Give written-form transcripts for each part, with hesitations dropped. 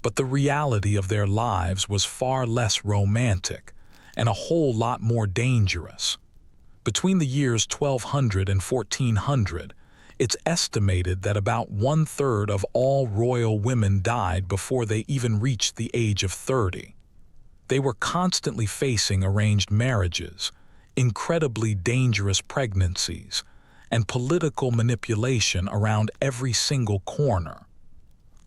But the reality of their lives was far less romantic and a whole lot more dangerous. Between the years 1200 and 1400, it's estimated that about 1/3 of all royal women died before they even reached the age of 30. They were constantly facing arranged marriages, incredibly dangerous pregnancies, and political manipulation around every single corner.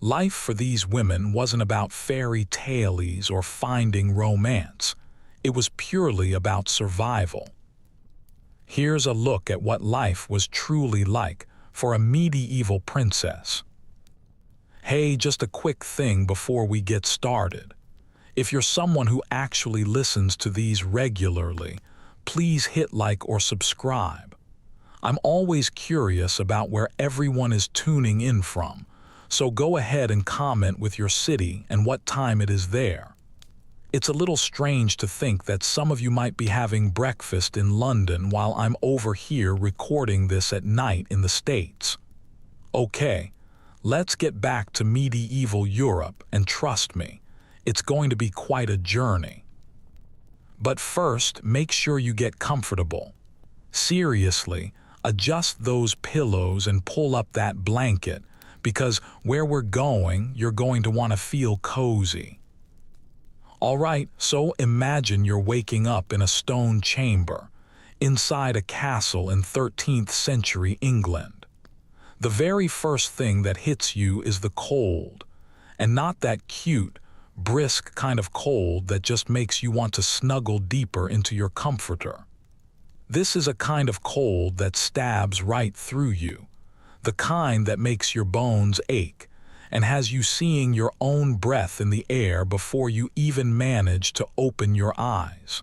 Life for these women wasn't about fairy tales or finding romance. It was purely about survival. Here's a look at what life was truly like for a medieval princess. Hey, just a quick thing before we get started. If you're someone who actually listens to these regularly, please hit like or subscribe. I'm always curious about where everyone is tuning in from, so go ahead and comment with your city and what time it is there. It's a little strange to think that some of you might be having breakfast in London while I'm over here recording this at night in the States. Okay, let's get back to medieval Europe, and trust me, it's going to be quite a journey. But first, make sure you get comfortable. Seriously, adjust those pillows and pull up that blanket, because where we're going, you're going to want to feel cozy. Alright, so imagine you're waking up in a stone chamber, inside a castle in 13th century England. The very first thing that hits you is the cold, and not that cute, brisk kind of cold that just makes you want to snuggle deeper into your comforter. This is a kind of cold that stabs right through you, the kind that makes your bones ache, and has you seeing your own breath in the air before you even manage to open your eyes.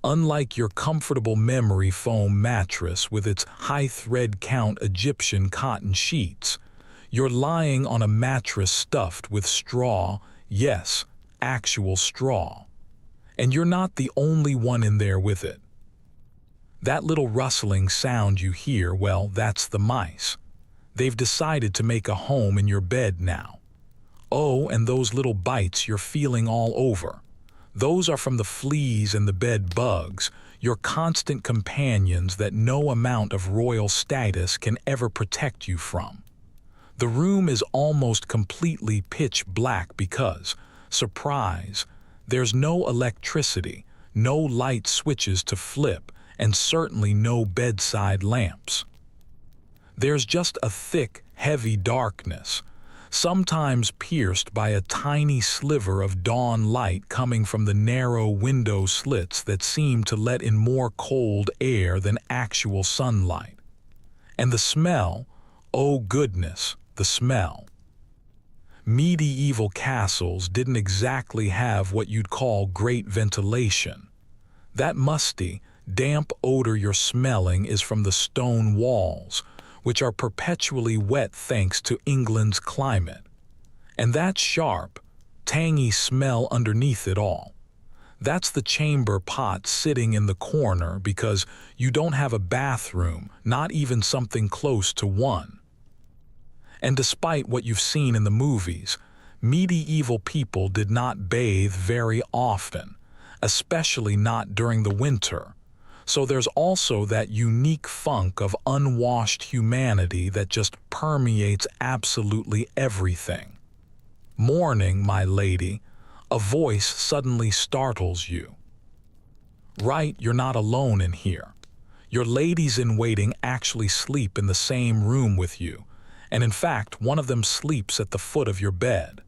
Unlike your comfortable memory foam mattress with its high thread count Egyptian cotton sheets, you're lying on a mattress stuffed with straw, yes, actual straw. And you're not the only one in there with it. That little rustling sound you hear, well, that's the mice. They've decided to make a home in your bed now. Oh, and those little bites you're feeling all over. Those are from the fleas and the bed bugs, your constant companions that no amount of royal status can ever protect you from. The room is almost completely pitch black because, surprise, there's no electricity, no light switches to flip, and certainly no bedside lamps. There's just a thick, heavy darkness, sometimes pierced by a tiny sliver of dawn light coming from the narrow window slits that seem to let in more cold air than actual sunlight. And the smell, oh goodness, the smell. Medieval castles didn't exactly have what you'd call great ventilation. That musty, damp odor you're smelling is from the stone walls, which are perpetually wet thanks to England's climate. And that sharp, tangy smell underneath it all, that's the chamber pot sitting in the corner because you don't have a bathroom, not even something close to one. And despite what you've seen in the movies, medieval people did not bathe very often, especially not during the winter. So there's also that unique funk of unwashed humanity that just permeates absolutely everything. Morning, my lady, a voice suddenly startles you. Right, you're not alone in here. Your ladies-in-waiting actually sleep in the same room with you, and in fact, one of them sleeps at the foot of your bed.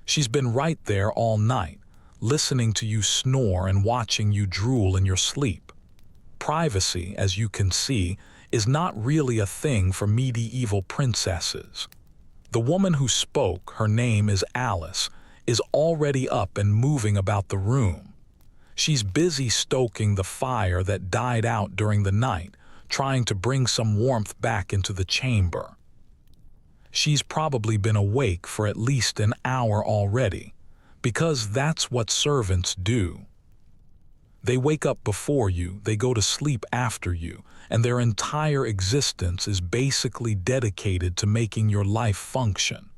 She's been right there all night, listening to you snore and watching you drool in your sleep. Privacy, as you can see, is not really a thing for medieval princesses. The woman who spoke, her name is Alice, is already up and moving about the room. She's busy stoking the fire that died out during the night, trying to bring some warmth back into the chamber. She's probably been awake for at least an hour already, because that's what servants do. They wake up before you, they go to sleep after you, and their entire existence is basically dedicated to making your life function.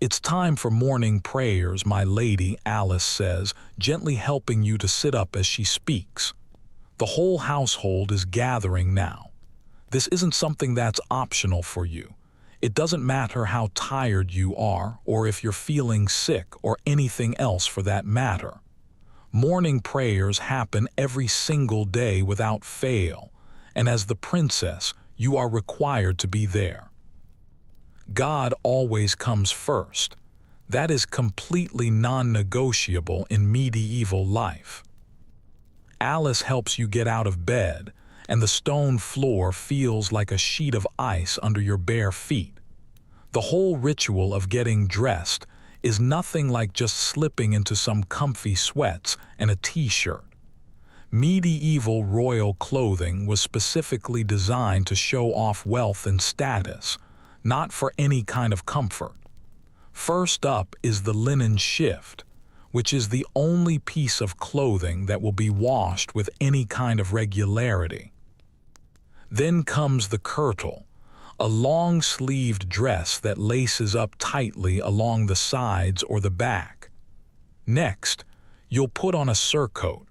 "It's time for morning prayers, my lady," Alice says, gently helping you to sit up as she speaks. "The whole household is gathering now. This isn't something that's optional for you. It doesn't matter how tired you are or if you're feeling sick or anything else for that matter. Morning prayers happen every single day without fail, and as the princess, you are required to be there. God always comes first. That is completely non-negotiable in medieval life." Alice helps you get out of bed, and the stone floor feels like a sheet of ice under your bare feet. The whole ritual of getting dressed is nothing like just slipping into some comfy sweats and a t-shirt. Medieval royal clothing was specifically designed to show off wealth and status, not for any kind of comfort. First up is the linen shift, which is the only piece of clothing that will be washed with any kind of regularity. Then comes the kirtle, a long-sleeved dress that laces up tightly along the sides or the back. Next, you'll put on a surcoat,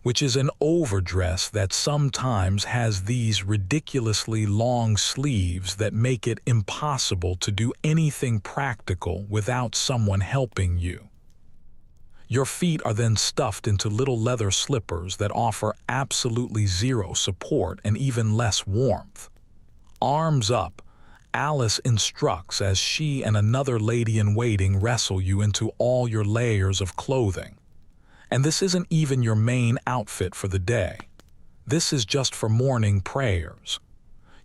which is an overdress that sometimes has these ridiculously long sleeves that make it impossible to do anything practical without someone helping you. Your feet are then stuffed into little leather slippers that offer absolutely zero support and even less warmth. Arms up, Alice instructs as she and another lady-in-waiting wrestle you into all your layers of clothing. And this isn't even your main outfit for the day. This is just for morning prayers.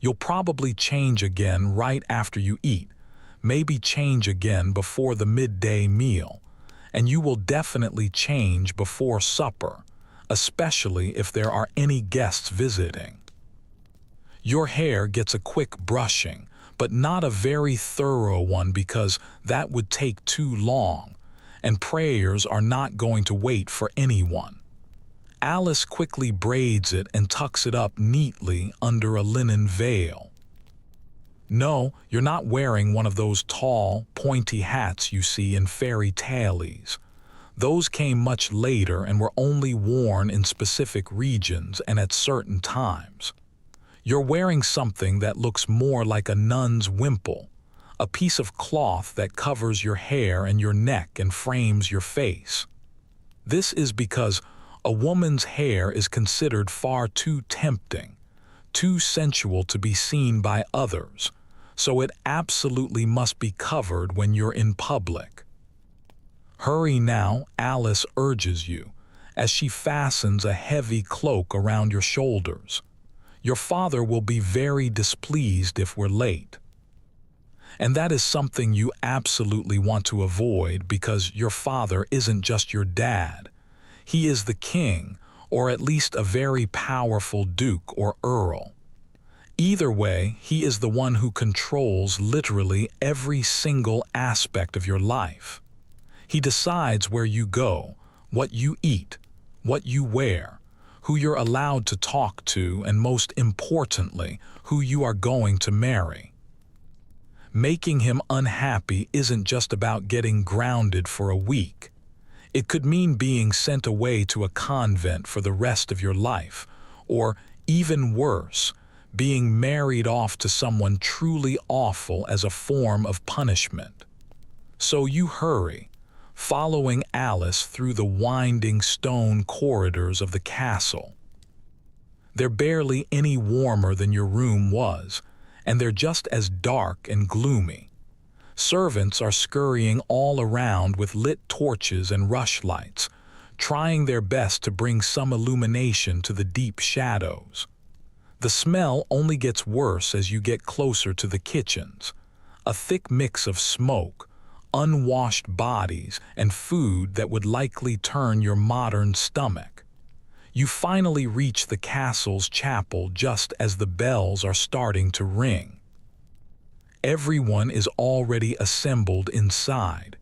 You'll probably change again right after you eat, maybe change again before the midday meal, and you will definitely change before supper, especially if there are any guests visiting. Your hair gets a quick brushing, but not a very thorough one because that would take too long, and prayers are not going to wait for anyone. Alice quickly braids it and tucks it up neatly under a linen veil. No, you're not wearing one of those tall, pointy hats you see in fairy tales. Those came much later and were only worn in specific regions and at certain times. You're wearing something that looks more like a nun's wimple, a piece of cloth that covers your hair and your neck and frames your face. This is because a woman's hair is considered far too tempting, too sensual to be seen by others, so it absolutely must be covered when you're in public. Hurry now, Alice urges you, as she fastens a heavy cloak around your shoulders. Your father will be very displeased if we're late. And that is something you absolutely want to avoid because your father isn't just your dad. He is the king, or at least a very powerful duke or earl. Either way, he is the one who controls literally every single aspect of your life. He decides where you go, what you eat, what you wear, who you're allowed to talk to, and most importantly, who you are going to marry. Making him unhappy isn't just about getting grounded for a week. It could mean being sent away to a convent for the rest of your life, or, even worse, being married off to someone truly awful as a form of punishment. So you hurry, following Alice through the winding stone corridors of the castle. They're barely any warmer than your room was, and they're just as dark and gloomy. Servants are scurrying all around with lit torches and rushlights, trying their best to bring some illumination to the deep shadows. The smell only gets worse as you get closer to the kitchens, a thick mix of smoke, unwashed bodies, and food that would likely turn your modern stomach. You finally reach the castle's chapel just as the bells are starting to ring. Everyone is already assembled inside.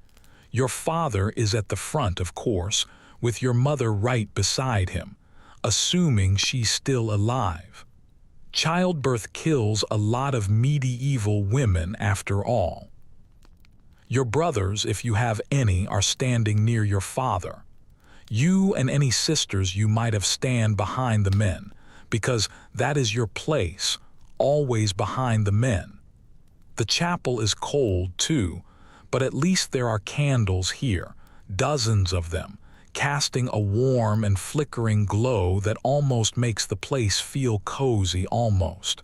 Your father is at the front, of course, with your mother right beside him, assuming she's still alive. Childbirth kills a lot of medieval women after all. Your brothers, if you have any, are standing near your father. You and any sisters you might have stand behind the men, because that is your place, always behind the men. The chapel is cold too, but at least there are candles here, dozens of them, casting a warm and flickering glow that almost makes the place feel cozy almost.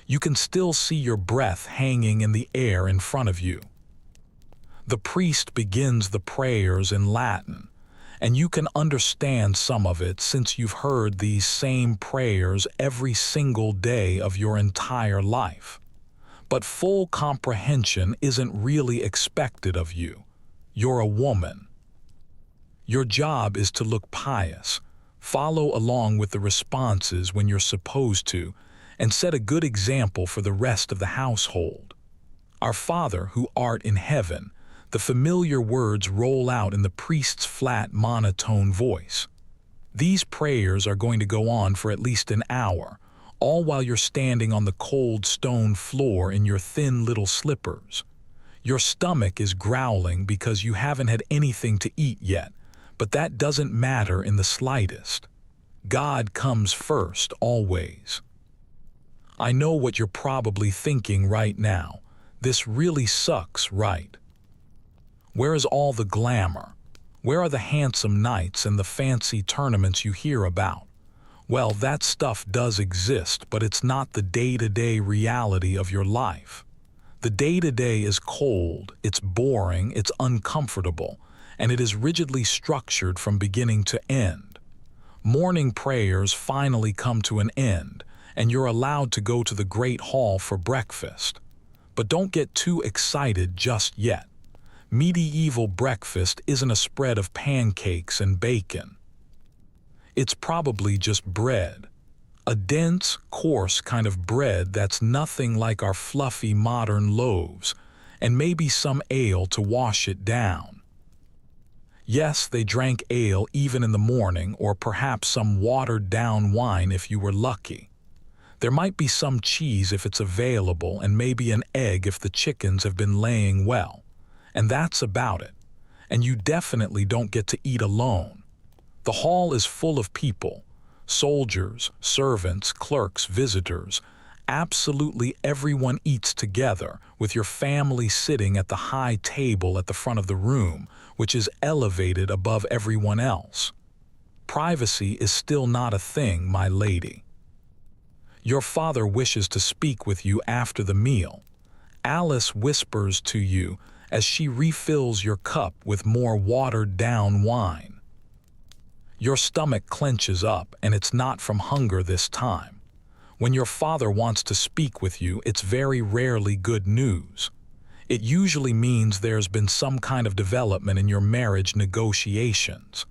You can still see your breath hanging in the air in front of you. The priest begins the prayers in Latin, and you can understand some of it since you've heard these same prayers every single day of your entire life. But full comprehension isn't really expected of you. You're a woman. Your job is to look pious, follow along with the responses when you're supposed to, and set a good example for the rest of the household. Our Father who art in heaven, the familiar words roll out in the priest's flat monotone voice. These prayers are going to go on for at least an hour, all while you're standing on the cold stone floor in your thin little slippers. Your stomach is growling because you haven't had anything to eat yet, but that doesn't matter in the slightest. God comes first, always. I know what you're probably thinking right now. This really sucks, right? Where is all the glamour? Where are the handsome knights and the fancy tournaments you hear about? Well, that stuff does exist, but it's not the day-to-day reality of your life. The day-to-day is cold, it's boring, it's uncomfortable, and it is rigidly structured from beginning to end. Morning prayers finally come to an end, and you're allowed to go to the Great Hall for breakfast. But don't get too excited just yet. Medieval breakfast isn't a spread of pancakes and bacon. It's probably just bread. A dense, coarse kind of bread that's nothing like our fluffy modern loaves, and maybe some ale to wash it down. Yes, they drank ale even in the morning, or perhaps some watered-down wine if you were lucky. There might be some cheese if it's available, and maybe an egg if the chickens have been laying well. And that's about it. And you definitely don't get to eat alone. The hall is full of people, soldiers, servants, clerks, visitors. Absolutely everyone eats together, with your family sitting at the high table at the front of the room, which is elevated above everyone else. Privacy is still not a thing, my lady. Your father wishes to speak with you after the meal. Alice whispers to you as she refills your cup with more watered-down wine. Your stomach clenches up, and it's not from hunger this time. When your father wants to speak with you, it's very rarely good news. It usually means there's been some kind of development in your marriage negotiations.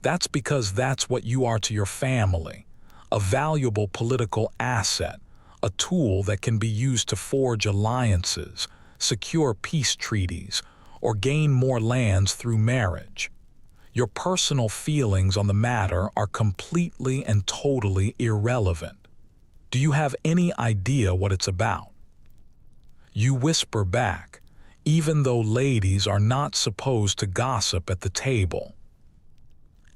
That's because that's what you are to your family, a valuable political asset, a tool that can be used to forge alliances, secure peace treaties, or gain more lands through marriage. Your personal feelings on the matter are completely and totally irrelevant. Do you have any idea what it's about? You whisper back, even though ladies are not supposed to gossip at the table.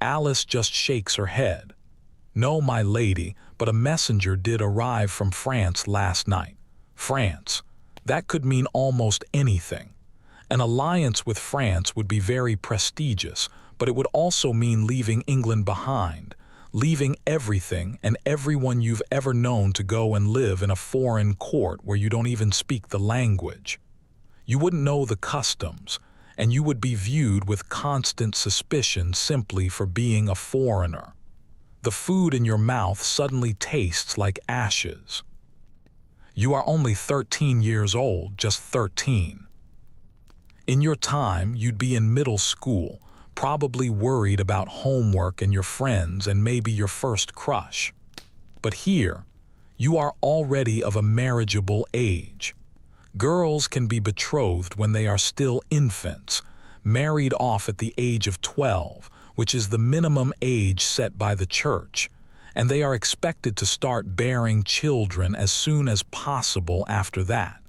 Alice just shakes her head. No, my lady, but a messenger did arrive from France last night. France. That could mean almost anything. An alliance with France would be very prestigious, but it would also mean leaving England behind, leaving everything and everyone you've ever known to go and live in a foreign court where you don't even speak the language. You wouldn't know the customs, and you would be viewed with constant suspicion simply for being a foreigner. The food in your mouth suddenly tastes like ashes. You are only 13 years old, just 13. In your time, you'd be in middle school, probably worried about homework and your friends and maybe your first crush. But here, you are already of a marriageable age. Girls can be betrothed when they are still infants, married off at the age of 12, which is the minimum age set by the church, and they are expected to start bearing children as soon as possible after that.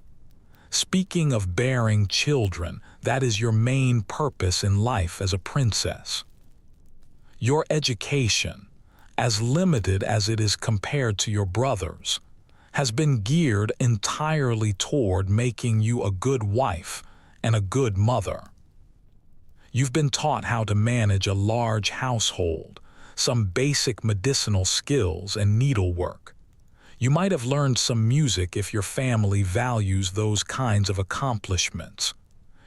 Speaking of bearing children, that is your main purpose in life as a princess. Your education, as limited as it is compared to your brother's, has been geared entirely toward making you a good wife and a good mother. You've been taught how to manage a large household, some basic medicinal skills and needlework. You might have learned some music if your family values those kinds of accomplishments.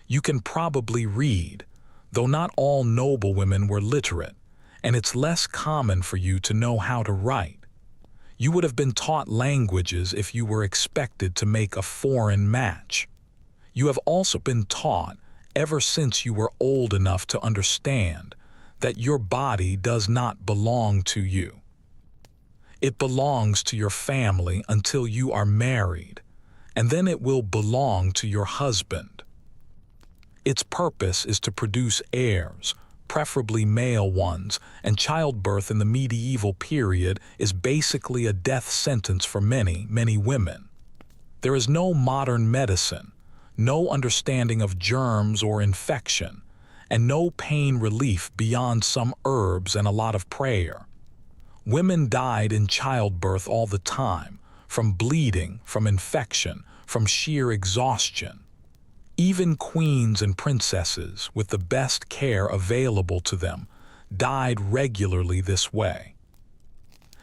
You can probably read, though not all noblewomen were literate, and it's less common for you to know how to write. You would have been taught languages if you were expected to make a foreign match. You have also been taught, ever since you were old enough to understand, that your body does not belong to you. It belongs to your family until you are married, and then it will belong to your husband. Its purpose is to produce heirs, preferably male ones, and childbirth in the medieval period is basically a death sentence for many, many women. There is no modern medicine, no understanding of germs or infection, and no pain relief beyond some herbs and a lot of prayer. Women died in childbirth all the time, from bleeding, from infection, from sheer exhaustion. Even queens and princesses, with the best care available to them, died regularly this way.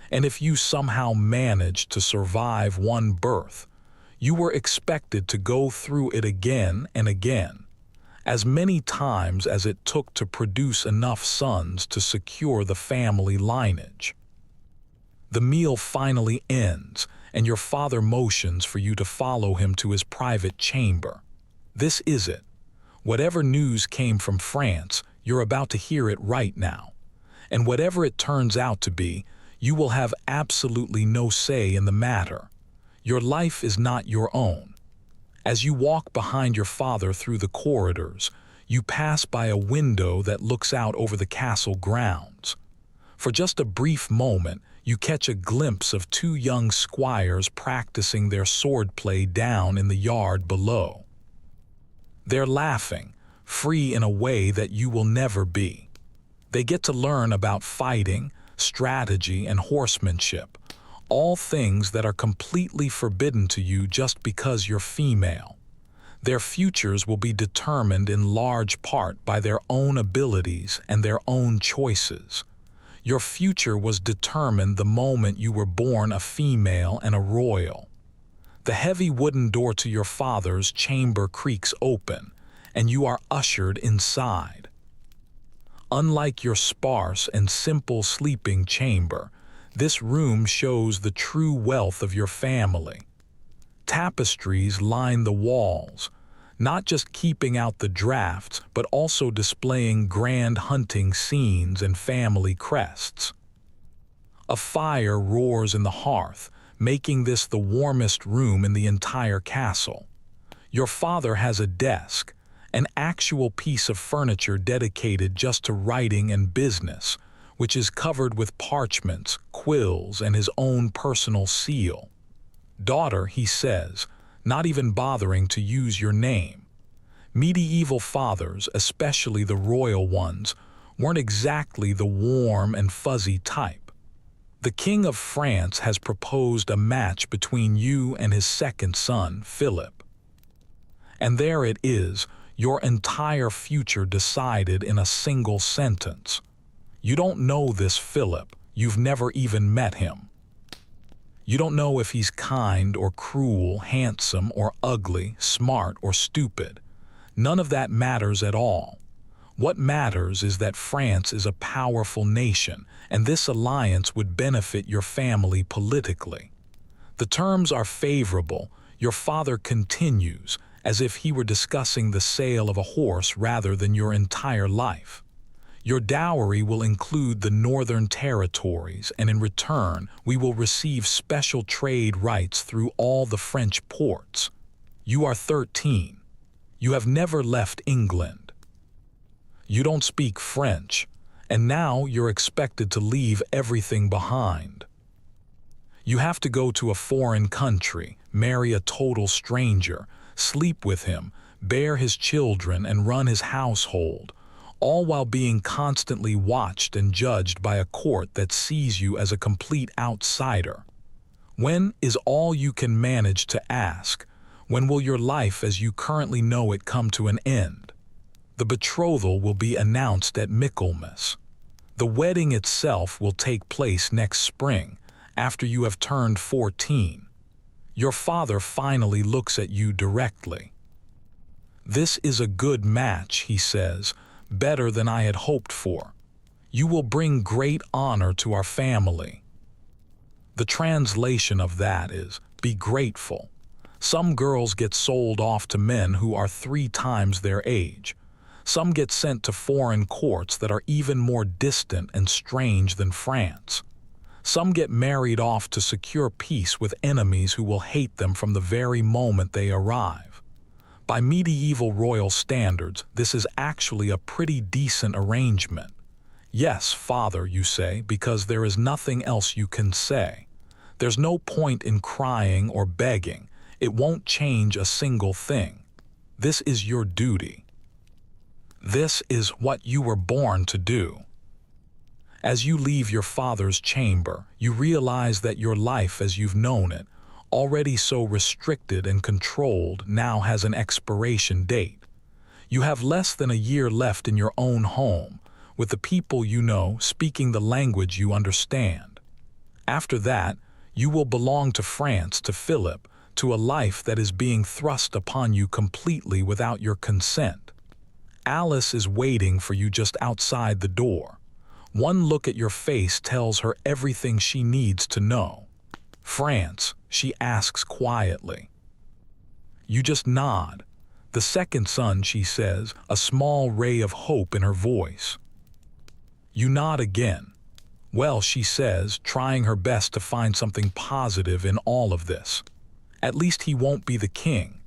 And if you somehow managed to survive one birth, you were expected to go through it again and again, as many times as it took to produce enough sons to secure the family lineage. The meal finally ends, and your father motions for you to follow him to his private chamber. This is it. Whatever news came from France, you're about to hear it right now. And whatever it turns out to be, you will have absolutely no say in the matter. Your life is not your own. As you walk behind your father through the corridors, you pass by a window that looks out over the castle grounds. For just a brief moment, you catch a glimpse of two young squires practicing their swordplay down in the yard below. They're laughing, free in a way that you will never be. They get to learn about fighting, strategy, and horsemanship, all things that are completely forbidden to you just because you're female. Their futures will be determined in large part by their own abilities and their own choices. Your future was determined the moment you were born a female and a royal. The heavy wooden door to your father's chamber creaks open, and you are ushered inside. Unlike your sparse and simple sleeping chamber, this room shows the true wealth of your family. Tapestries line the walls, not just keeping out the drafts, but also displaying grand hunting scenes and family crests. A fire roars in the hearth, making this the warmest room in the entire castle. Your father has a desk, an actual piece of furniture dedicated just to writing and business, which is covered with parchments, quills, and his own personal seal. "Daughter," he says, not even bothering to use your name. Medieval fathers, especially the royal ones, weren't exactly the warm and fuzzy type. The King of France has proposed a match between you and his second son, Philip. And there it is, your entire future decided in a single sentence. You don't know this Philip, you've never even met him. You don't know if he's kind or cruel, handsome or ugly, smart or stupid. None of that matters at all. What matters is that France is a powerful nation, and this alliance would benefit your family politically. The terms are favorable. Your father continues, as if he were discussing the sale of a horse rather than your entire life. Your dowry will include the northern territories, and in return, we will receive special trade rights through all the French ports. You are 13. You have never left England. You don't speak French, and now you're expected to leave everything behind. You have to go to a foreign country, marry a total stranger, sleep with him, bear his children, and run his household, all while being constantly watched and judged by a court that sees you as a complete outsider? When is all you can manage to ask? When will your life as you currently know it come to an end? The betrothal will be announced at Michaelmas. The wedding itself will take place next spring, after you have turned 14. Your father finally looks at you directly. "This is a good match," he says, "better than I had hoped for. You will bring great honor to our family." The translation of that is, be grateful. Some girls get sold off to men who are 3 times their age. Some get sent to foreign courts that are even more distant and strange than France. Some get married off to secure peace with enemies who will hate them from the very moment they arrive. By medieval royal standards, this is actually a pretty decent arrangement. "Yes, father," you say, because there is nothing else you can say. There's no point in crying or begging. It won't change a single thing. This is your duty. This is what you were born to do. As you leave your father's chamber, you realize that your life as you've known it, already so restricted and controlled, now has an expiration date. You have less than a year left in your own home, with the people you know speaking the language you understand. After that, you will belong to France, to Philip, to a life that is being thrust upon you completely without your consent. Alice is waiting for you just outside the door. One look at your face tells her everything she needs to know. "France?" she asks quietly. You just nod. "The second son," she says, a small ray of hope in her voice. You nod again. "Well," she says, trying her best to find something positive in all of this. "At least he won't be the king.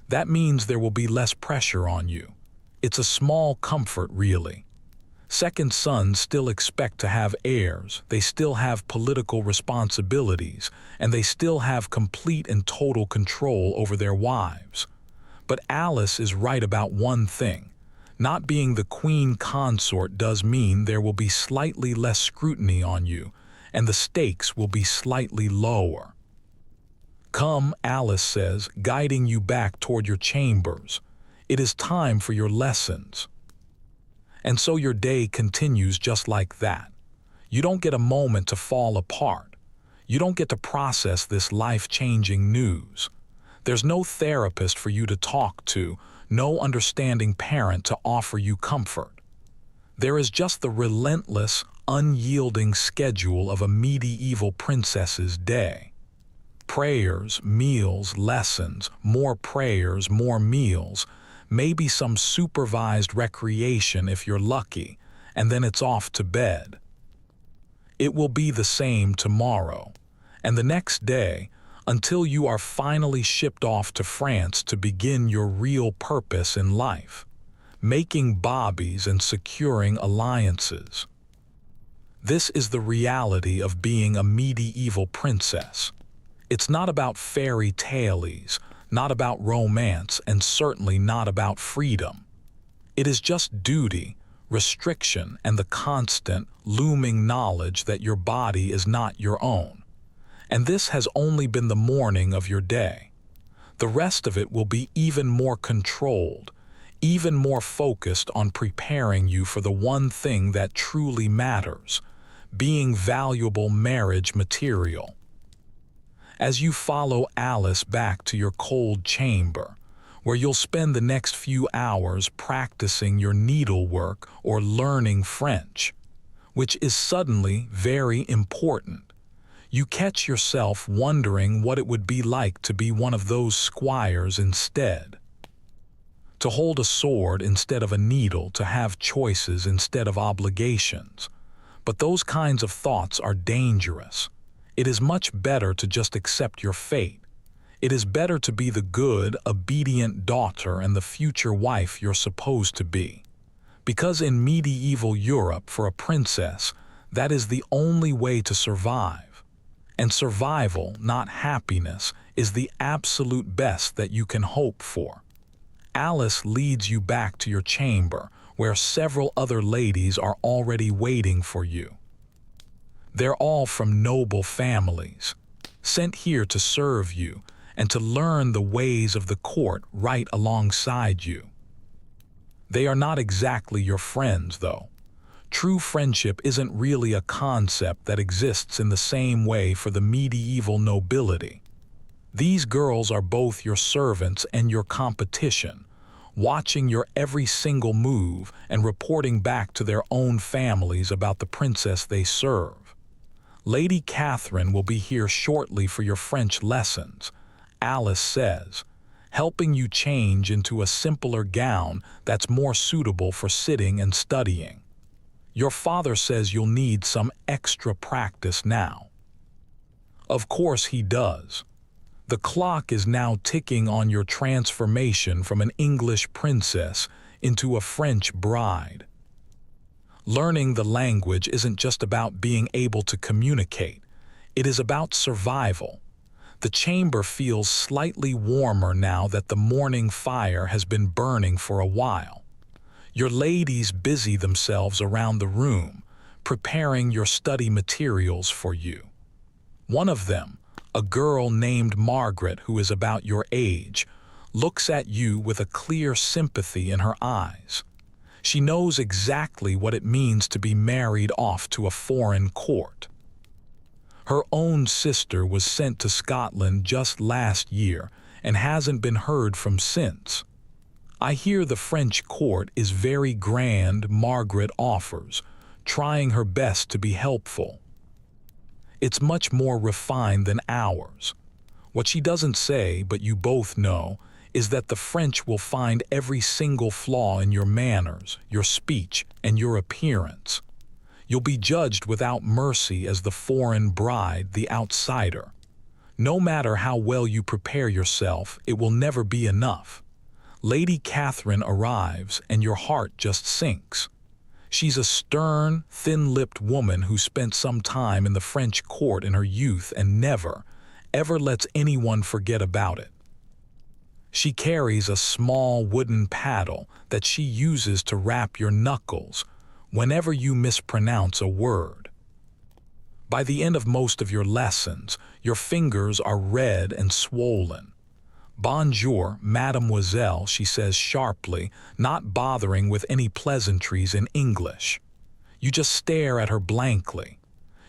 That means there will be less pressure on you. It's a small comfort, really. Second sons still expect to have heirs, they still have political responsibilities, and they still have complete and total control over their wives. But Alice is right about one thing. Not being the queen consort does mean there will be slightly less scrutiny on you, and the stakes will be slightly lower." "Come," Alice says, guiding you back toward your chambers. "It is time for your lessons." And so your day continues just like that. You don't get a moment to fall apart. You don't get to process this life-changing news. There's no therapist for you to talk to, no understanding parent to offer you comfort. There is just the relentless, unyielding schedule of a medieval princess's day. Prayers, meals, lessons, more prayers, more meals, maybe some supervised recreation if you're lucky, and then it's off to bed. It will be the same tomorrow, and the next day, until you are finally shipped off to France to begin your real purpose in life, making bobbies and securing alliances. This is the reality of being a medieval princess. It's not about fairy tales, not about romance, and certainly not about freedom. It is just duty, restriction, and the constant, looming knowledge that your body is not your own. And this has only been the morning of your day. The rest of it will be even more controlled, even more focused on preparing you for the one thing that truly matters, being valuable marriage material. As you follow Alice back to your cold chamber, where you'll spend the next few hours practicing your needlework or learning French, which is suddenly very important, you catch yourself wondering what it would be like to be one of those squires instead. To hold a sword instead of a needle, to have choices instead of obligations. But those kinds of thoughts are dangerous. It is much better to just accept your fate. It is better to be the good, obedient daughter and the future wife you're supposed to be. Because in medieval Europe, for a princess, that is the only way to survive. And survival, not happiness, is the absolute best that you can hope for. Alice leads you back to your chamber, where several other ladies are already waiting for you. They're all from noble families, sent here to serve you and to learn the ways of the court right alongside you. They are not exactly your friends, though. True friendship isn't really a concept that exists in the same way for the medieval nobility. These girls are both your servants and your competition, watching your every single move and reporting back to their own families about the princess they serve. Lady Catherine will be here shortly for your French lessons, Alice says, helping you change into a simpler gown that's more suitable for sitting and studying. Your father says you'll need some extra practice now. Of course he does. The clock is now ticking on your transformation from an English princess into a French bride. Learning the language isn't just about being able to communicate. It is about survival. The chamber feels slightly warmer now that the morning fire has been burning for a while. Your ladies busy themselves around the room, preparing your study materials for you. One of them, a girl named Margaret who is about your age, looks at you with a clear sympathy in her eyes. She knows exactly what it means to be married off to a foreign court. Her own sister was sent to Scotland just last year and hasn't been heard from since. I hear the French court is very grand, Margaret offers, trying her best to be helpful. It's much more refined than ours. What she doesn't say, but you both know, is that the French will find every single flaw in your manners, your speech, and your appearance. You'll be judged without mercy as the foreign bride, the outsider. No matter how well you prepare yourself, it will never be enough. Lady Catherine arrives and your heart just sinks. She's a stern, thin-lipped woman who spent some time in the French court in her youth and never, ever lets anyone forget about it. She carries a small wooden paddle that she uses to rap your knuckles whenever you mispronounce a word. By the end of most of your lessons, your fingers are red and swollen. "Bonjour, mademoiselle," she says sharply, not bothering with any pleasantries in English. You just stare at her blankly.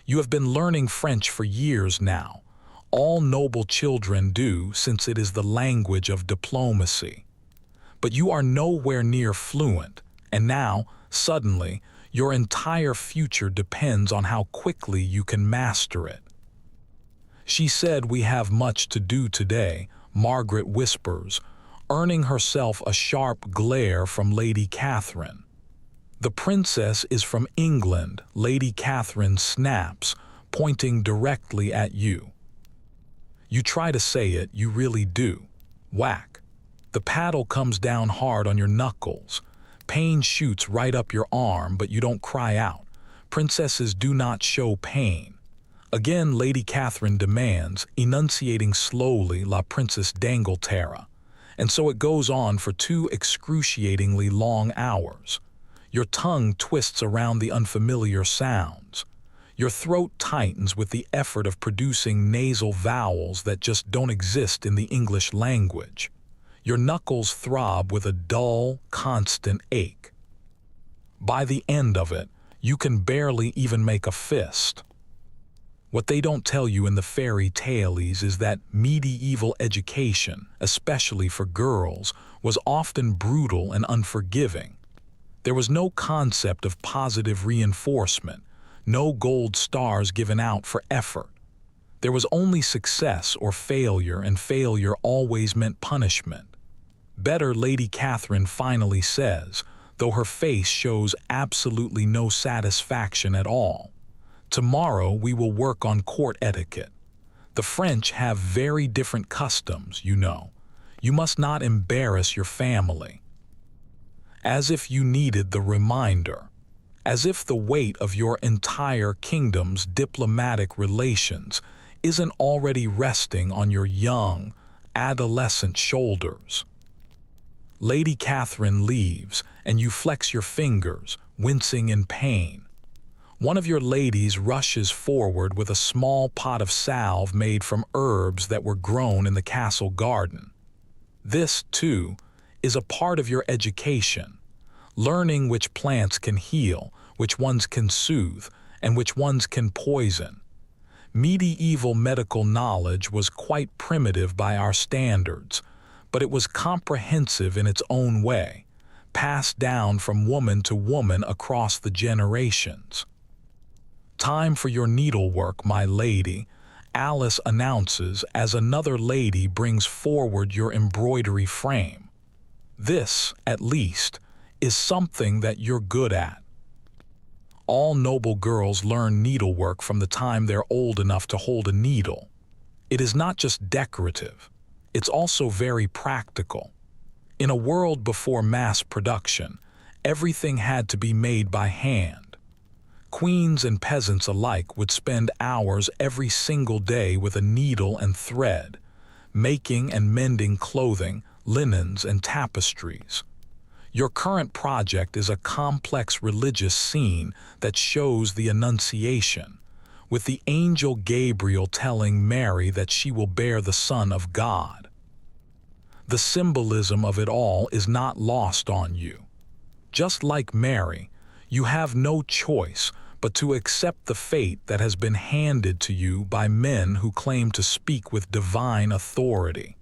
You have been learning French for years now. All noble children do, since it is the language of diplomacy. But you are nowhere near fluent, and now, suddenly, your entire future depends on how quickly you can master it. "She said we have much to do today," Margaret whispers, earning herself a sharp glare from Lady Catherine. "The princess is from England," Lady Catherine snaps, pointing directly at you. You try to say it, you really do. Whack. The paddle comes down hard on your knuckles. Pain shoots right up your arm, but you don't cry out. Princesses do not show pain. Again, Lady Catherine demands, enunciating slowly La Princesse d'Angleterre. And so it goes on for 2 excruciatingly long hours. Your tongue twists around the unfamiliar sounds. Your throat tightens with the effort of producing nasal vowels that just don't exist in the English language. Your knuckles throb with a dull, constant ache. By the end of it, you can barely even make a fist. What they don't tell you in the fairy tales is that medieval education, especially for girls, was often brutal and unforgiving. There was no concept of positive reinforcement, no gold stars given out for effort. There was only success or failure, and failure always meant punishment. Better, Lady Catherine finally says, though her face shows absolutely no satisfaction at all. "Tomorrow we will work on court etiquette. The French have very different customs, you know. You must not embarrass your family." As if you needed the reminder. As if the weight of your entire kingdom's diplomatic relations isn't already resting on your young, adolescent shoulders. Lady Catherine leaves, and you flex your fingers, wincing in pain. One of your ladies rushes forward with a small pot of salve made from herbs that were grown in the castle garden. This, too, is a part of your education, learning which plants can heal, which ones can soothe, and which ones can poison. Medieval medical knowledge was quite primitive by our standards, but it was comprehensive in its own way, passed down from woman to woman across the generations. "Time for your needlework, my lady," Alice announces as another lady brings forward your embroidery frame. "This, at least, is something that you're good at." All noble girls learn needlework from the time they're old enough to hold a needle. It is not just decorative, it's also very practical. In a world before mass production, everything had to be made by hand. Queens and peasants alike would spend hours every single day with a needle and thread, making and mending clothing, linens, and tapestries. Your current project is a complex religious scene that shows the Annunciation, with the angel Gabriel telling Mary that she will bear the Son of God. The symbolism of it all is not lost on you. Just like Mary, you have no choice but to accept the fate that has been handed to you by men who claim to speak with divine authority.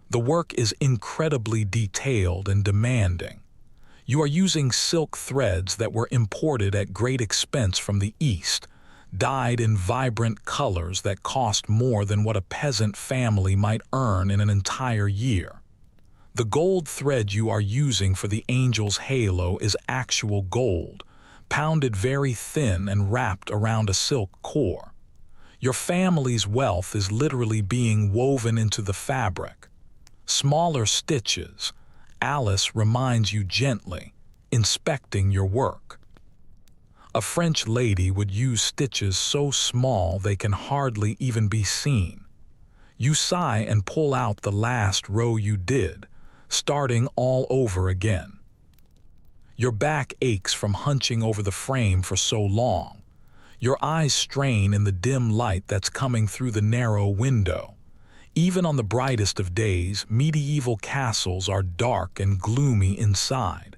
The work is incredibly detailed and demanding. You are using silk threads that were imported at great expense from the East, dyed in vibrant colors that cost more than what a peasant family might earn in an entire year. The gold thread you are using for the angel's halo is actual gold, pounded very thin and wrapped around a silk core. Your family's wealth is literally being woven into the fabric. Smaller stitches, Alice reminds you gently, inspecting your work. A French lady would use stitches so small they can hardly even be seen. You sigh and pull out the last row you did, starting all over again. Your back aches from hunching over the frame for so long. Your eyes strain in the dim light that's coming through the narrow window. Even on the brightest of days, medieval castles are dark and gloomy inside.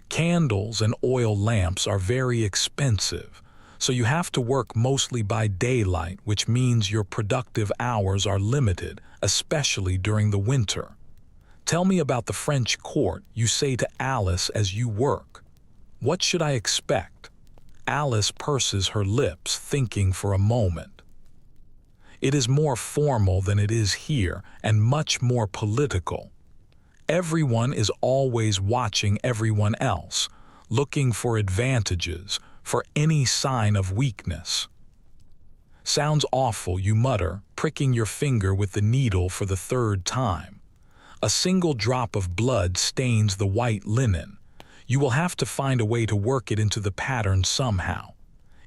Candles and oil lamps are very expensive, so you have to work mostly by daylight, which means your productive hours are limited, especially during the winter. "Tell me about the French court," you say to Alice as you work. "What should I expect?" Alice purses her lips, thinking for a moment. "It is more formal than it is here, and much more political. Everyone is always watching everyone else, looking for advantages, for any sign of weakness." "Sounds awful," you mutter, pricking your finger with the needle for the third time. A single drop of blood stains the white linen. You will have to find a way to work it into the pattern somehow.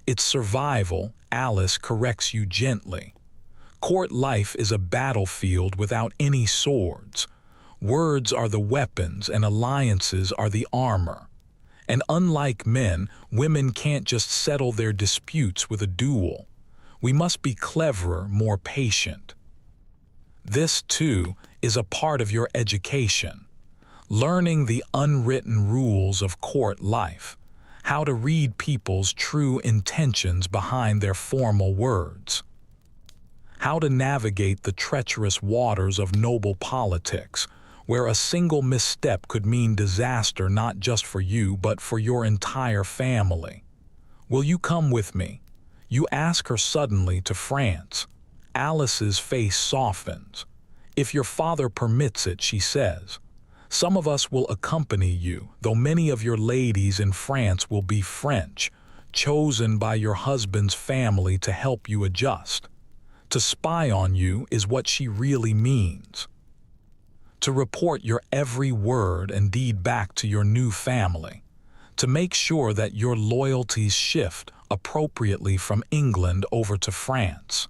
"It's survival," Alice corrects you gently. Court life is a battlefield without any swords. Words are the weapons and alliances are the armor. And unlike men, women can't just settle their disputes with a duel. We must be cleverer, more patient. This, too, is a part of your education. Learning the unwritten rules of court life, how to read people's true intentions behind their formal words. How to navigate the treacherous waters of noble politics, where a single misstep could mean disaster not just for you but for your entire family. "Will you come with me?" You ask her suddenly to France. Alice's face softens. "If your father permits it," she says. "Some of us will accompany you, though many of your ladies in France will be French, chosen by your husband's family to help you adjust. To spy on you is what she really means. To report your every word and deed back to your new family. To make sure that your loyalties shift appropriately from England over to France."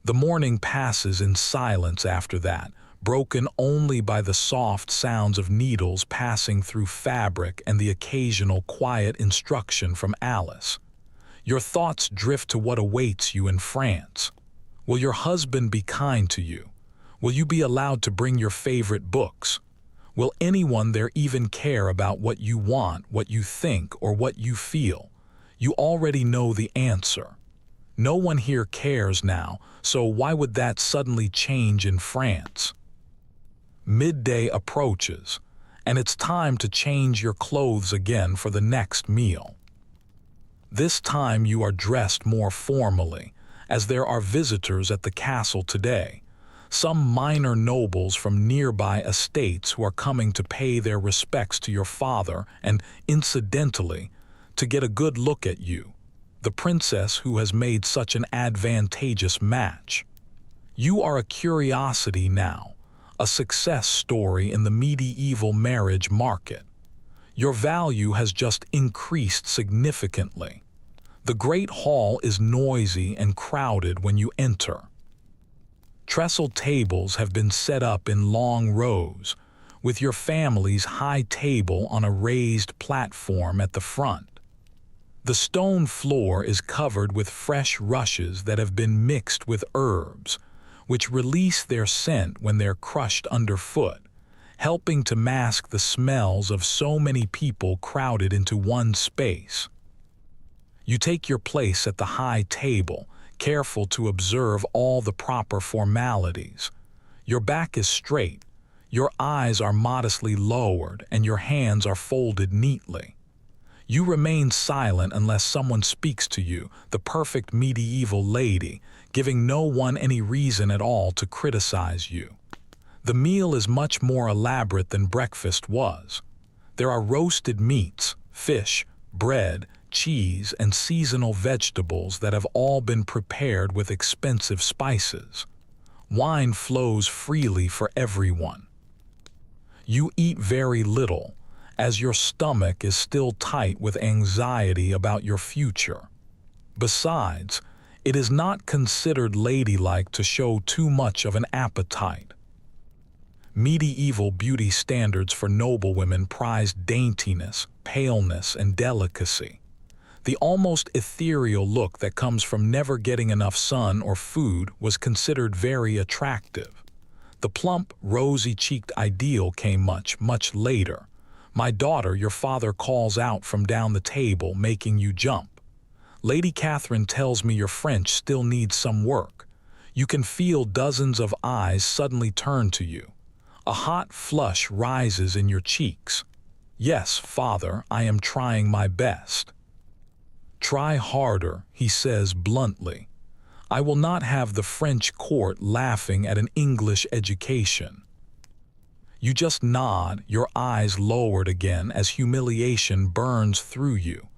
The morning passes in silence after that, broken only by the soft sounds of needles passing through fabric and the occasional quiet instruction from Alice. Your thoughts drift to what awaits you in France. Will your husband be kind to you? Will you be allowed to bring your favorite books? Will anyone there even care about what you want, what you think, or what you feel? You already know the answer. No one here cares now, so why would that suddenly change in France? Midday approaches, and it's time to change your clothes again for the next meal. This time you are dressed more formally, as there are visitors at the castle today. Some minor nobles from nearby estates who are coming to pay their respects to your father and, incidentally, to get a good look at you, the princess who has made such an advantageous match. You are a curiosity now, a success story in the medieval marriage market. Your value has just increased significantly. The great hall is noisy and crowded when you enter. Trestle tables have been set up in long rows, with your family's high table on a raised platform at the front. The stone floor is covered with fresh rushes that have been mixed with herbs, which release their scent when they're crushed underfoot, helping to mask the smells of so many people crowded into one space. You take your place at the high table, careful to observe all the proper formalities. Your back is straight, your eyes are modestly lowered, and your hands are folded neatly. You remain silent unless someone speaks to you, the perfect medieval lady, giving no one any reason at all to criticize you. The meal is much more elaborate than breakfast was. There are roasted meats, fish, bread, cheese, and seasonal vegetables that have all been prepared with expensive spices. Wine flows freely for everyone. You eat very little, as your stomach is still tight with anxiety about your future. Besides, it is not considered ladylike to show too much of an appetite. Medieval beauty standards for noblewomen prized daintiness, paleness, and delicacy. The almost ethereal look that comes from never getting enough sun or food was considered very attractive. The plump, rosy-cheeked ideal came much, much later. "My daughter, your father calls out from down the table, making you jump. Lady Catherine tells me your French still needs some work." You can feel dozens of eyes suddenly turn to you. A hot flush rises in your cheeks. "Yes, father, I am trying my best." "Try harder," he says bluntly. "I will not have the French court laughing at an English education." You just nod, your eyes lowered again as humiliation burns through you.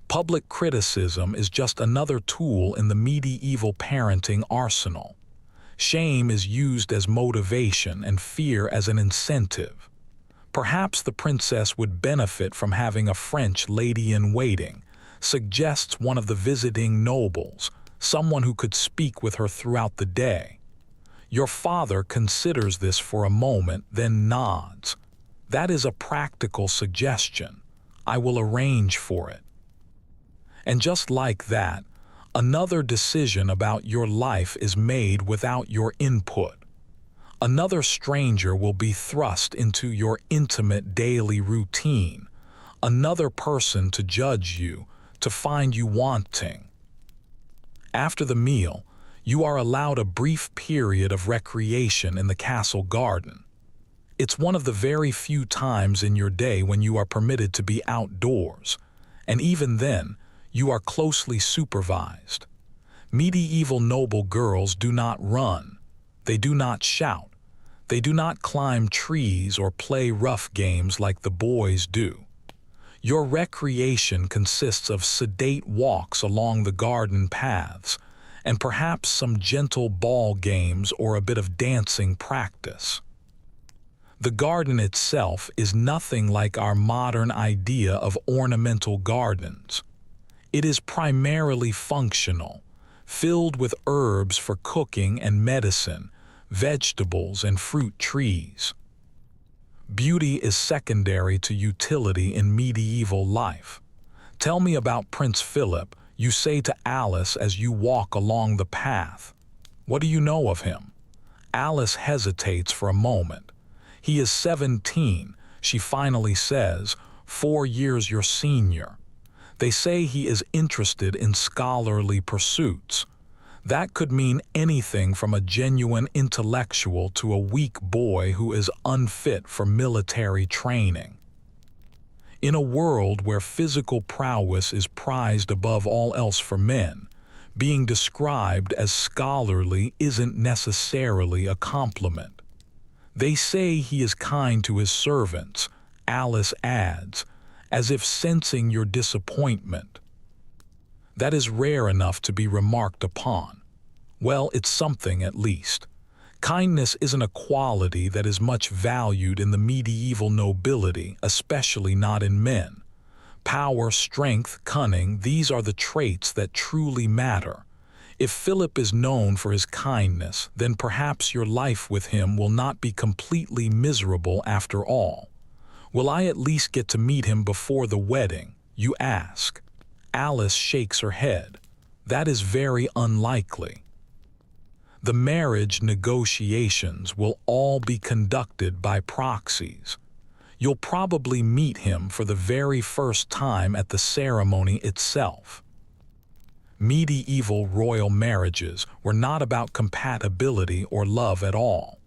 Public criticism is just another tool in the medieval parenting arsenal. Shame is used as motivation and fear as an incentive. Perhaps the princess would benefit from having a French lady-in-waiting, suggests one of the visiting nobles, someone who could speak with her throughout the day. Your father considers this for a moment, then nods. "That is a practical suggestion. I will arrange for it." And just like that, another decision about your life is made without your input. Another stranger will be thrust into your intimate daily routine, another person to judge you, to find you wanting. After the meal, you are allowed a brief period of recreation in the castle garden. It's one of the very few times in your day when you are permitted to be outdoors, and even then, you are closely supervised. Medieval noble girls do not run, they do not shout, they do not climb trees or play rough games like the boys do. Your recreation consists of sedate walks along the garden paths, and perhaps some gentle ball games or a bit of dancing practice. The garden itself is nothing like our modern idea of ornamental gardens. It is primarily functional, filled with herbs for cooking and medicine, vegetables and fruit trees. Beauty is secondary to utility in medieval life. "Tell me about Prince Philip," you say to Alice as you walk along the path. "What do you know of him?" Alice hesitates for a moment. "He is 17, she finally says, 4 years your senior. They say he is interested in scholarly pursuits. That could mean anything from a genuine intellectual to a weak boy who is unfit for military training." In a world where physical prowess is prized above all else for men, being described as scholarly isn't necessarily a compliment. "They say he is kind to his servants," Alice adds, as if sensing your disappointment. That is rare enough to be remarked upon. Well, it's something at least. Kindness isn't a quality that is much valued in the medieval nobility, especially not in men. Power, strength, cunning, these are the traits that truly matter. If Philip is known for his kindness, then perhaps your life with him will not be completely miserable after all. "Will I at least get to meet him before the wedding?" you ask. Alice shakes her head. "That is very unlikely. The marriage negotiations will all be conducted by proxies. You'll probably meet him for the very first time at the ceremony itself." Medieval royal marriages were not about compatibility or love at all.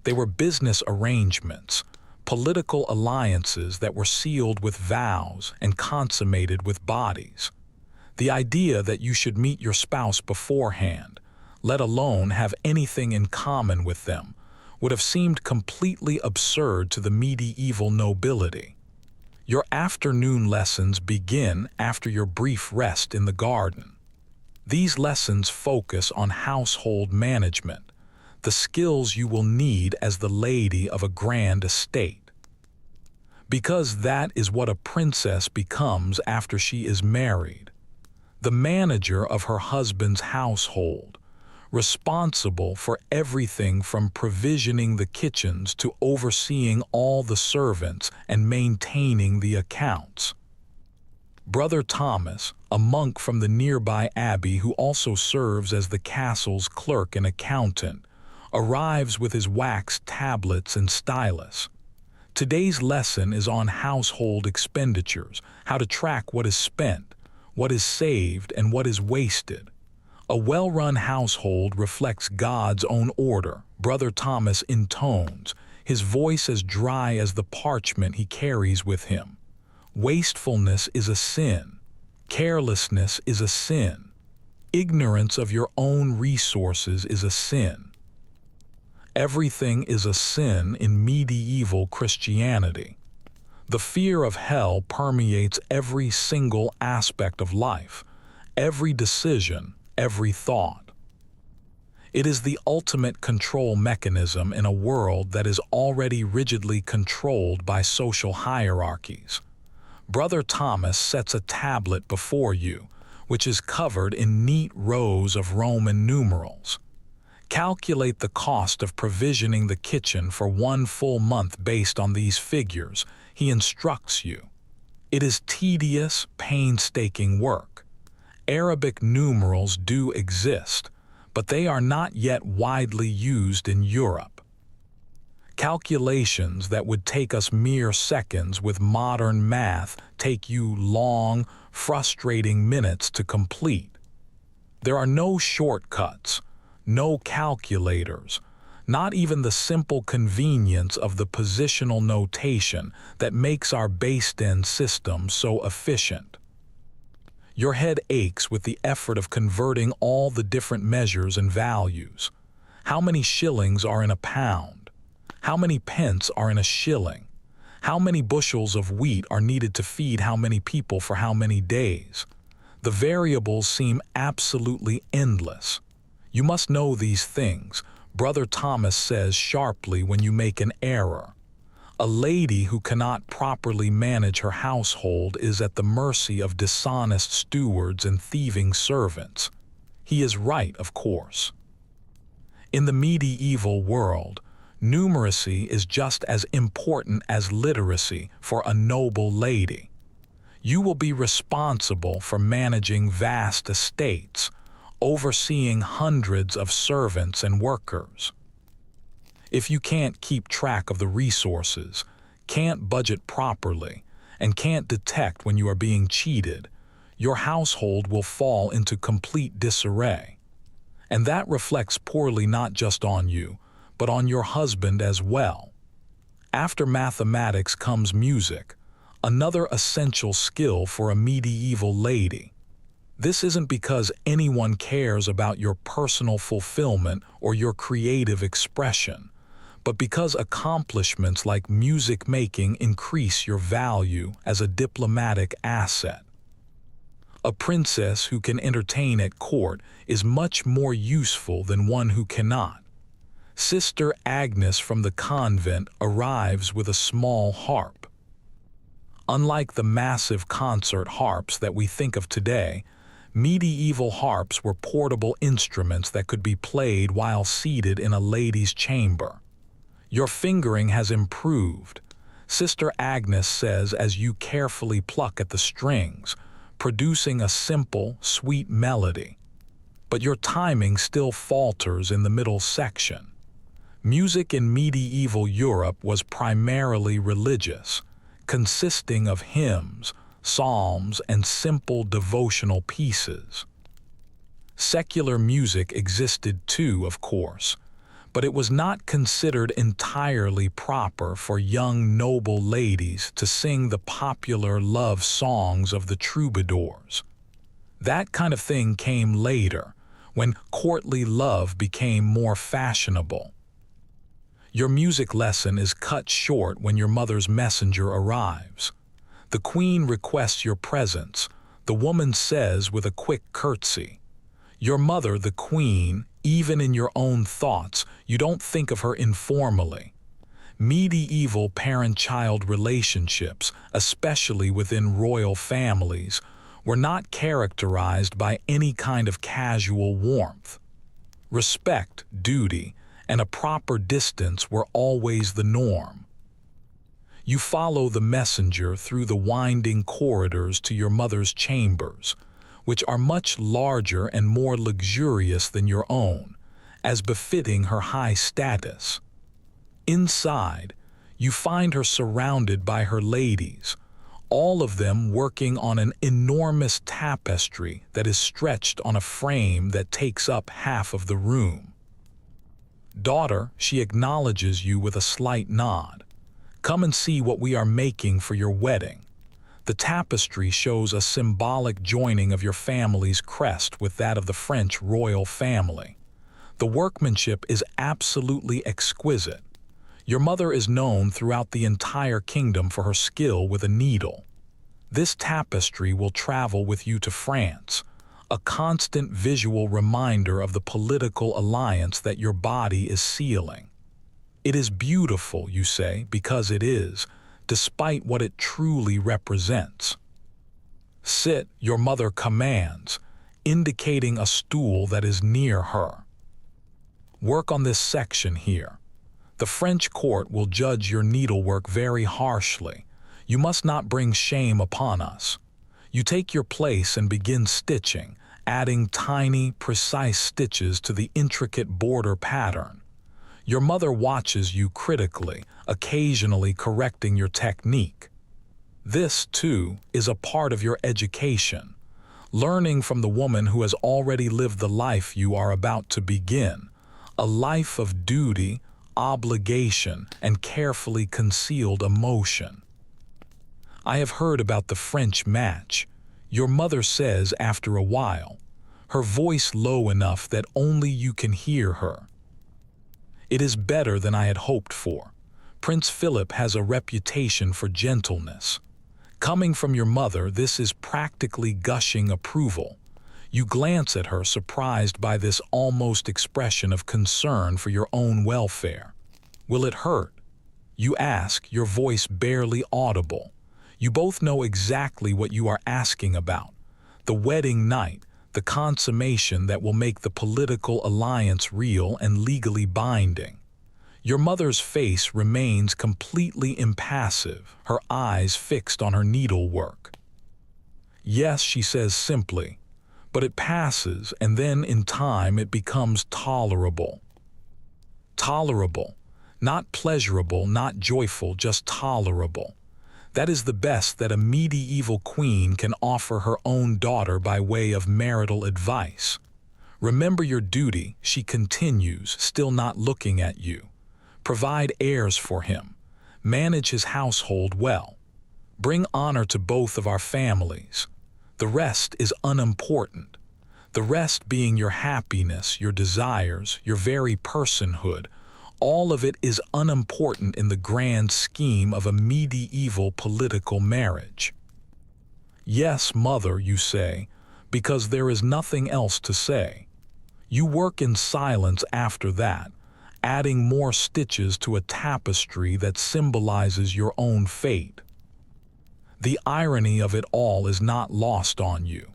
They were business arrangements, political alliances that were sealed with vows and consummated with bodies. The idea that you should meet your spouse beforehand, let alone have anything in common with them, would have seemed completely absurd to the medieval nobility. Your afternoon lessons begin after your brief rest in the garden. These lessons focus on household management, the skills you will need as the lady of a grand estate. Because that is what a princess becomes after she is married. The manager of her husband's household, responsible for everything from provisioning the kitchens to overseeing all the servants and maintaining the accounts. Brother Thomas, a monk from the nearby abbey who also serves as the castle's clerk and accountant, arrives with his wax tablets and stylus. Today's lesson is on household expenditures, how to track what is spent, what is saved, and what is wasted. A well-run household reflects God's own order, Brother Thomas intones, his voice as dry as the parchment he carries with him. Wastefulness is a sin. Carelessness is a sin. Ignorance of your own resources is a sin. Everything is a sin in medieval Christianity. The fear of hell permeates every single aspect of life, every decision, every thought. It is the ultimate control mechanism in a world that is already rigidly controlled by social hierarchies. Brother Thomas sets a tablet before you, which is covered in neat rows of Roman numerals. Calculate the cost of provisioning the kitchen for 1 full month based on these figures, he instructs you. It is tedious, painstaking work. Arabic numerals do exist, but they are not yet widely used in Europe. Calculations that would take us mere seconds with modern math take you long, frustrating minutes to complete. There are no shortcuts, no calculators, not even the simple convenience of the positional notation that makes our based-in system so efficient. Your head aches with the effort of converting all the different measures and values. How many shillings are in a pound? How many pence are in a shilling? How many bushels of wheat are needed to feed how many people for how many days? The variables seem absolutely endless. You must know these things, Brother Thomas says sharply when you make an error. A lady who cannot properly manage her household is at the mercy of dishonest stewards and thieving servants. He is right, of course. In the medieval world, numeracy is just as important as literacy for a noble lady. You will be responsible for managing vast estates, overseeing hundreds of servants and workers. If you can't keep track of the resources, can't budget properly, and can't detect when you are being cheated, your household will fall into complete disarray. And that reflects poorly not just on you, but on your husband as well. After mathematics comes music, another essential skill for a medieval lady. This isn't because anyone cares about your personal fulfillment or your creative expression, but because accomplishments like music making increase your value as a diplomatic asset. A princess who can entertain at court is much more useful than one who cannot. Sister Agnes from the convent arrives with a small harp. Unlike the massive concert harps that we think of today, medieval harps were portable instruments that could be played while seated in a lady's chamber. Your fingering has improved, Sister Agnes says as you carefully pluck at the strings, producing a simple, sweet melody. But your timing still falters in the middle section. Music in medieval Europe was primarily religious, consisting of hymns, psalms, and simple devotional pieces. Secular music existed too, of course, but it was not considered entirely proper for young noble ladies to sing the popular love songs of the troubadours. That kind of thing came later, when courtly love became more fashionable. Your music lesson is cut short when your mother's messenger arrives. The queen requests your presence, the woman says with a quick curtsy. Your mother, the queen, even in your own thoughts, you don't think of her informally. Medieval parent-child relationships, especially within royal families, were not characterized by any kind of casual warmth. Respect, duty, and a proper distance were always the norm. You follow the messenger through the winding corridors to your mother's chambers, which are much larger and more luxurious than your own, as befitting her high status. Inside, you find her surrounded by her ladies, all of them working on an enormous tapestry that is stretched on a frame that takes up half of the room. Daughter, she acknowledges you with a slight nod. Come and see what we are making for your wedding. The tapestry shows a symbolic joining of your family's crest with that of the French royal family. The workmanship is absolutely exquisite. Your mother is known throughout the entire kingdom for her skill with a needle. This tapestry will travel with you to France, a constant visual reminder of the political alliance that your body is sealing. It is beautiful, you say, because it is, despite what it truly represents. Sit, your mother commands, indicating a stool that is near her. Work on this section here. The French court will judge your needlework very harshly. You must not bring shame upon us. You take your place and begin stitching, adding tiny, precise stitches to the intricate border pattern. Your mother watches you critically, occasionally correcting your technique. This, too, is a part of your education, learning from the woman who has already lived the life you are about to begin, a life of duty, obligation, and carefully concealed emotion. I have heard about the French match, your mother says after a while, her voice low enough that only you can hear her. It is better than I had hoped for. Prince Philip has a reputation for gentleness. Coming from your mother, this is practically gushing approval. You glance at her, surprised by this almost expression of concern for your own welfare. Will it hurt? You ask, your voice barely audible. You both know exactly what you are asking about. The wedding night, the consummation that will make the political alliance real and legally binding. Your mother's face remains completely impassive, her eyes fixed on her needlework. Yes, she says simply, but it passes, and then in time it becomes tolerable. Tolerable, not pleasurable, not joyful, just tolerable. That is the best that a medieval queen can offer her own daughter by way of marital advice. Remember your duty, she continues, still not looking at you. Provide heirs for him. Manage his household well. Bring honor to both of our families. The rest is unimportant. The rest being your happiness, your desires, your very personhood. All of it is unimportant in the grand scheme of a medieval political marriage. Yes, mother, you say, because there is nothing else to say. You work in silence after that, adding more stitches to a tapestry that symbolizes your own fate. The irony of it all is not lost on you.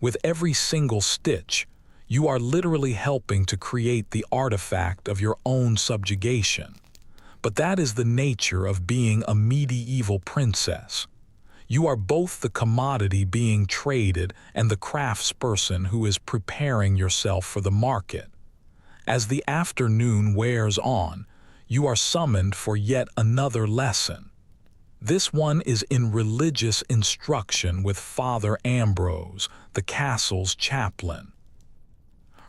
With every single stitch, you are literally helping to create the artifact of your own subjugation. But that is the nature of being a medieval princess. You are both the commodity being traded and the craftsperson who is preparing yourself for the market. As the afternoon wears on, you are summoned for yet another lesson. This one is in religious instruction with Father Ambrose, the castle's chaplain.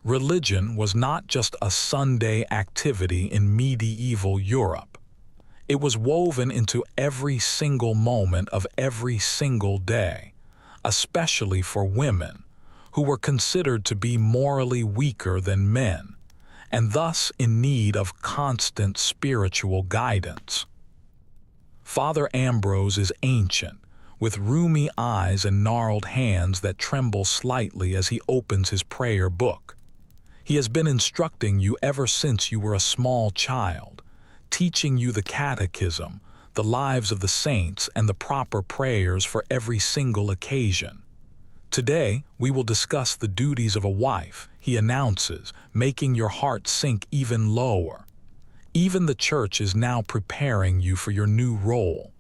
Religion was not just a Sunday activity in medieval Europe. It was woven into every single moment of every single day, especially for women, who were considered to be morally weaker than men, and thus in need of constant spiritual guidance. Father Ambrose is ancient, with rheumy eyes and gnarled hands that tremble slightly as he opens his prayer book. He has been instructing you ever since you were a small child, teaching you the catechism, the lives of the saints, and the proper prayers for every single occasion. Today, we will discuss the duties of a wife, he announces, making your heart sink even lower. Even the church is now preparing you for your new role.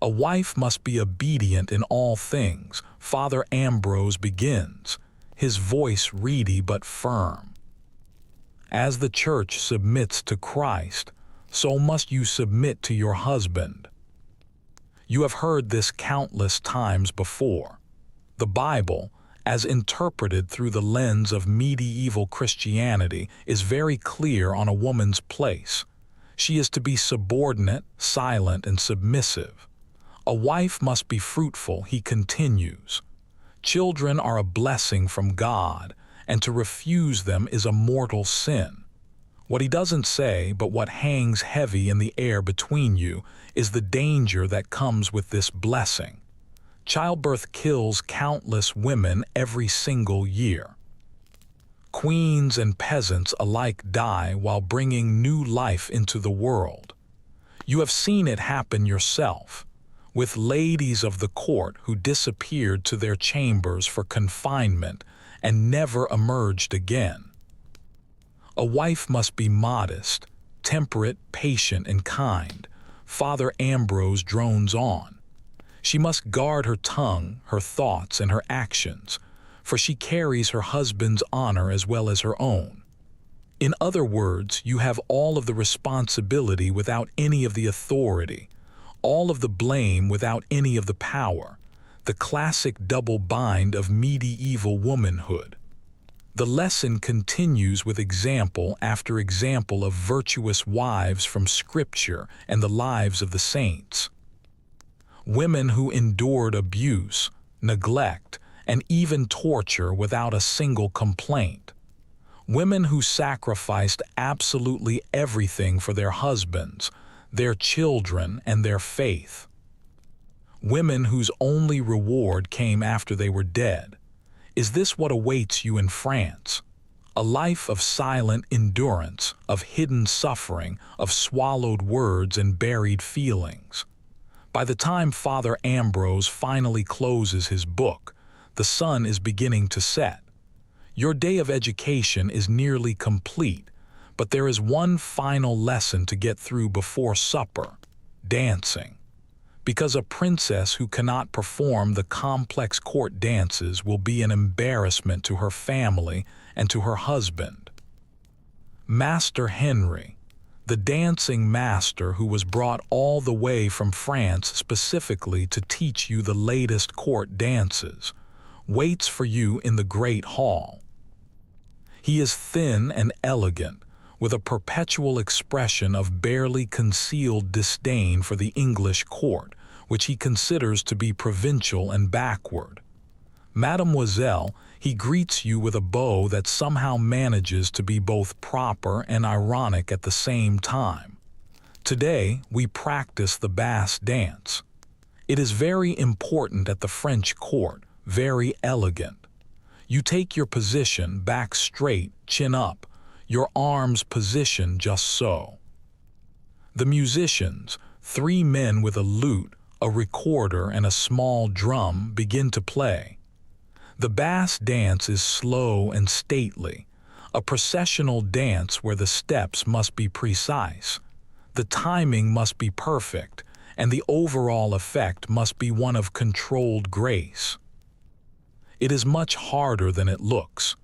A wife must be obedient in all things, Father Ambrose begins, his voice reedy but firm. As the church submits to Christ, so must you submit to your husband. You have heard this countless times before. The Bible, as interpreted through the lens of medieval Christianity, is very clear on a woman's place. She is to be subordinate, silent, and submissive. A wife must be fruitful, he continues. Children are a blessing from God, and to refuse them is a mortal sin. What he doesn't say, but what hangs heavy in the air between you, is the danger that comes with this blessing. Childbirth kills countless women every single year. Queens and peasants alike die while bringing new life into the world. You have seen it happen yourself, with ladies of the court who disappeared to their chambers for confinement and never emerged again. A wife must be modest, temperate, patient, and kind, Father Ambrose drones on. She must guard her tongue, her thoughts, and her actions, for she carries her husband's honor as well as her own. In other words, you have all of the responsibility without any of the authority, all of the blame without any of the power, the classic double bind of medieval womanhood. The lesson continues with example after example of virtuous wives from Scripture and the lives of the saints. Women who endured abuse, neglect, and even torture without a single complaint. Women who sacrificed absolutely everything for their husbands, their children, and their faith. Women whose only reward came after they were dead. Is this what awaits you in France? A life of silent endurance, of hidden suffering, of swallowed words and buried feelings. By the time Father Ambrose finally closes his book, the sun is beginning to set. Your day of education is nearly complete, but there is one final lesson to get through before supper: dancing. Because a princess who cannot perform the complex court dances will be an embarrassment to her family and to her husband. Master Henry, the dancing master who was brought all the way from France specifically to teach you the latest court dances, waits for you in the great hall. He is thin and elegant, with a perpetual expression of barely concealed disdain for the English court, which he considers to be provincial and backward. Mademoiselle, he greets you with a bow that somehow manages to be both proper and ironic at the same time. Today, we practice the Bass dance. It is very important at the French court, very elegant. You take your position back straight, chin up, your arms positioned just so. The musicians, 3 men with a lute, a recorder, and a small drum, begin to play. The Bass dance is slow and stately, a processional dance where the steps must be precise, the timing must be perfect, and the overall effect must be one of controlled grace. It is much harder than it looks.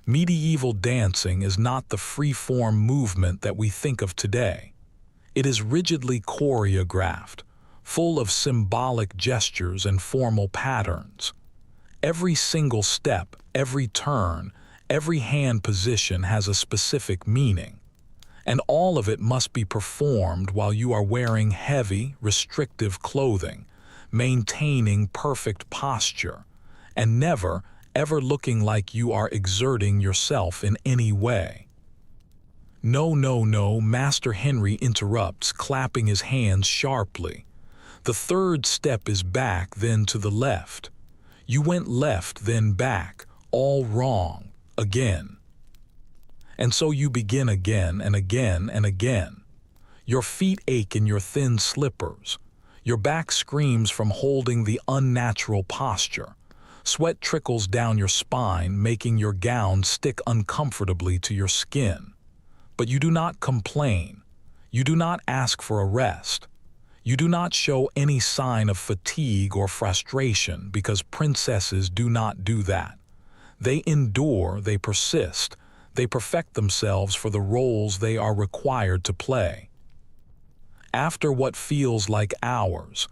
Medieval dancing is not the free-form movement that we think of today. It is rigidly choreographed, full of symbolic gestures and formal patterns. Every single step, every turn, every hand position has a specific meaning, and all of it must be performed while you are wearing heavy, restrictive clothing, maintaining perfect posture, and never, ever looking like you are exerting yourself in any way. No, no, no, Master Henry interrupts, clapping his hands sharply. The third step is back, then to the left. You went left, then back, all wrong, again. And so you begin again and again and again. Your feet ache in your thin slippers. Your back screams from holding the unnatural posture. Sweat trickles down your spine, making your gown stick uncomfortably to your skin. But you do not complain. You do not ask for a rest. You do not show any sign of fatigue or frustration, because princesses do not do that. They endure, they persist, they perfect themselves for the roles they are required to play. After what feels like hours,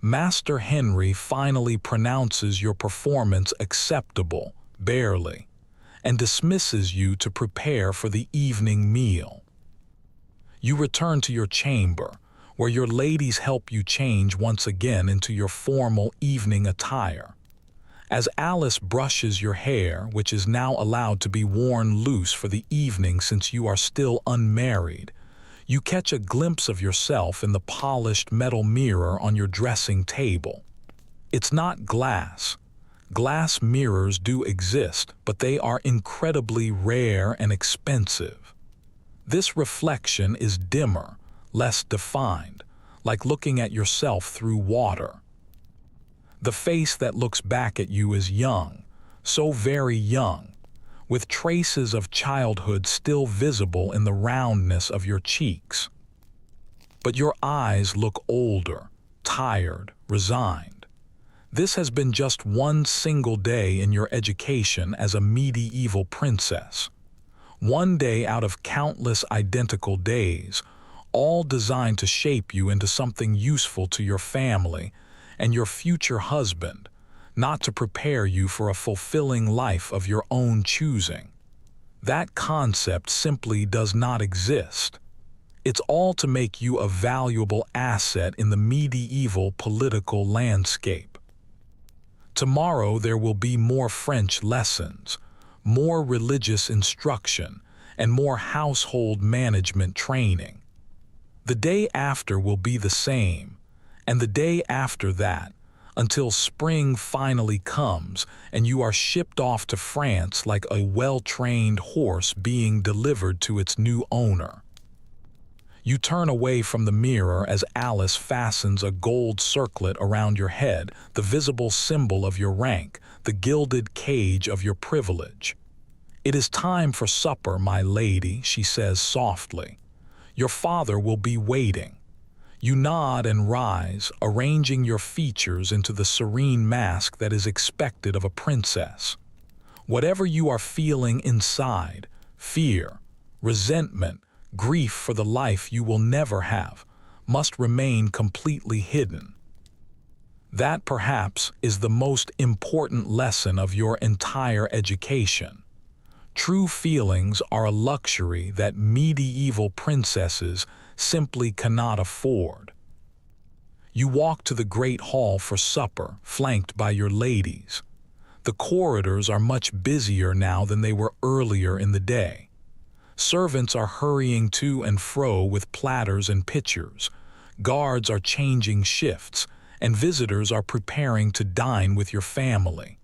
Master Henry finally pronounces your performance acceptable, barely, and dismisses you to prepare for the evening meal. You return to your chamber, where your ladies help you change once again into your formal evening attire. As Alice brushes your hair, which is now allowed to be worn loose for the evening since you are still unmarried, you catch a glimpse of yourself in the polished metal mirror on your dressing table. It's not glass. Glass mirrors do exist, but they are incredibly rare and expensive. This reflection is dimmer, less defined, like looking at yourself through water. The face that looks back at you is young, so very young, with traces of childhood still visible in the roundness of your cheeks. But your eyes look older, tired, resigned. This has been just one single day in your education as a medieval princess. One day out of countless identical days, all designed to shape you into something useful to your family and your future husband, not to prepare you for a fulfilling life of your own choosing. That concept simply does not exist. It's all to make you a valuable asset in the medieval political landscape. Tomorrow there will be more French lessons, more religious instruction, and more household management training. The day after will be the same, and the day after that, until spring finally comes and you are shipped off to France like a well-trained horse being delivered to its new owner. You turn away from the mirror as Alice fastens a gold circlet around your head, the visible symbol of your rank, the gilded cage of your privilege. "It is time for supper, my lady," she says softly. "Your father will be waiting." You nod and rise, arranging your features into the serene mask that is expected of a princess. Whatever you are feeling inside, fear, resentment, grief for the life you will never have, must remain completely hidden. That perhaps is the most important lesson of your entire education. True feelings are a luxury that medieval princesses simply cannot afford. You walk to the great hall for supper, flanked by your ladies. The corridors are much busier now than they were earlier in the day. Servants are hurrying to and fro with platters and pitchers. Guards are changing shifts, and visitors are preparing to dine with your family.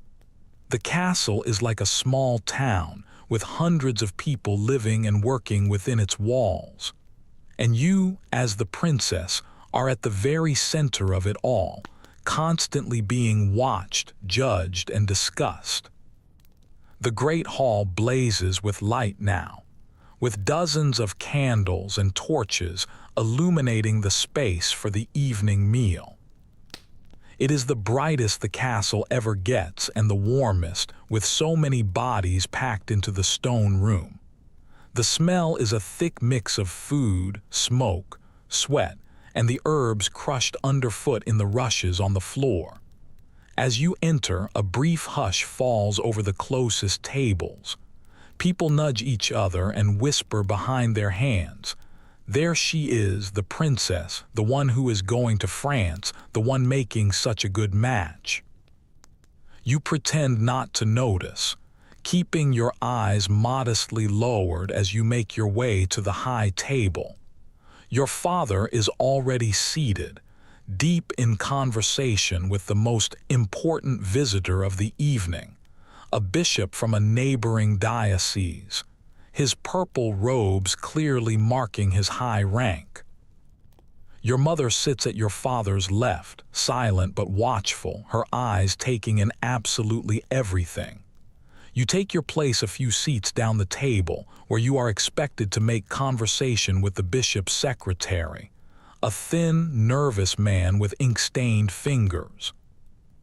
The castle is like a small town, with hundreds of people living and working within its walls. And you, as the princess, are at the very center of it all, constantly being watched, judged, and discussed. The great hall blazes with light now, with dozens of candles and torches illuminating the space for the evening meal. It is the brightest the castle ever gets and the warmest, with so many bodies packed into the stone room. The smell is a thick mix of food, smoke, sweat, and the herbs crushed underfoot in the rushes on the floor. As you enter, a brief hush falls over the closest tables. People nudge each other and whisper behind their hands. There she is, the princess, the one who is going to France, the one making such a good match. You pretend not to notice, keeping your eyes modestly lowered as you make your way to the high table. Your father is already seated, deep in conversation with the most important visitor of the evening, a bishop from a neighboring diocese, his purple robes clearly marking his high rank. Your mother sits at your father's left, silent but watchful, her eyes taking in absolutely everything. You take your place a few seats down the table, where you are expected to make conversation with the bishop's secretary, a thin, nervous man with ink-stained fingers.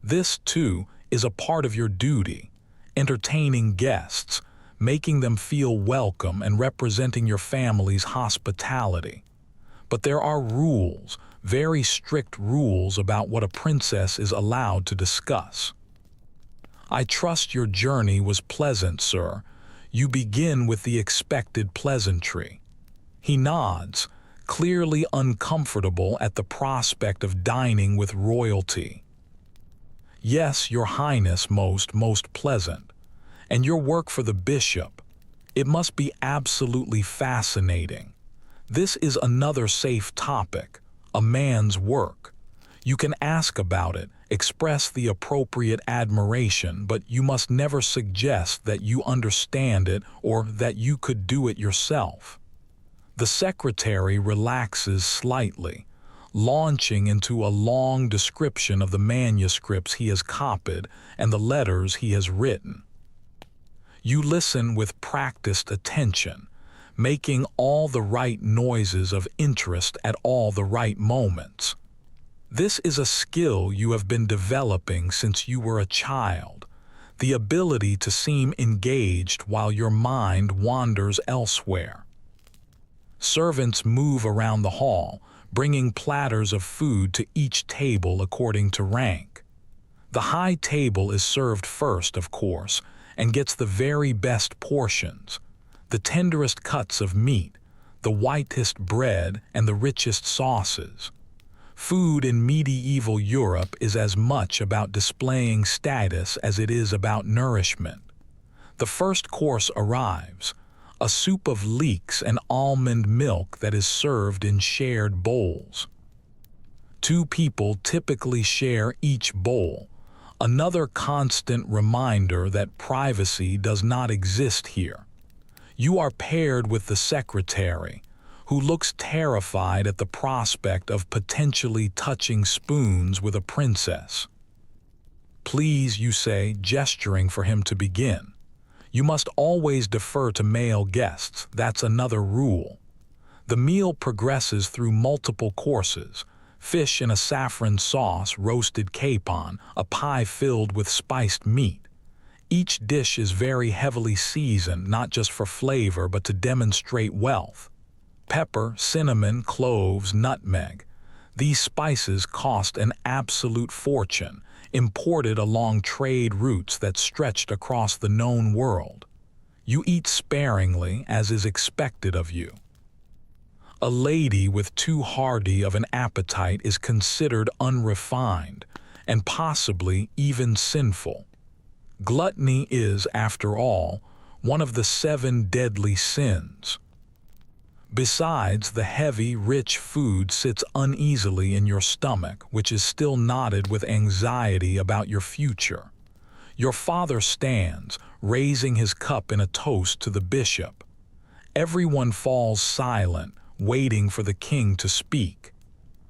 This, too, is a part of your duty, entertaining guests, making them feel welcome and representing your family's hospitality. But there are rules, very strict rules about what a princess is allowed to discuss. "I trust your journey was pleasant, sir." You begin with the expected pleasantry. He nods, clearly uncomfortable at the prospect of dining with royalty. "Yes, your highness, most pleasant. And your work for the bishop, it must be absolutely fascinating. This is another safe topic, a man's work. You can ask about it, express the appropriate admiration, but you must never suggest that you understand it or that you could do it yourself." The secretary relaxes slightly, launching into a long description of the manuscripts he has copied and the letters he has written. You listen with practiced attention, making all the right noises of interest at all the right moments. This is a skill you have been developing since you were a child, the ability to seem engaged while your mind wanders elsewhere. Servants move around the hall, bringing platters of food to each table according to rank. The high table is served first, of course, and gets the very best portions, the tenderest cuts of meat, the whitest bread, and the richest sauces. Food in medieval Europe is as much about displaying status as it is about nourishment. The first course arrives, a soup of leeks and almond milk that is served in shared bowls. 2 people typically share each bowl, another constant reminder that privacy does not exist here. You are paired with the secretary, who looks terrified at the prospect of potentially touching spoons with a princess. "Please," you say, gesturing for him to begin. You must always defer to male guests, that's another rule. The meal progresses through multiple courses: fish in a saffron sauce, roasted capon, a pie filled with spiced meat. Each dish is very heavily seasoned, not just for flavor but to demonstrate wealth. Pepper, cinnamon, cloves, nutmeg. These spices cost an absolute fortune, imported along trade routes that stretched across the known world. You eat sparingly, as is expected of you. A lady with too hearty of an appetite is considered unrefined, and possibly even sinful. Gluttony is, after all, one of the 7 deadly sins. Besides, the heavy, rich food sits uneasily in your stomach, which is still knotted with anxiety about your future. Your father stands, raising his cup in a toast to the bishop. Everyone falls silent, waiting for the king to speak.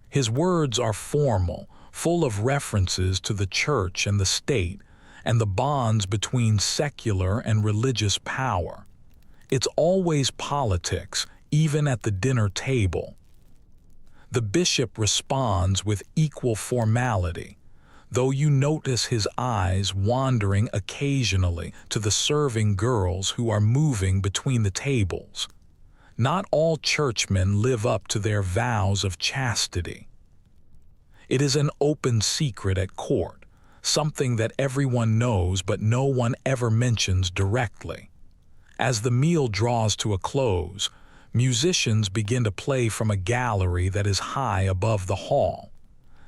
His words are formal, full of references to the church and the state, and the bonds between secular and religious power. It's always politics, even at the dinner table. The bishop responds with equal formality, though you notice his eyes wandering occasionally to the serving girls who are moving between the tables. Not all churchmen live up to their vows of chastity. It is an open secret at court, something that everyone knows but no one ever mentions directly. As the meal draws to a close, musicians begin to play from a gallery that is high above the hall.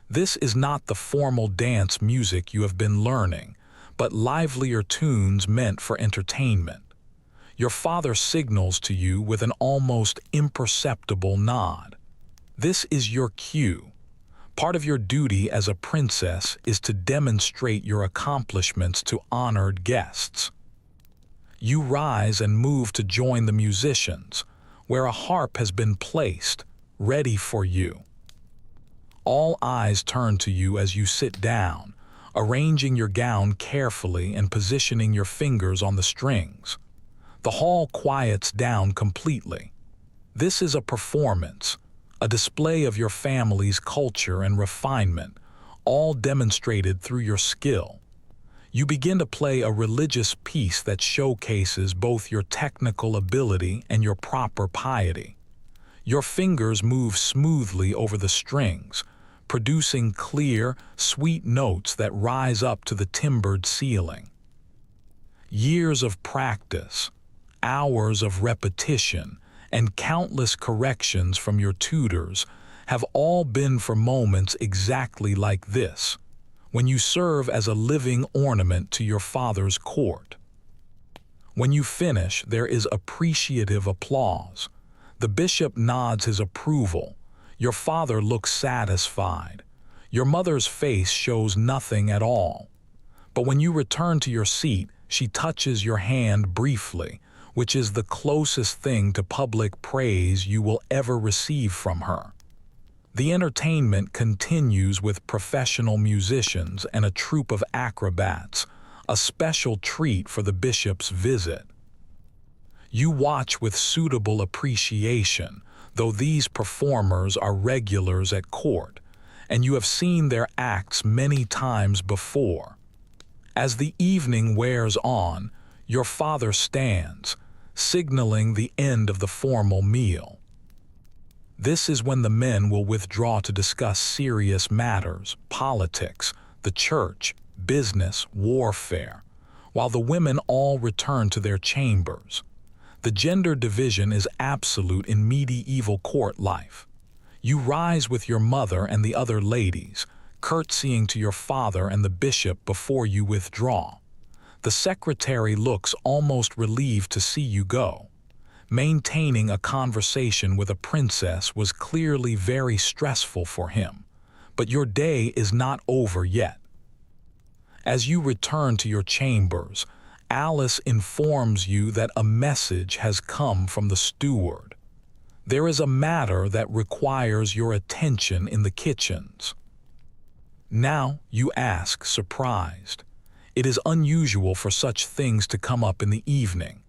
This is not the formal dance music you have been learning, but livelier tunes meant for entertainment. Your father signals to you with an almost imperceptible nod. This is your cue. Part of your duty as a princess is to demonstrate your accomplishments to honored guests. You rise and move to join the musicians, where a harp has been placed, ready for you. All eyes turn to you as you sit down, arranging your gown carefully and positioning your fingers on the strings. The hall quiets down completely. This is a performance, a display of your family's culture and refinement, all demonstrated through your skill. You begin to play a religious piece that showcases both your technical ability and your proper piety. Your fingers move smoothly over the strings, producing clear, sweet notes that rise up to the timbered ceiling. Years of practice, hours of repetition, and countless corrections from your tutors have all been for moments exactly like this, when you serve as a living ornament to your father's court. When you finish, there is appreciative applause. The bishop nods his approval. Your father looks satisfied. Your mother's face shows nothing at all. But when you return to your seat, she touches your hand briefly, which is the closest thing to public praise you will ever receive from her. The entertainment continues with professional musicians and a troupe of acrobats, a special treat for the bishop's visit. You watch with suitable appreciation, though these performers are regulars at court, and you have seen their acts many times before. As the evening wears on, your father stands, signaling the end of the formal meal. This is when the men will withdraw to discuss serious matters, politics, the church, business, warfare, while the women all return to their chambers. The gender division is absolute in medieval court life. You rise with your mother and the other ladies, curtsying to your father and the bishop before you withdraw. The secretary looks almost relieved to see you go. Maintaining a conversation with a princess was clearly very stressful for him, but your day is not over yet. As you return to your chambers, Alice informs you that a message has come from the steward. There is a matter that requires your attention in the kitchens. Now, you ask, surprised, It is unusual for such things to come up in the evening.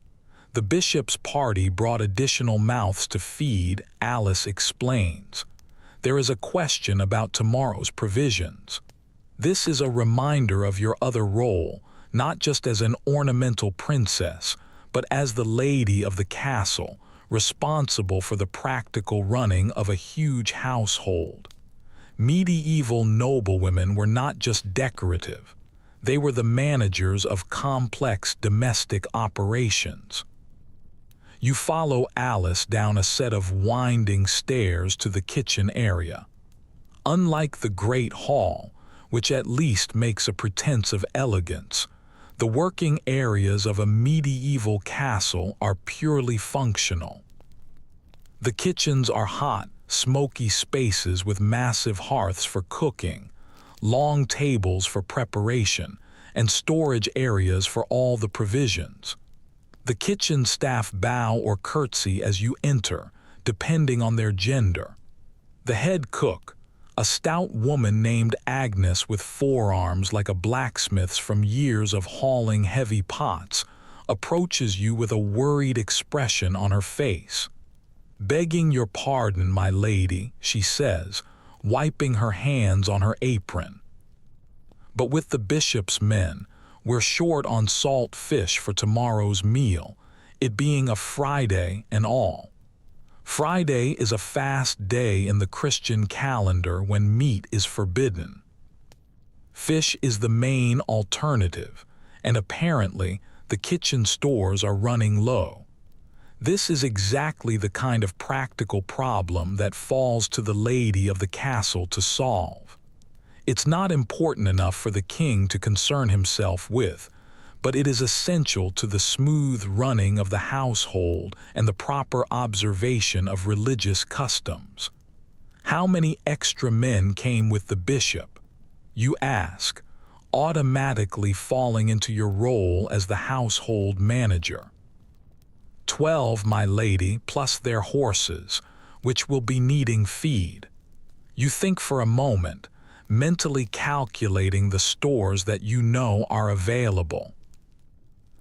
The bishop's party brought additional mouths to feed, Alice explains. There is a question about tomorrow's provisions. This is a reminder of your other role, not just as an ornamental princess, but as the lady of the castle, responsible for the practical running of a huge household. Medieval noblewomen were not just decorative. They were the managers of complex domestic operations. You follow Alice down a set of winding stairs to the kitchen area. Unlike the Great Hall, which at least makes a pretense of elegance, the working areas of a medieval castle are purely functional. The kitchens are hot, smoky spaces with massive hearths for cooking, long tables for preparation, and storage areas for all the provisions. The kitchen staff bow or curtsy as you enter, depending on their gender. The head cook, a stout woman named Agnes with forearms like a blacksmith's from years of hauling heavy pots, approaches you with a worried expression on her face. "Begging your pardon, my lady," she says, wiping her hands on her apron. "But with the bishop's men, we're short on salt fish for tomorrow's meal, it being a Friday and all. Friday is a fast day in the Christian calendar when meat is forbidden. Fish is the main alternative, and apparently the kitchen stores are running low. This is exactly the kind of practical problem that falls to the lady of the castle to solve. It's not important enough for the king to concern himself with, but it is essential to the smooth running of the household and the proper observation of religious customs. How many extra men came with the bishop? You ask, automatically falling into your role as the household manager. 12, my lady, plus their horses, which will be needing feed. You think for a moment, mentally calculating the stores that you know are available.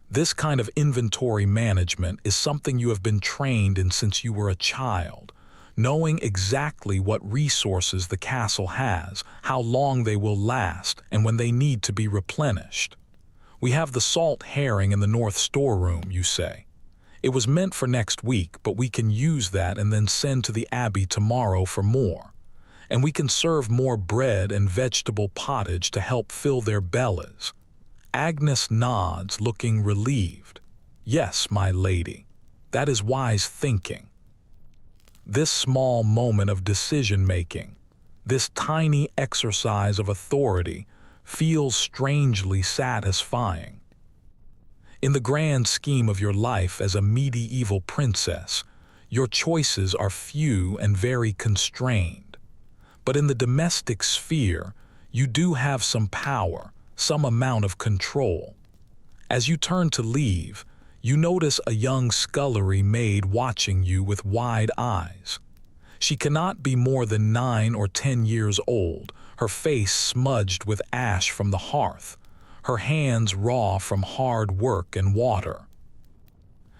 This kind of inventory management is something you have been trained in since you were a child, knowing exactly what resources the castle has, how long they will last, and when they need to be replenished. We have the salt herring in the north storeroom, you say. It was meant for next week, but we can use that and then send to the abbey tomorrow for more. And we can serve more bread and vegetable pottage to help fill their bellies. Agnes nods, looking relieved. Yes, my lady, that is wise thinking. This small moment of decision-making, this tiny exercise of authority, feels strangely satisfying. In the grand scheme of your life as a medieval princess, your choices are few and very constrained. But in the domestic sphere, you do have some power, some amount of control. As you turn to leave, you notice a young scullery maid watching you with wide eyes. She cannot be more than 9 or 10 years old, her face smudged with ash from the hearth, her hands raw from hard work and water.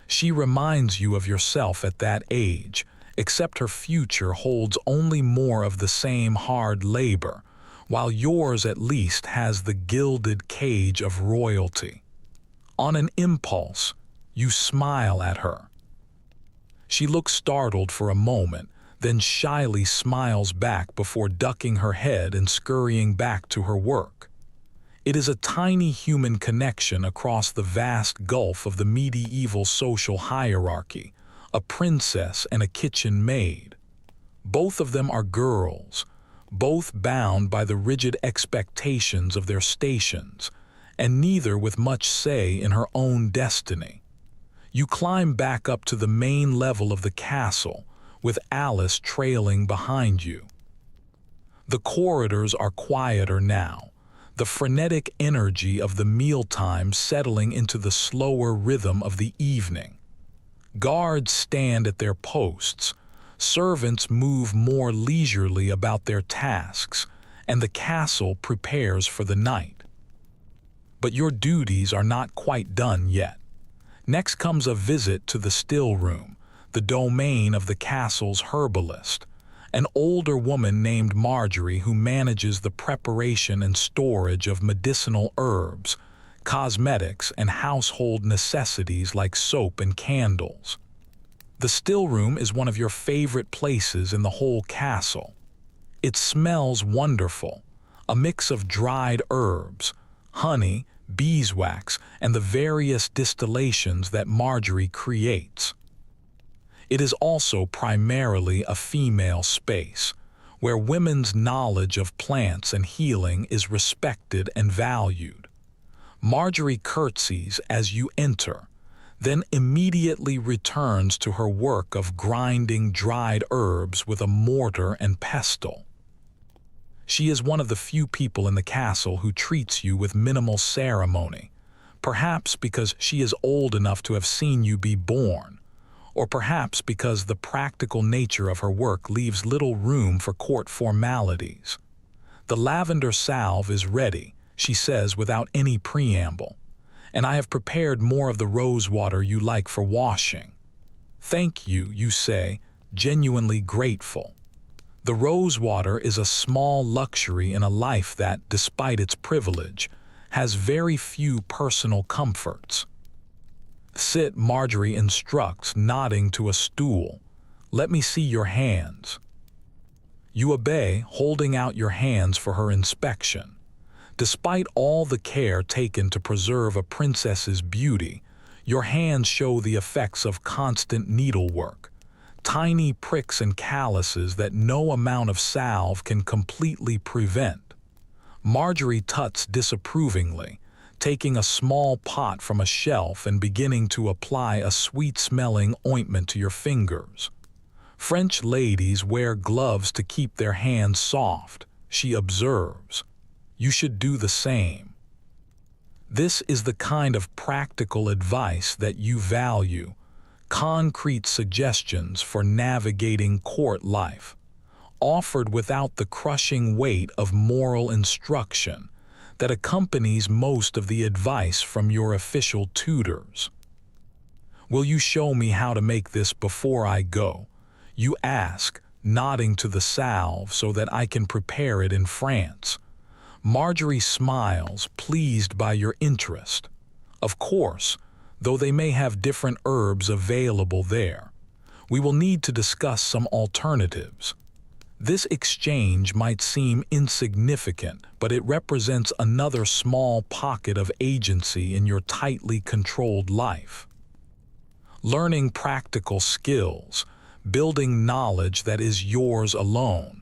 She reminds you of yourself at that age, except her future holds only more of the same hard labor, while yours at least has the gilded cage of royalty. On an impulse, you smile at her. She looks startled for a moment, then shyly smiles back before ducking her head and scurrying back to her work. It is a tiny human connection across the vast gulf of the medieval social hierarchy, a princess and a kitchen maid. Both of them are girls, both bound by the rigid expectations of their stations, and neither with much say in her own destiny. You climb back up to the main level of the castle, with Alice trailing behind you. The corridors are quieter now, the frenetic energy of the mealtime settling into the slower rhythm of the evening. Guards stand at their posts, servants move more leisurely about their tasks, and the castle prepares for the night. But your duties are not quite done yet. Next comes a visit to the still room, the domain of the castle's herbalist, an older woman named Marjorie who manages the preparation and storage of medicinal herbs, cosmetics, and household necessities like soap and candles. The still room is one of your favorite places in the whole castle. It smells wonderful, a mix of dried herbs, honey, beeswax, and the various distillations that Marjorie creates. It is also primarily a female space, where women's knowledge of plants and healing is respected and valued. Marjorie curtsies as you enter, then immediately returns to her work of grinding dried herbs with a mortar and pestle. She is one of the few people in the castle who treats you with minimal ceremony, perhaps because she is old enough to have seen you be born, or perhaps because the practical nature of her work leaves little room for court formalities. The lavender salve is ready, she says without any preamble, and I have prepared more of the rose water you like for washing. Thank you, you say, genuinely grateful. The rose water is a small luxury in a life that, despite its privilege, has very few personal comforts. Sit, Marjorie instructs, nodding to a stool. Let me see your hands. You obey, holding out your hands for her inspection. Despite all the care taken to preserve a princess's beauty, your hands show the effects of constant needlework, tiny pricks and calluses that no amount of salve can completely prevent. Marjorie tuts disapprovingly, taking a small pot from a shelf and beginning to apply a sweet-smelling ointment to your fingers. French ladies wear gloves to keep their hands soft, she observes. You should do the same. This is the kind of practical advice that you value, concrete suggestions for navigating court life, offered without the crushing weight of moral instruction that accompanies most of the advice from your official tutors. Will you show me how to make this before I go? You ask, nodding to the salve so that I can prepare it in France. Marjorie smiles, pleased by your interest. Of course, though they may have different herbs available there. We will need to discuss some alternatives. This exchange might seem insignificant, but it represents another small pocket of agency in your tightly controlled life. Learning practical skills, building knowledge that is yours alone.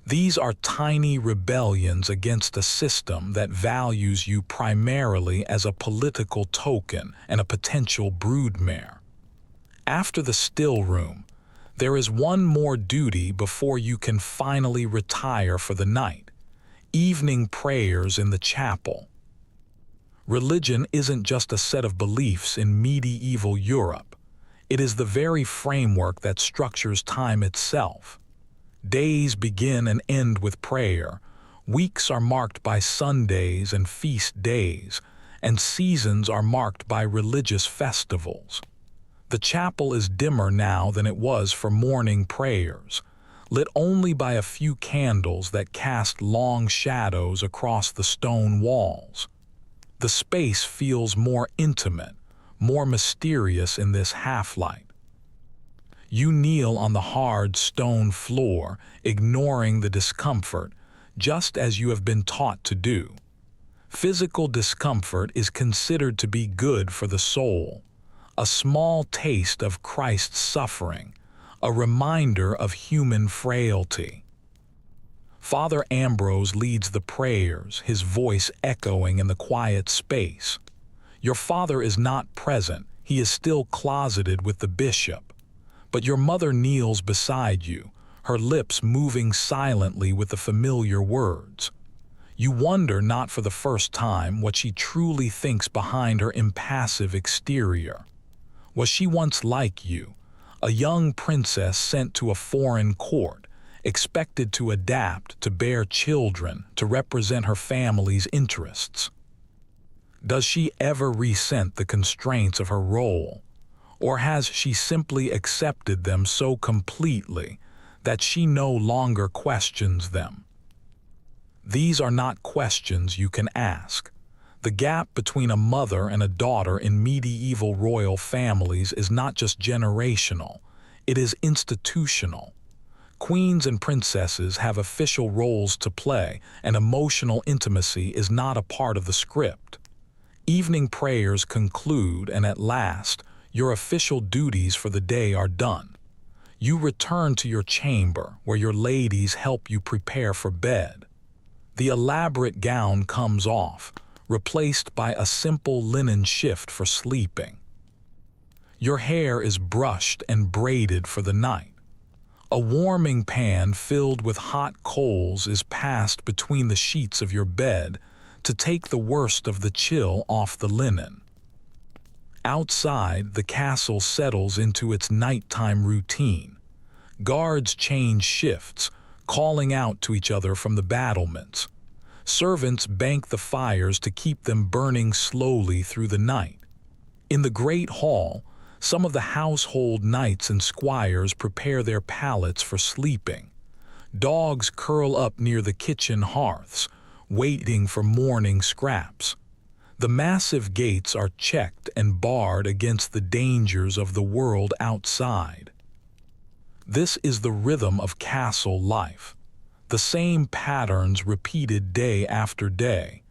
These are tiny rebellions against a system that values you primarily as a political token and a potential broodmare. After the still room, there is one more duty before you can finally retire for the night: evening prayers in the chapel. Religion isn't just a set of beliefs in medieval Europe. It is the very framework that structures time itself. Days begin and end with prayer, weeks are marked by Sundays and feast days, and seasons are marked by religious festivals. The chapel is dimmer now than it was for morning prayers, lit only by a few candles that cast long shadows across the stone walls. The space feels more intimate, more mysterious in this half-light. You kneel on the hard stone floor, ignoring the discomfort, just as you have been taught to do. Physical discomfort is considered to be good for the soul, a small taste of Christ's suffering, a reminder of human frailty. Father Ambrose leads the prayers, his voice echoing in the quiet space. Your father is not present, he is still closeted with the bishop. But your mother kneels beside you, her lips moving silently with the familiar words. You wonder, not for the first time, what she truly thinks behind her impassive exterior. Was she once like you, a young princess sent to a foreign court, expected to adapt, to bear children, to represent her family's interests? Does she ever resent the constraints of her role, or has she simply accepted them so completely that she no longer questions them? These are not questions you can ask. The gap between a mother and a daughter in medieval royal families is not just generational, it is institutional. Queens and princesses have official roles to play, and emotional intimacy is not a part of the script. Evening prayers conclude, and at last, your official duties for the day are done. You return to your chamber, where your ladies help you prepare for bed. The elaborate gown comes off, replaced by a simple linen shift for sleeping. Your hair is brushed and braided for the night. A warming pan filled with hot coals is passed between the sheets of your bed to take the worst of the chill off the linen. Outside, the castle settles into its nighttime routine. Guards change shifts, calling out to each other from the battlements. Servants bank the fires to keep them burning slowly through the night. In the great hall, some of the household knights and squires prepare their palates for sleeping. Dogs curl up near the kitchen hearths, waiting for morning scraps. The massive gates are checked and barred against the dangers of the world outside. This is the rhythm of castle life. The same patterns repeated day after day,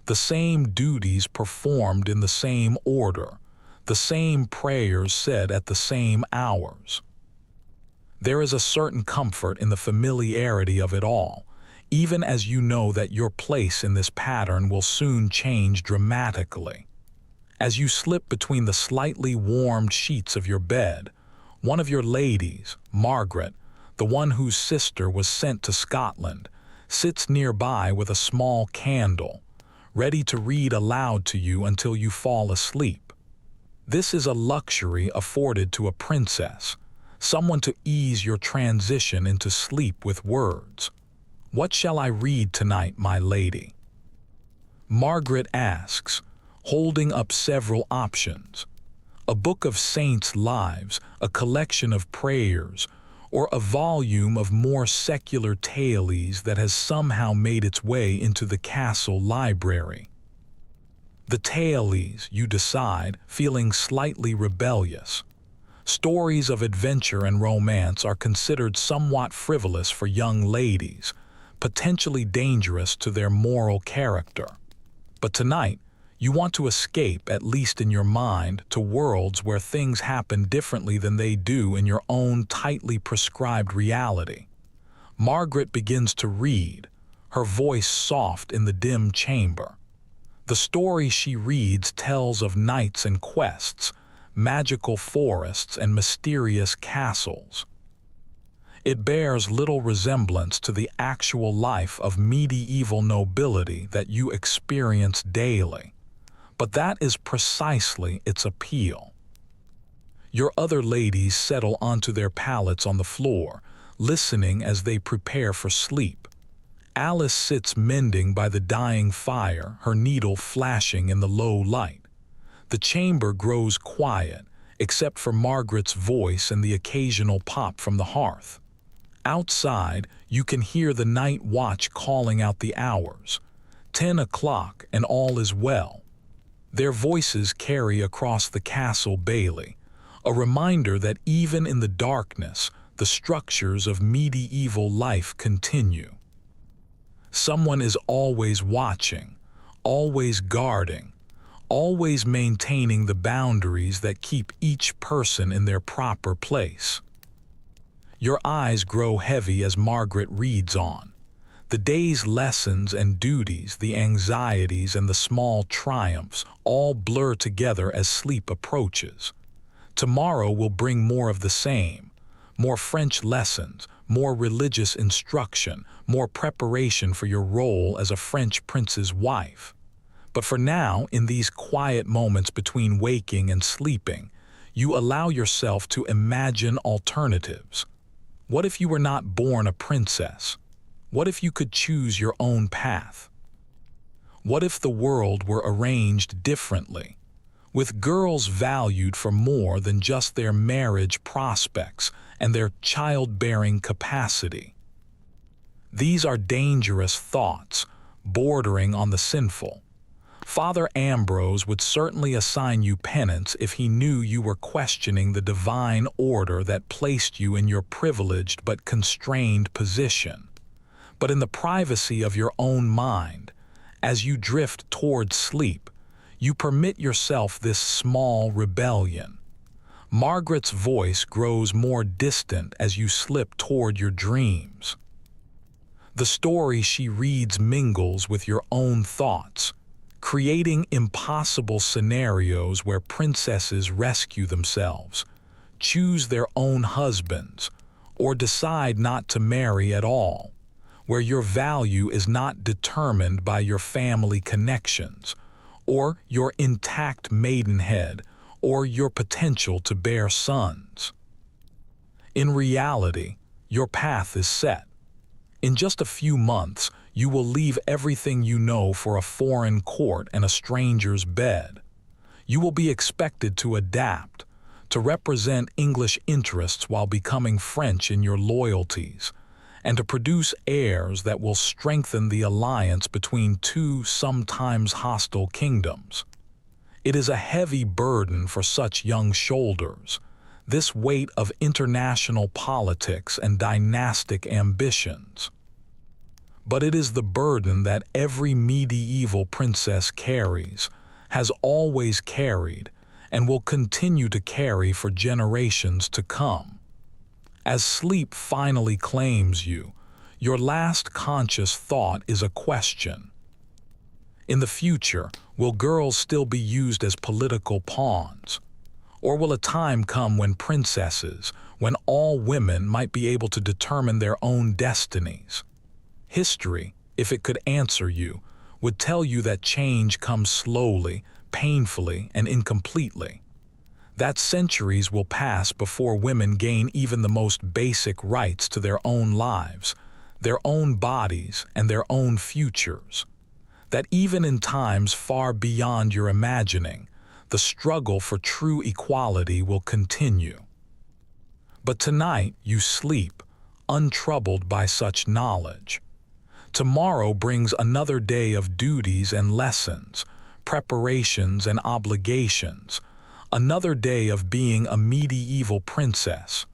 the same duties performed in the same order, the same prayers said at the same hours. There is a certain comfort in the familiarity of it all, even as you know that your place in this pattern will soon change dramatically. As you slip between the slightly warmed sheets of your bed, one of your ladies, Margaret, the one whose sister was sent to Scotland, sits nearby with a small candle, ready to read aloud to you until you fall asleep. This is a luxury afforded to a princess, someone to ease your transition into sleep with words. "What shall I read tonight, my lady?" Margaret asks, holding up several options. A book of saints' lives, a collection of prayers, or a volume of more secular tales that has somehow made its way into the castle library. The tales, you decide, feeling slightly rebellious. Stories of adventure and romance are considered somewhat frivolous for young ladies, potentially dangerous to their moral character. But tonight, you want to escape, at least in your mind, to worlds where things happen differently than they do in your own tightly prescribed reality. Margaret begins to read, her voice soft in the dim chamber. The story she reads tells of knights and quests, magical forests and mysterious castles. It bears little resemblance to the actual life of medieval nobility that you experience daily, but that is precisely its appeal. Your other ladies settle onto their pallets on the floor, listening as they prepare for sleep. Alice sits mending by the dying fire, her needle flashing in the low light. The chamber grows quiet, except for Margaret's voice and the occasional pop from the hearth. Outside, you can hear the night watch calling out the hours. 10 o'clock, and all is well. Their voices carry across the castle bailey, a reminder that even in the darkness, the structures of medieval life continue. Someone is always watching, always guarding, always maintaining the boundaries that keep each person in their proper place. Your eyes grow heavy as Margaret reads on. The day's lessons and duties, the anxieties and the small triumphs, all blur together as sleep approaches. Tomorrow will bring more of the same, more French lessons, more religious instruction, more preparation for your role as a French prince's wife. But for now, in these quiet moments between waking and sleeping, you allow yourself to imagine alternatives. What if you were not born a princess? What if you could choose your own path? What if the world were arranged differently, with girls valued for more than just their marriage prospects and their childbearing capacity? These are dangerous thoughts, bordering on the sinful. Father Ambrose would certainly assign you penance if he knew you were questioning the divine order that placed you in your privileged but constrained position. But in the privacy of your own mind, as you drift toward sleep, you permit yourself this small rebellion. Margaret's voice grows more distant as you slip toward your dreams. The story she reads mingles with your own thoughts, creating impossible scenarios where princesses rescue themselves, choose their own husbands, or decide not to marry at all, where your value is not determined by your family connections, or your intact maidenhead, or your potential to bear sons. In reality, your path is set. In just a few months, you will leave everything you know for a foreign court and a stranger's bed. You will be expected to adapt, to represent English interests while becoming French in your loyalties, and to produce heirs that will strengthen the alliance between two sometimes hostile kingdoms. It is a heavy burden for such young shoulders, this weight of international politics and dynastic ambitions. But it is the burden that every medieval princess carries, has always carried, and will continue to carry for generations to come. As sleep finally claims you, your last conscious thought is a question. In the future, will girls still be used as political pawns? Or will a time come when princesses, when all women might be able to determine their own destinies? History, if it could answer you, would tell you that change comes slowly, painfully, and incompletely. That centuries will pass before women gain even the most basic rights to their own lives, their own bodies, and their own futures. That even in times far beyond your imagining, the struggle for true equality will continue. But tonight you sleep, untroubled by such knowledge. Tomorrow brings another day of duties and lessons, preparations and obligations, another day of being a medieval princess,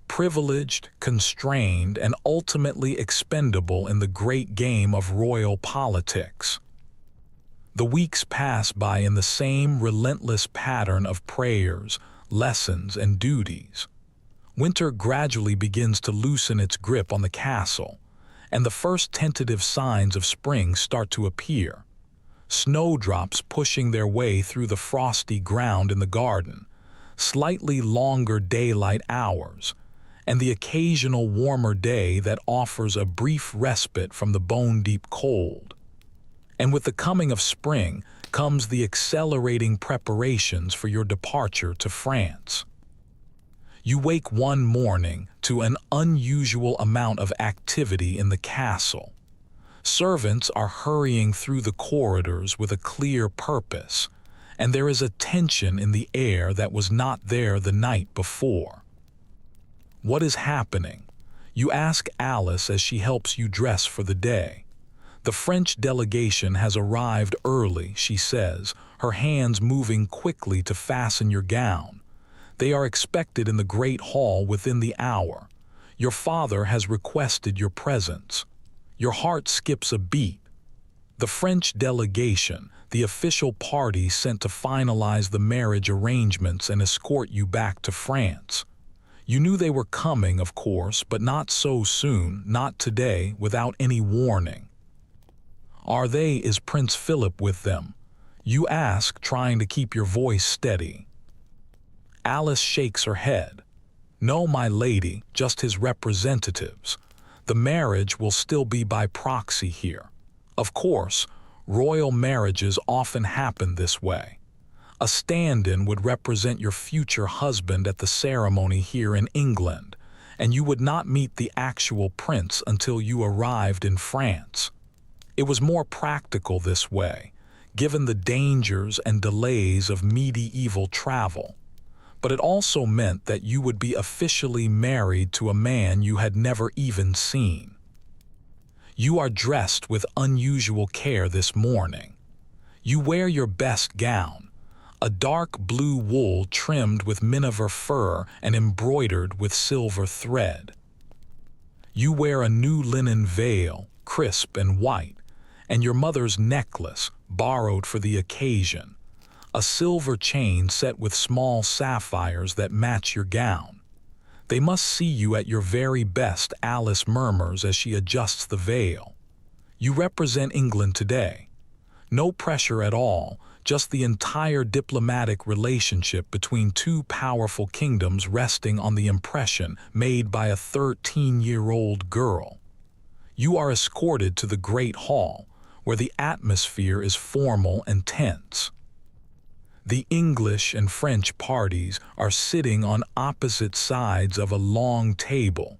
privileged, constrained, and ultimately expendable in the great game of royal politics. The weeks pass by in the same relentless pattern of prayers, lessons, and duties. Winter gradually begins to loosen its grip on the castle, and the first tentative signs of spring start to appear. Snowdrops pushing their way through the frosty ground in the garden, slightly longer daylight hours, and the occasional warmer day that offers a brief respite from the bone-deep cold. And with the coming of spring comes the accelerating preparations for your departure to France. You wake one morning to an unusual amount of activity in the castle. Servants are hurrying through the corridors with a clear purpose, and there is a tension in the air that was not there the night before. What is happening? You ask Alice as she helps you dress for the day. The French delegation has arrived early, she says, her hands moving quickly to fasten your gown. They are expected in the great hall within the hour. Your father has requested your presence. Your heart skips a beat. The French delegation, the official party sent to finalize the marriage arrangements and escort you back to France. You knew they were coming, of course, but not so soon, not today, without any warning. Are they? Is Prince Philip with them? You ask, trying to keep your voice steady. Alice shakes her head. No, my lady, just his representatives. The marriage will still be by proxy here. Of course, royal marriages often happen this way. A stand-in would represent your future husband at the ceremony here in England, and you would not meet the actual prince until you arrived in France. It was more practical this way, given the dangers and delays of medieval travel. But it also meant that you would be officially married to a man you had never even seen. You are dressed with unusual care this morning. You wear your best gown, a dark blue wool trimmed with miniver fur and embroidered with silver thread. You wear a new linen veil, crisp and white, and your mother's necklace, borrowed for the occasion, a silver chain set with small sapphires that match your gown. They must see you at your very best, Alice murmurs as she adjusts the veil. You represent England today. No pressure at all, just the entire diplomatic relationship between two powerful kingdoms resting on the impression made by a 13-year-old girl. You are escorted to the Great Hall, where the atmosphere is formal and tense. The English and French parties are sitting on opposite sides of a long table,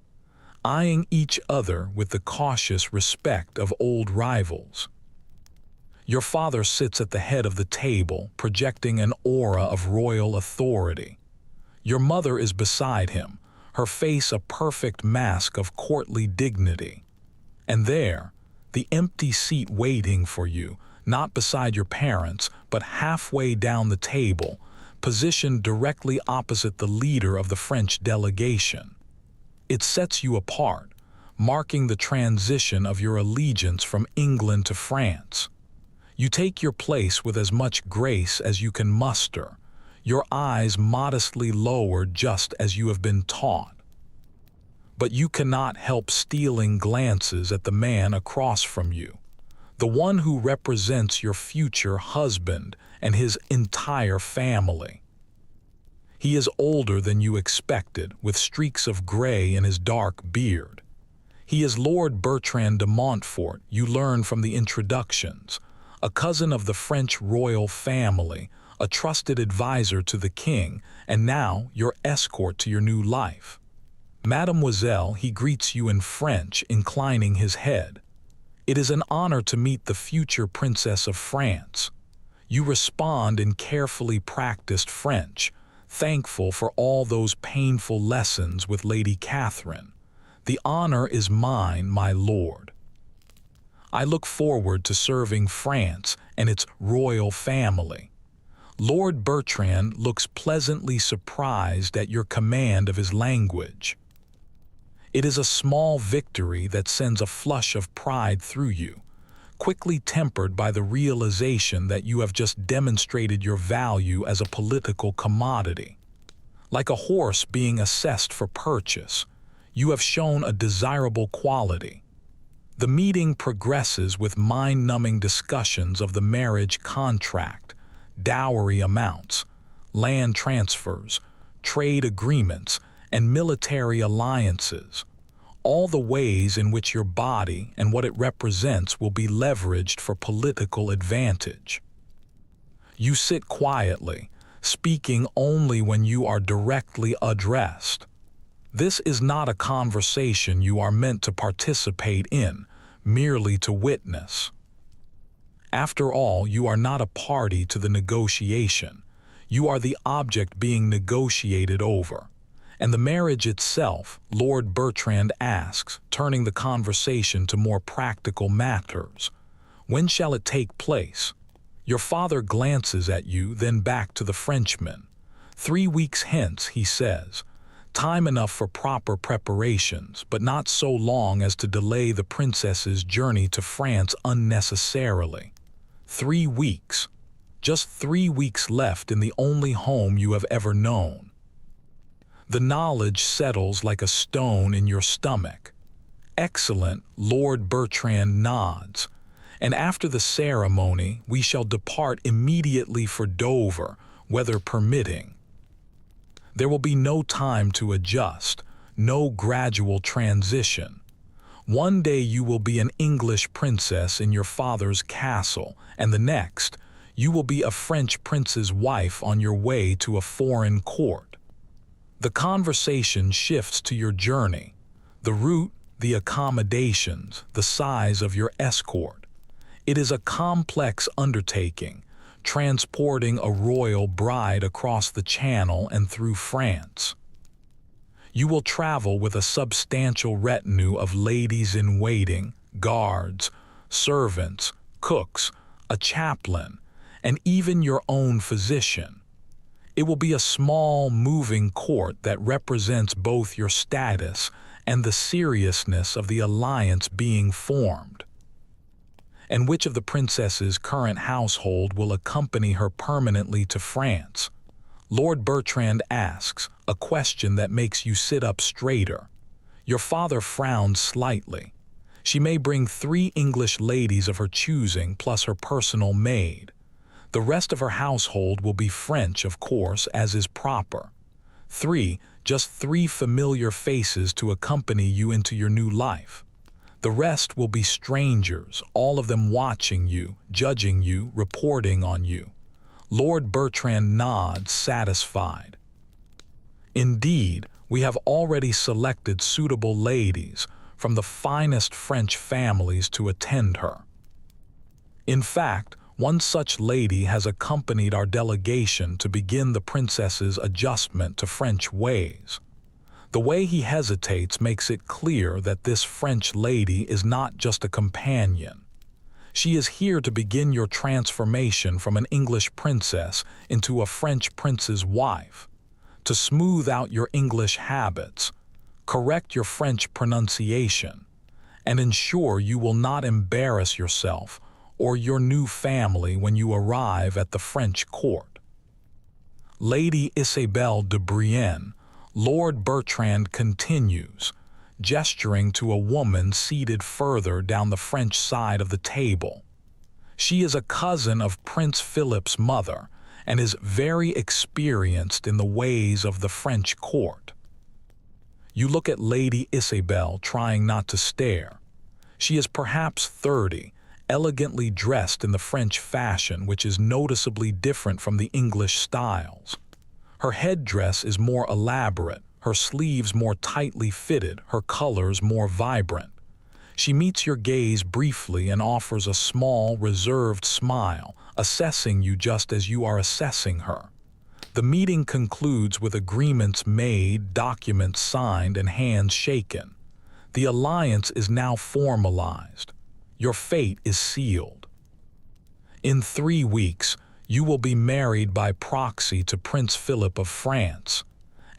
eyeing each other with the cautious respect of old rivals. Your father sits at the head of the table, projecting an aura of royal authority. Your mother is beside him, her face a perfect mask of courtly dignity. And there, the empty seat waiting for you, not beside your parents, but halfway down the table, positioned directly opposite the leader of the French delegation. It sets you apart, marking the transition of your allegiance from England to France. You take your place with as much grace as you can muster, your eyes modestly lowered just as you have been taught. But you cannot help stealing glances at the man across from you, the one who represents your future husband and his entire family. He is older than you expected, with streaks of gray in his dark beard. He is Lord Bertrand de Montfort, you learn from the introductions, a cousin of the French royal family, a trusted advisor to the king, and now your escort to your new life. Mademoiselle, he greets you in French, inclining his head. It is an honor to meet the future Princess of France. You respond in carefully practiced French, thankful for all those painful lessons with Lady Catherine. The honor is mine, my lord. I look forward to serving France and its royal family. Lord Bertrand looks pleasantly surprised at your command of his language. It is a small victory that sends a flush of pride through you, quickly tempered by the realization that you have just demonstrated your value as a political commodity. Like a horse being assessed for purchase, you have shown a desirable quality. The meeting progresses with mind-numbing discussions of the marriage contract, dowry amounts, land transfers, trade agreements, and military alliances, all the ways in which your body and what it represents will be leveraged for political advantage. You sit quietly, speaking only when you are directly addressed. This is not a conversation you are meant to participate in, merely to witness. After all, you are not a party to the negotiation. You are the object being negotiated over. And the marriage itself, Lord Bertrand asks, turning the conversation to more practical matters. When shall it take place? Your father glances at you, then back to the Frenchman. 3 weeks hence, he says. Time enough for proper preparations, but not so long as to delay the princess's journey to France unnecessarily. 3 weeks. Just 3 weeks left in the only home you have ever known. The knowledge settles like a stone in your stomach. Excellent, Lord Bertrand nods. And after the ceremony, we shall depart immediately for Dover, weather permitting. There will be no time to adjust, no gradual transition. One day you will be an English princess in your father's castle, and the next, you will be a French prince's wife on your way to a foreign court. The conversation shifts to your journey, the route, the accommodations, the size of your escort. It is a complex undertaking, transporting a royal bride across the Channel and through France. You will travel with a substantial retinue of ladies-in-waiting, guards, servants, cooks, a chaplain, and even your own physician. It will be a small, moving court that represents both your status and the seriousness of the alliance being formed. And which of the princess's current household will accompany her permanently to France? Lord Bertrand asks, a question that makes you sit up straighter. Your father frowns slightly. She may bring 3 English ladies of her choosing plus her personal maid. The rest of her household will be French, of course, as is proper. Just 3 familiar faces to accompany you into your new life. The rest will be strangers, all of them watching you, judging you, reporting on you. Lord Bertrand nods, satisfied. Indeed, we have already selected suitable ladies from the finest French families to attend her. In fact, one such lady has accompanied our delegation to begin the princess's adjustment to French ways. The way he hesitates makes it clear that this French lady is not just a companion. She is here to begin your transformation from an English princess into a French prince's wife, to smooth out your English habits, correct your French pronunciation, and ensure you will not embarrass yourself or your new family when you arrive at the French court. Lady Isabelle de Brienne, Lord Bertrand continues, gesturing to a woman seated further down the French side of the table. She is a cousin of Prince Philip's mother and is very experienced in the ways of the French court. You look at Lady Isabelle, trying not to stare. She is perhaps 30, elegantly dressed in the French fashion, which is noticeably different from the English styles. Her headdress is more elaborate, her sleeves more tightly fitted, her colors more vibrant. She meets your gaze briefly and offers a small, reserved smile, assessing you just as you are assessing her. The meeting concludes with agreements made, documents signed, and hands shaken. The alliance is now formalized. Your fate is sealed. In 3 weeks, you will be married by proxy to Prince Philip of France,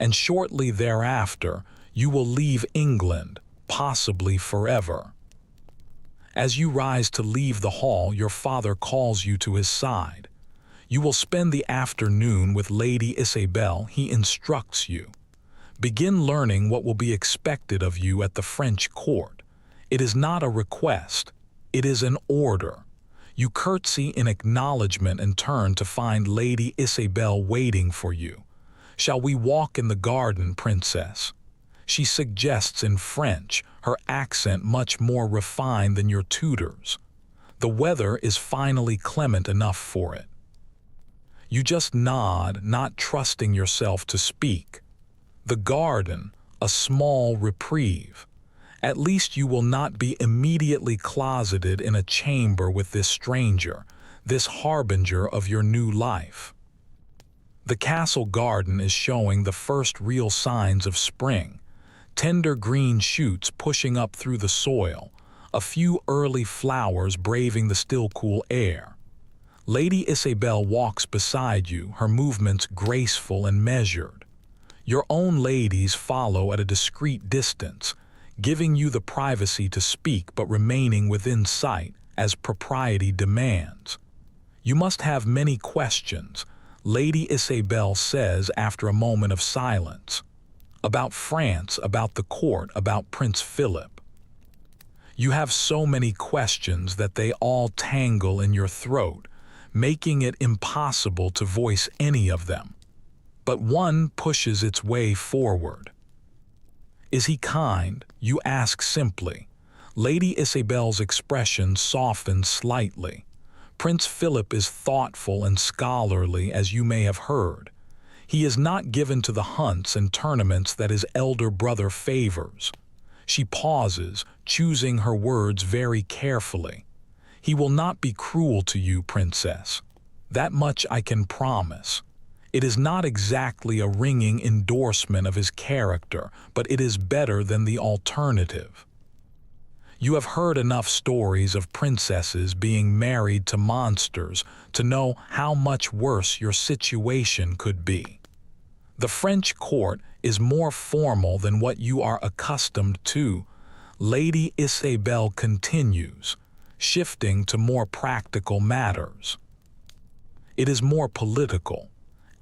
and shortly thereafter, you will leave England, possibly forever. As you rise to leave the hall, your father calls you to his side. You will spend the afternoon with Lady Isabelle, he instructs you. Begin learning what will be expected of you at the French court. It is not a request, it is an order. You curtsy in acknowledgement and turn to find Lady Isabelle waiting for you. Shall we walk in the garden, princess? She suggests in French, her accent much more refined than your tutor's. The weather is finally clement enough for it. You just nod, not trusting yourself to speak. The garden, a small reprieve. At least you will not be immediately closeted in a chamber with this stranger, this harbinger of your new life. The castle garden is showing the first real signs of spring. Tender green shoots pushing up through the soil, a few early flowers braving the still cool air. Lady Isabelle walks beside you, her movements graceful and measured. Your own ladies follow at a discreet distance, giving you the privacy to speak but remaining within sight as propriety demands. You must have many questions, Lady Isabelle says after a moment of silence. About France, about the court, about Prince Philip. You have so many questions that they all tangle in your throat, making it impossible to voice any of them. But one pushes its way forward. Is he kind? You ask simply. Lady Isabelle's expression softens slightly. Prince Philip is thoughtful and scholarly, as you may have heard. He is not given to the hunts and tournaments that his elder brother favors. She pauses, choosing her words very carefully. He will not be cruel to you, princess. That much I can promise. It is not exactly a ringing endorsement of his character, but it is better than the alternative. You have heard enough stories of princesses being married to monsters to know how much worse your situation could be. The French court is more formal than what you are accustomed to, Lady Isabelle continues, shifting to more practical matters. It is more political.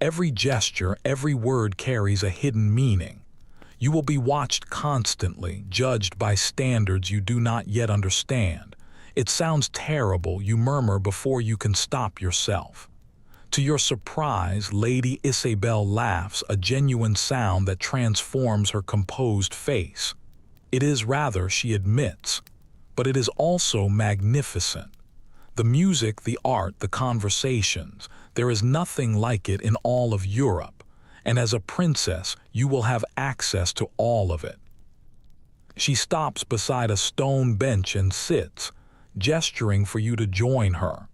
Every gesture, every word carries a hidden meaning. You will be watched constantly, judged by standards you do not yet understand. It sounds terrible, you murmur before you can stop yourself. To your surprise, Lady Isabelle laughs, a genuine sound that transforms her composed face. It is rather, she admits, but it is also magnificent. The music, the art, the conversations, there is nothing like it in all of Europe, and as a princess, you will have access to all of it. She stops beside a stone bench and sits, gesturing for you to join her.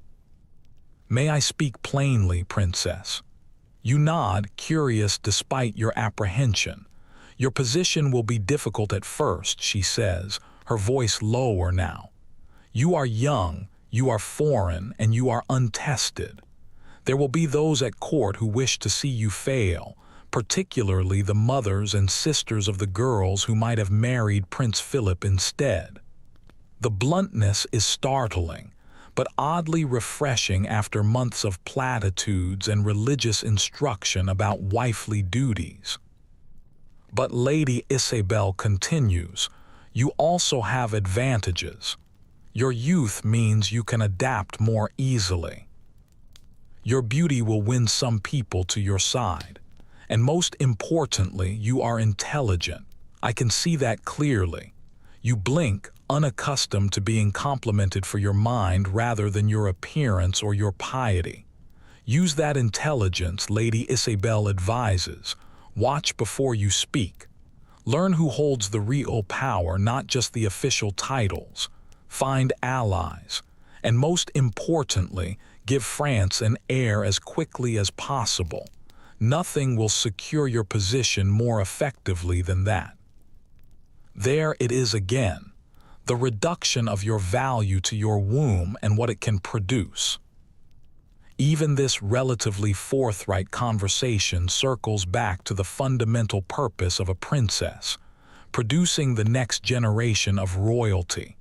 May I speak plainly, princess? You nod, curious despite your apprehension. Your position will be difficult at first, she says, her voice lower now. You are young, you are foreign, and you are untested. There will be those at court who wish to see you fail, particularly the mothers and sisters of the girls who might have married Prince Philip instead. The bluntness is startling, but oddly refreshing after months of platitudes and religious instruction about wifely duties. But Lady Isabelle continues, you also have advantages. Your youth means you can adapt more easily. Your beauty will win some people to your side. And most importantly, you are intelligent. I can see that clearly. You blink, unaccustomed to being complimented for your mind rather than your appearance or your piety. Use that intelligence, Lady Isabelle advises. Watch before you speak. Learn who holds the real power, not just the official titles. Find allies. And most importantly, give France an heir as quickly as possible. Nothing will secure your position more effectively than that. There it is again, the reduction of your value to your womb and what it can produce. Even this relatively forthright conversation circles back to the fundamental purpose of a princess, producing the next generation of royalty.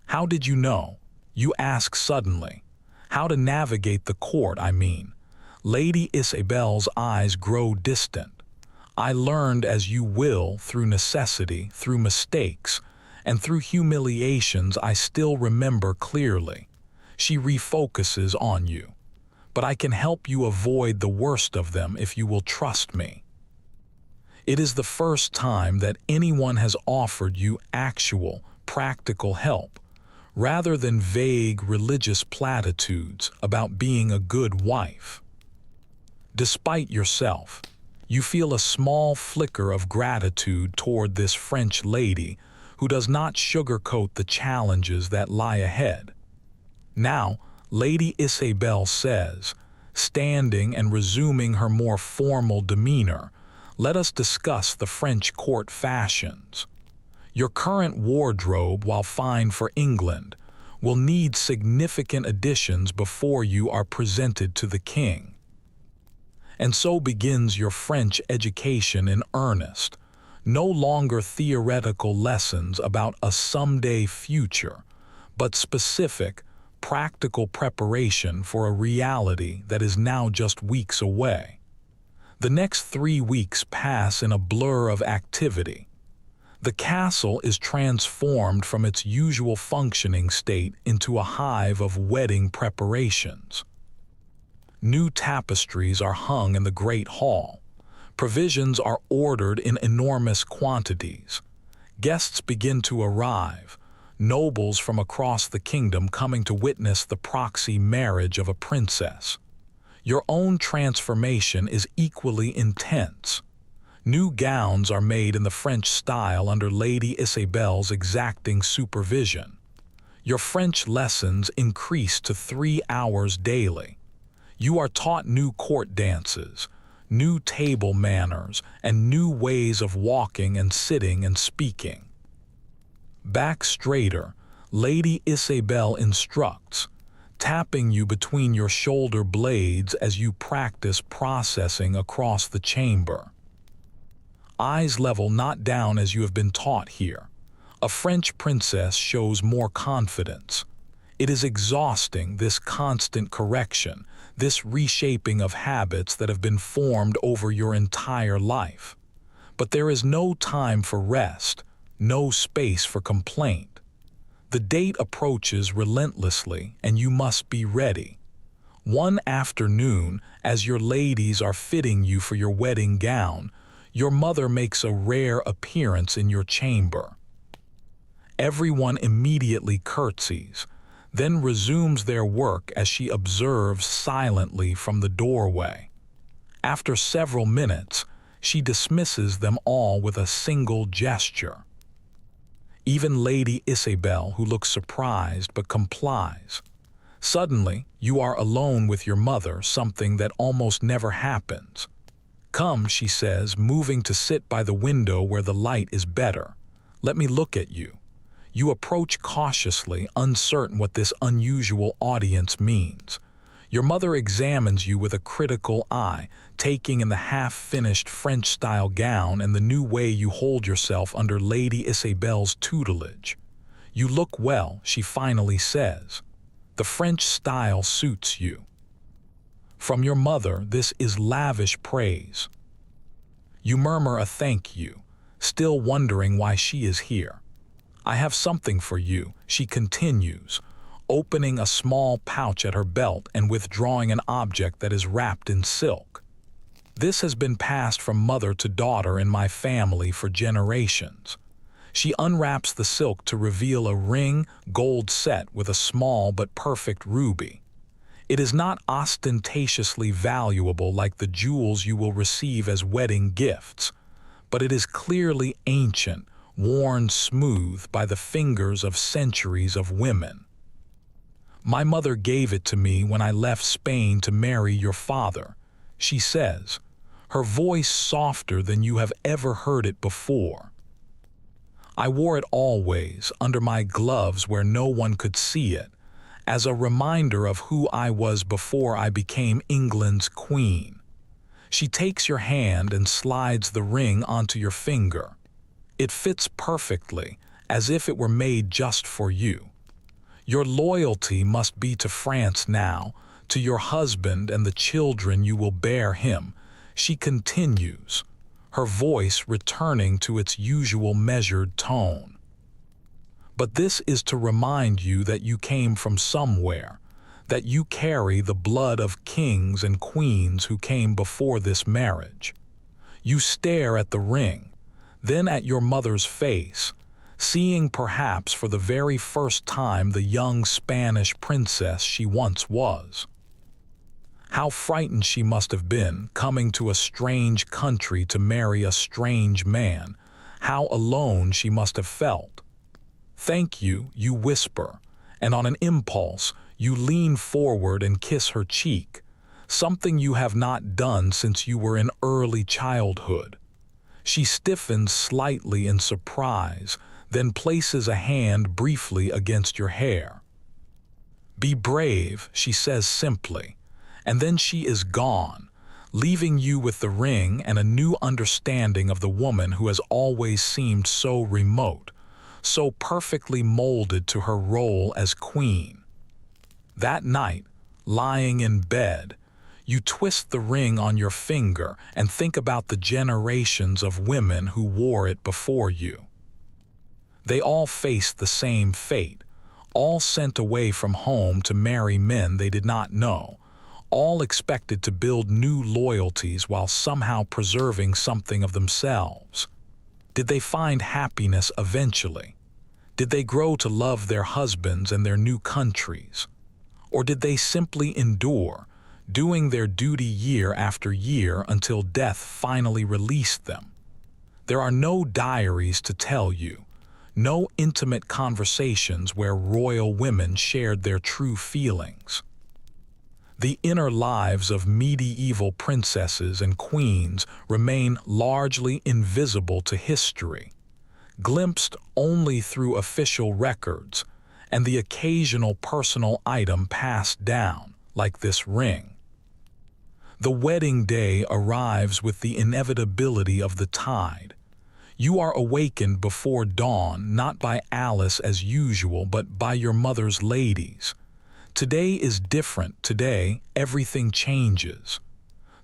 How did you know? You ask suddenly. How to navigate the court, I mean. Lady Isabelle's eyes grow distant. I learned as you will, through necessity, through mistakes, and through humiliations I still remember clearly. She refocuses on you. But I can help you avoid the worst of them if you will trust me. It is the first time that anyone has offered you actual, practical help, rather than vague religious platitudes about being a good wife. Despite yourself, you feel a small flicker of gratitude toward this French lady who does not sugarcoat the challenges that lie ahead. Now, Lady Isabelle says, standing and resuming her more formal demeanor, let us discuss the French court fashions. Your current wardrobe, while fine for England, will need significant additions before you are presented to the king. And so begins your French education in earnest, no longer theoretical lessons about a someday future, but specific, practical preparation for a reality that is now just weeks away. The next 3 weeks pass in a blur of activity. The castle is transformed from its usual functioning state into a hive of wedding preparations. New tapestries are hung in the Great Hall. Provisions are ordered in enormous quantities. Guests begin to arrive, nobles from across the kingdom coming to witness the proxy marriage of a princess. Your own transformation is equally intense. New gowns are made in the French style under Lady Isabelle's exacting supervision. Your French lessons increase to 3 hours daily. You are taught new court dances, new table manners, and new ways of walking and sitting and speaking. Back straighter, Lady Isabelle instructs, tapping you between your shoulder blades as you practice processing across the chamber. Eyes level not down as you have been taught here. A French princess shows more confidence. It is exhausting, this constant correction, this reshaping of habits that have been formed over your entire life. But there is no time for rest, no space for complaint. The date approaches relentlessly, and you must be ready. One afternoon, as your ladies are fitting you for your wedding gown, your mother makes a rare appearance in your chamber. Everyone immediately curtsies, then resumes their work as she observes silently from the doorway. After several minutes, she dismisses them all with a single gesture. Even Lady Isabelle, who looks surprised but complies. Suddenly, you are alone with your mother, something that almost never happens. "Come," she says, moving to sit by the window where the light is better. "Let me look at you." You approach cautiously, uncertain what this unusual audience means. Your mother examines you with a critical eye, taking in the half-finished French-style gown and the new way you hold yourself under Lady Isabelle's tutelage. "You look well," she finally says. "The French style suits you." From your mother, this is lavish praise. You murmur a thank you, still wondering why she is here. "I have something for you," she continues, opening a small pouch at her belt and withdrawing an object that is wrapped in silk. "This has been passed from mother to daughter in my family for generations." She unwraps the silk to reveal a ring, gold set with a small but perfect ruby. It is not ostentatiously valuable like the jewels you will receive as wedding gifts, but it is clearly ancient, worn smooth by the fingers of centuries of women. "My mother gave it to me when I left Spain to marry your father," she says, her voice softer than you have ever heard it before. "I wore it always, under my gloves where no one could see it, as a reminder of who I was before I became England's queen." She takes your hand and slides the ring onto your finger. It fits perfectly, as if it were made just for you. Your loyalty must be to France now, to your husband and the children you will bear him, she continues, her voice returning to its usual measured tone. "But this is to remind you that you came from somewhere, that you carry the blood of kings and queens who came before this marriage." You stare at the ring, then at your mother's face, seeing perhaps for the very first time the young Spanish princess she once was. How frightened she must have been, coming to a strange country to marry a strange man. How alone she must have felt. "Thank you," you whisper, and on an impulse, you lean forward and kiss her cheek, something you have not done since you were in early childhood. She stiffens slightly in surprise, then places a hand briefly against your hair. "Be brave," she says simply, and then she is gone, leaving you with the ring and a new understanding of the woman who has always seemed so remote, so perfectly molded to her role as queen. That night, lying in bed, you twist the ring on your finger and think about the generations of women who wore it before you. They all faced the same fate, all sent away from home to marry men they did not know, all expected to build new loyalties while somehow preserving something of themselves. Did they find happiness eventually? Did they grow to love their husbands and their new countries? Or did they simply endure, doing their duty year after year until death finally released them? There are no diaries to tell you, no intimate conversations where royal women shared their true feelings. The inner lives of medieval princesses and queens remain largely invisible to history, glimpsed only through official records and the occasional personal item passed down, like this ring. The wedding day arrives with the inevitability of the tide. You are awakened before dawn, not by Alice as usual, but by your mother's ladies. Today is different. Today, everything changes.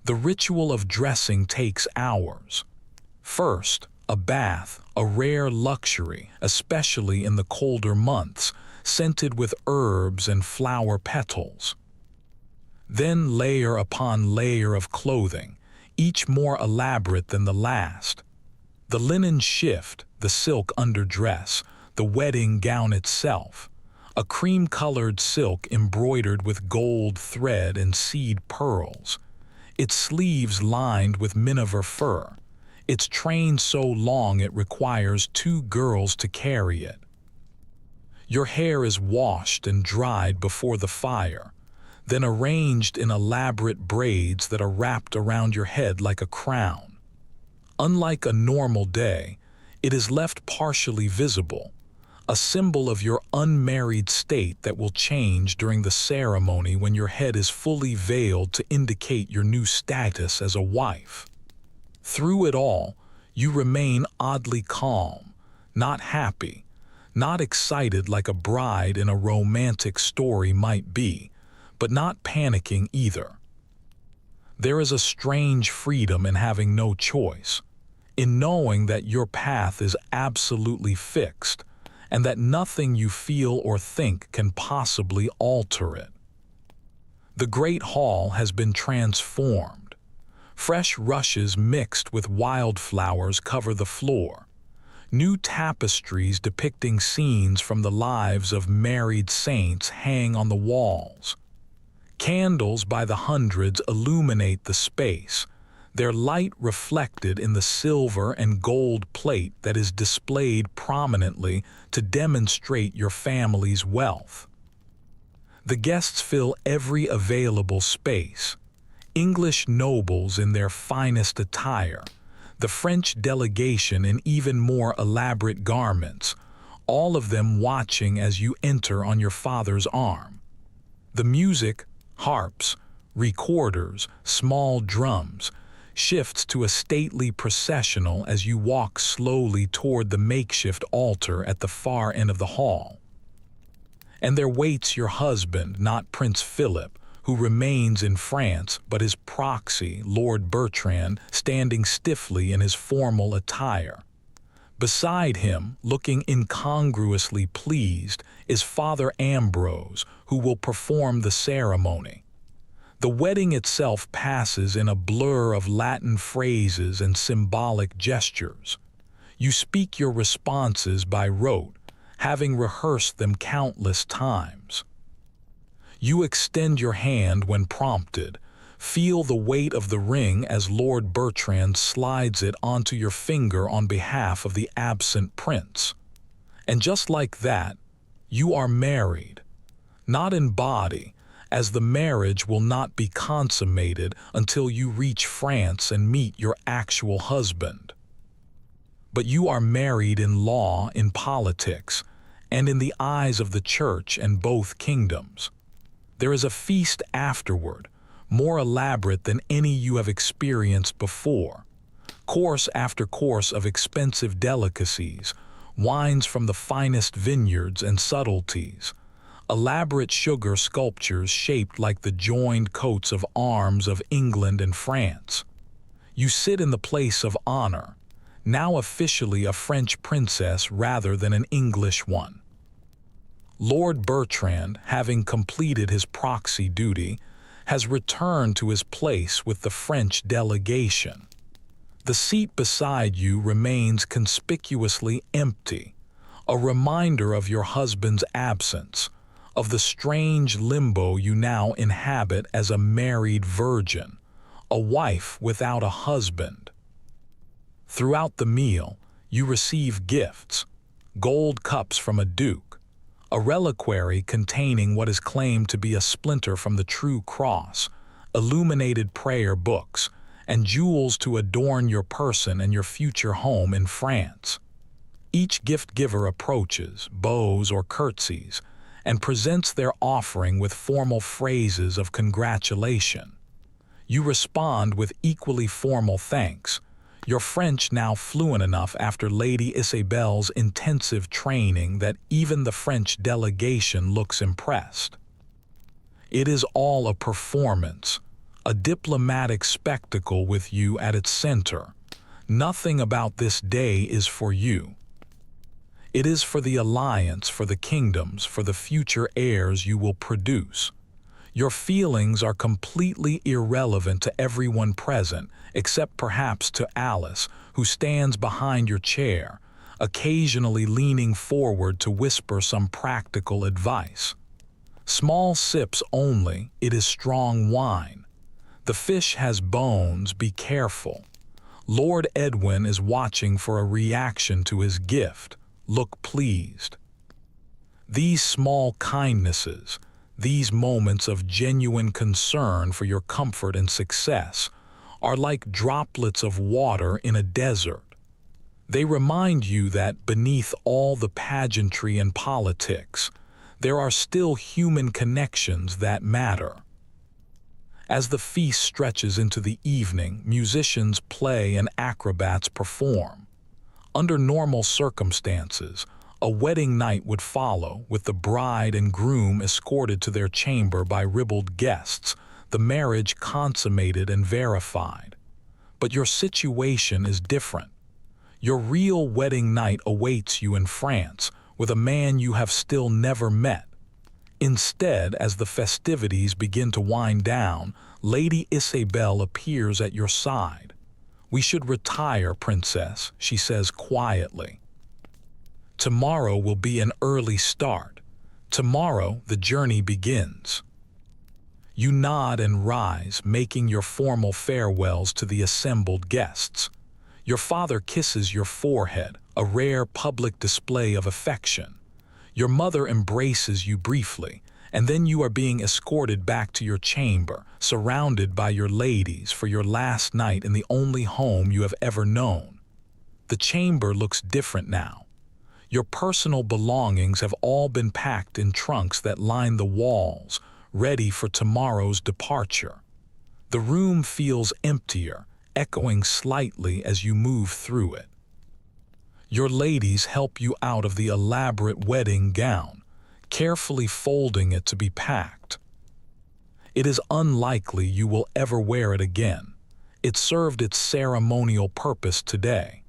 The ritual of dressing takes hours. First, a bath, a rare luxury, especially in the colder months, scented with herbs and flower petals. Then layer upon layer of clothing, each more elaborate than the last. The linen shift, the silk underdress, the wedding gown itself, a cream-colored silk embroidered with gold thread and seed pearls, its sleeves lined with miniver fur, its train so long it requires 2 girls to carry it. Your hair is washed and dried before the fire, then arranged in elaborate braids that are wrapped around your head like a crown. Unlike a normal day, it is left partially visible, a symbol of your unmarried state that will change during the ceremony when your head is fully veiled to indicate your new status as a wife. Through it all, you remain oddly calm, not happy, not excited like a bride in a romantic story might be, but not panicking either. There is a strange freedom in having no choice, in knowing that your path is absolutely fixed, and that nothing you feel or think can possibly alter it. The Great Hall has been transformed. Fresh rushes mixed with wildflowers cover the floor. New tapestries depicting scenes from the lives of married saints hang on the walls. Candles by the hundreds illuminate the space, their light reflected in the silver and gold plate that is displayed prominently to demonstrate your family's wealth. The guests fill every available space. English nobles in their finest attire, the French delegation in even more elaborate garments, all of them watching as you enter on your father's arm. The music, harps, recorders, small drums, shifts to a stately processional as you walk slowly toward the makeshift altar at the far end of the hall. And there waits your husband, not Prince Philip, who remains in France, but his proxy, Lord Bertrand, standing stiffly in his formal attire. Beside him, looking incongruously pleased, is Father Ambrose, who will perform the ceremony. The wedding itself passes in a blur of Latin phrases and symbolic gestures. You speak your responses by rote, having rehearsed them countless times. You extend your hand when prompted, feel the weight of the ring as Lord Bertrand slides it onto your finger on behalf of the absent prince. And just like that, you are married, not in body, as the marriage will not be consummated until you reach France and meet your actual husband. But you are married in law, in politics, and in the eyes of the church and both kingdoms. There is a feast afterward, more elaborate than any you have experienced before. Course after course of expensive delicacies, wines from the finest vineyards and subtleties, elaborate sugar sculptures shaped like the joined coats of arms of England and France. You sit in the place of honor, now officially a French princess rather than an English one. Lord Bertrand, having completed his proxy duty, has returned to his place with the French delegation. The seat beside you remains conspicuously empty, a reminder of your husband's absence, of the strange limbo you now inhabit as a married virgin, a wife without a husband. Throughout the meal, you receive gifts, gold cups from a duke, a reliquary containing what is claimed to be a splinter from the true cross, illuminated prayer books, and jewels to adorn your person and your future home in France. Each gift giver approaches, bows or curtsies, and presents their offering with formal phrases of congratulation. You respond with equally formal thanks, your French now fluent enough after Lady Isabel's intensive training that even the French delegation looks impressed. It is all a performance, a diplomatic spectacle with you at its center. Nothing about this day is for you. It is for the alliance, for the kingdoms, for the future heirs you will produce. Your feelings are completely irrelevant to everyone present, except perhaps to Alice, who stands behind your chair, occasionally leaning forward to whisper some practical advice. Small sips only, it is strong wine. The fish has bones, be careful. Lord Edwin is watching for a reaction to his gift. Look pleased. These small kindnesses, these moments of genuine concern for your comfort and success, are like droplets of water in a desert. They remind you that beneath all the pageantry and politics, there are still human connections that matter. As the feast stretches into the evening, musicians play and acrobats perform. Under normal circumstances, a wedding night would follow, with the bride and groom escorted to their chamber by ribald guests, the marriage consummated and verified. But your situation is different. Your real wedding night awaits you in France, with a man you have still never met. Instead, as the festivities begin to wind down, Lady Isabel appears at your side. "We should retire, Princess," she says quietly. "Tomorrow will be an early start. Tomorrow the journey begins." You nod and rise, making your formal farewells to the assembled guests. Your father kisses your forehead, a rare public display of affection. Your mother embraces you briefly, and then you are being escorted back to your chamber, surrounded by your ladies for your last night in the only home you have ever known. The chamber looks different now. Your personal belongings have all been packed in trunks that line the walls, ready for tomorrow's departure. The room feels emptier, echoing slightly as you move through it. Your ladies help you out of the elaborate wedding gown, carefully folding it to be packed. It is unlikely you will ever wear it again. It served its ceremonial purpose today.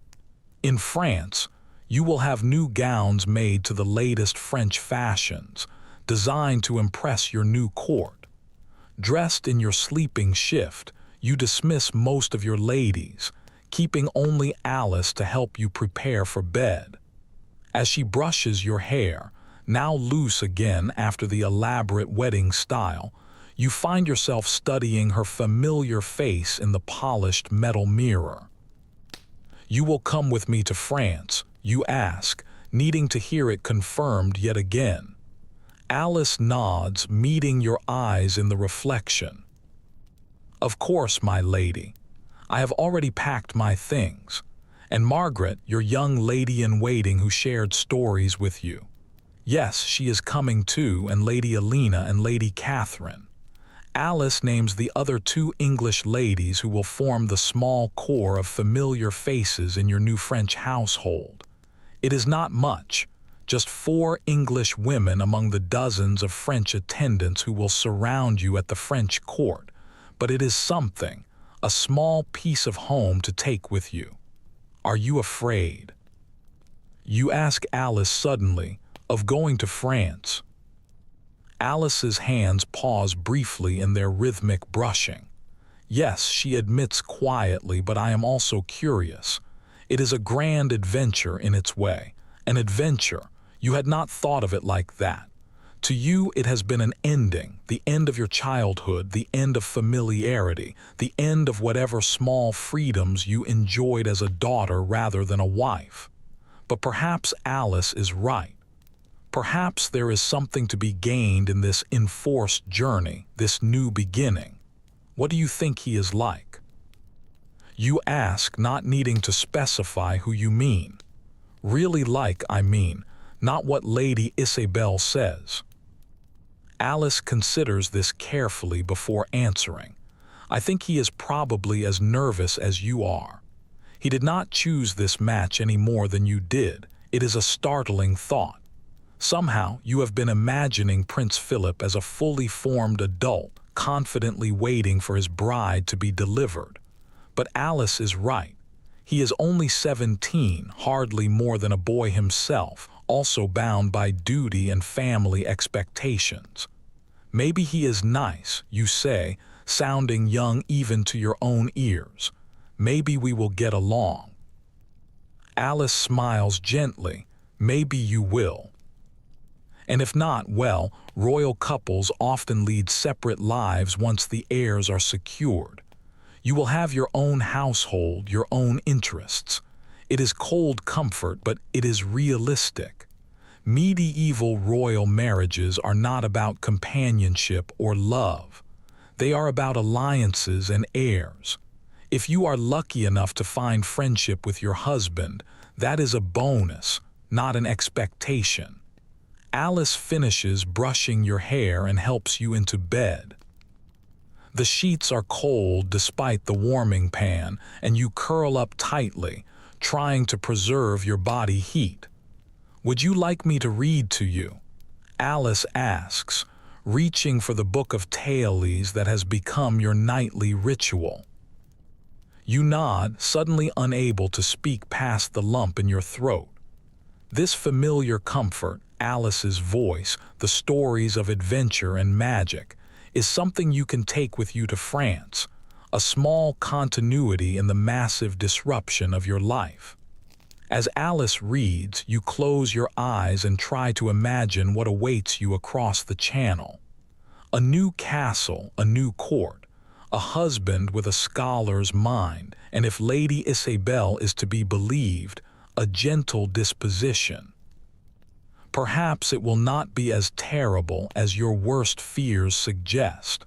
In France, you will have new gowns made to the latest French fashions, designed to impress your new court. Dressed in your sleeping shift, you dismiss most of your ladies, keeping only Alice to help you prepare for bed. As she brushes your hair, now loose again after the elaborate wedding style, you find yourself studying her familiar face in the polished metal mirror. "You will come with me to France?" you ask, needing to hear it confirmed yet again. Alice nods, meeting your eyes in the reflection. "Of course, my lady. I have already packed my things. And Margaret, your young lady-in-waiting who shared stories with you. Yes, she is coming too, and Lady Alina and Lady Catherine." Alice names the other two English ladies who will form the small core of familiar faces in your new French household. It is not much, just 4 English women among the dozens of French attendants who will surround you at the French court, but it is something, a small piece of home to take with you. Are you afraid? You ask Alice suddenly, of going to France. Alice's hands pause briefly in their rhythmic brushing. Yes, she admits quietly, but I am also curious. It is a grand adventure in its way. An adventure. You had not thought of it like that. To you it has been an ending, the end of your childhood, the end of familiarity, the end of whatever small freedoms you enjoyed as a daughter rather than a wife. But perhaps Alice is right. Perhaps there is something to be gained in this enforced journey, this new beginning. What do you think he is like? You ask, not needing to specify who you mean. Really like, I mean, not what Lady Isabel says. Alice considers this carefully before answering. I think he is probably as nervous as you are. He did not choose this match any more than you did. It is a startling thought. Somehow, you have been imagining Prince Philip as a fully formed adult, confidently waiting for his bride to be delivered. But Alice is right. He is only 17, hardly more than a boy himself, also bound by duty and family expectations. Maybe he is nice, you say, sounding young even to your own ears. Maybe we will get along. Alice smiles gently. Maybe you will. And if not, well, royal couples often lead separate lives once the heirs are secured. You will have your own household, your own interests. It is cold comfort, but it is realistic. Medieval royal marriages are not about companionship or love. They are about alliances and heirs. If you are lucky enough to find friendship with your husband, that is a bonus, not an expectation. Alice finishes brushing your hair and helps you into bed. The sheets are cold despite the warming pan, and you curl up tightly, trying to preserve your body heat. Would you like me to read to you? Alice asks, reaching for the book of Thales that has become your nightly ritual. You nod, suddenly unable to speak past the lump in your throat. This familiar comfort, Alice's voice, the stories of adventure and magic, is something you can take with you to France, a small continuity in the massive disruption of your life. As Alice reads, you close your eyes and try to imagine what awaits you across the channel. A new castle, a new court, a husband with a scholar's mind, and if Lady Isabel is to be believed, a gentle disposition. Perhaps it will not be as terrible as your worst fears suggest,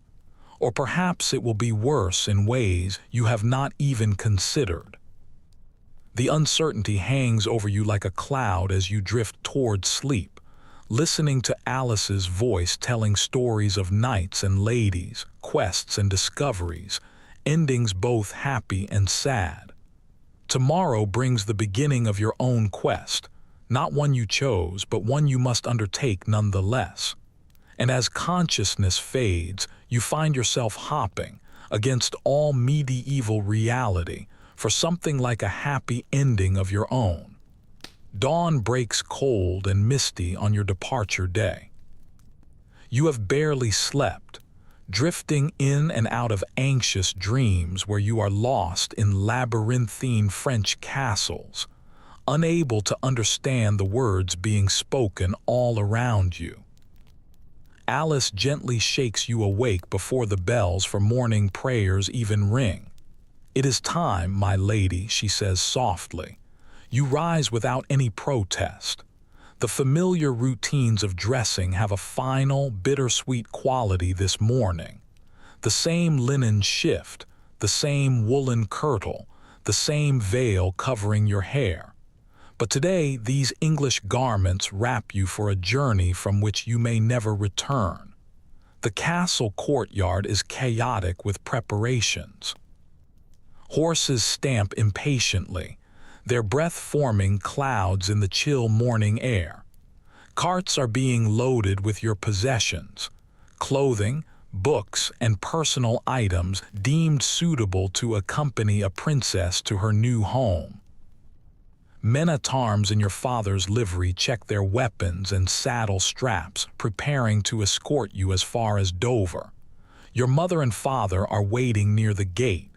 or perhaps it will be worse in ways you have not even considered. The uncertainty hangs over you like a cloud as you drift toward sleep, listening to Alice's voice telling stories of knights and ladies, quests and discoveries, endings both happy and sad. Tomorrow brings the beginning of your own quest, not one you chose, but one you must undertake nonetheless. And as consciousness fades, you find yourself hopping against all medieval reality for something like a happy ending of your own. Dawn breaks cold and misty on your departure day. You have barely slept, drifting in and out of anxious dreams where you are lost in labyrinthine French castles, unable to understand the words being spoken all around you. Alice gently shakes you awake before the bells for morning prayers even ring. "It is time, my lady," she says softly. You rise without any protest. The familiar routines of dressing have a final, bittersweet quality this morning. The same linen shift, the same woolen kirtle, the same veil covering your hair. But today, these English garments wrap you for a journey from which you may never return. The castle courtyard is chaotic with preparations. Horses stamp impatiently, their breath forming clouds in the chill morning air. Carts are being loaded with your possessions, clothing, books, and personal items deemed suitable to accompany a princess to her new home. Men-at-arms in your father's livery check their weapons and saddle straps, preparing to escort you as far as Dover. Your mother and father are waiting near the gate.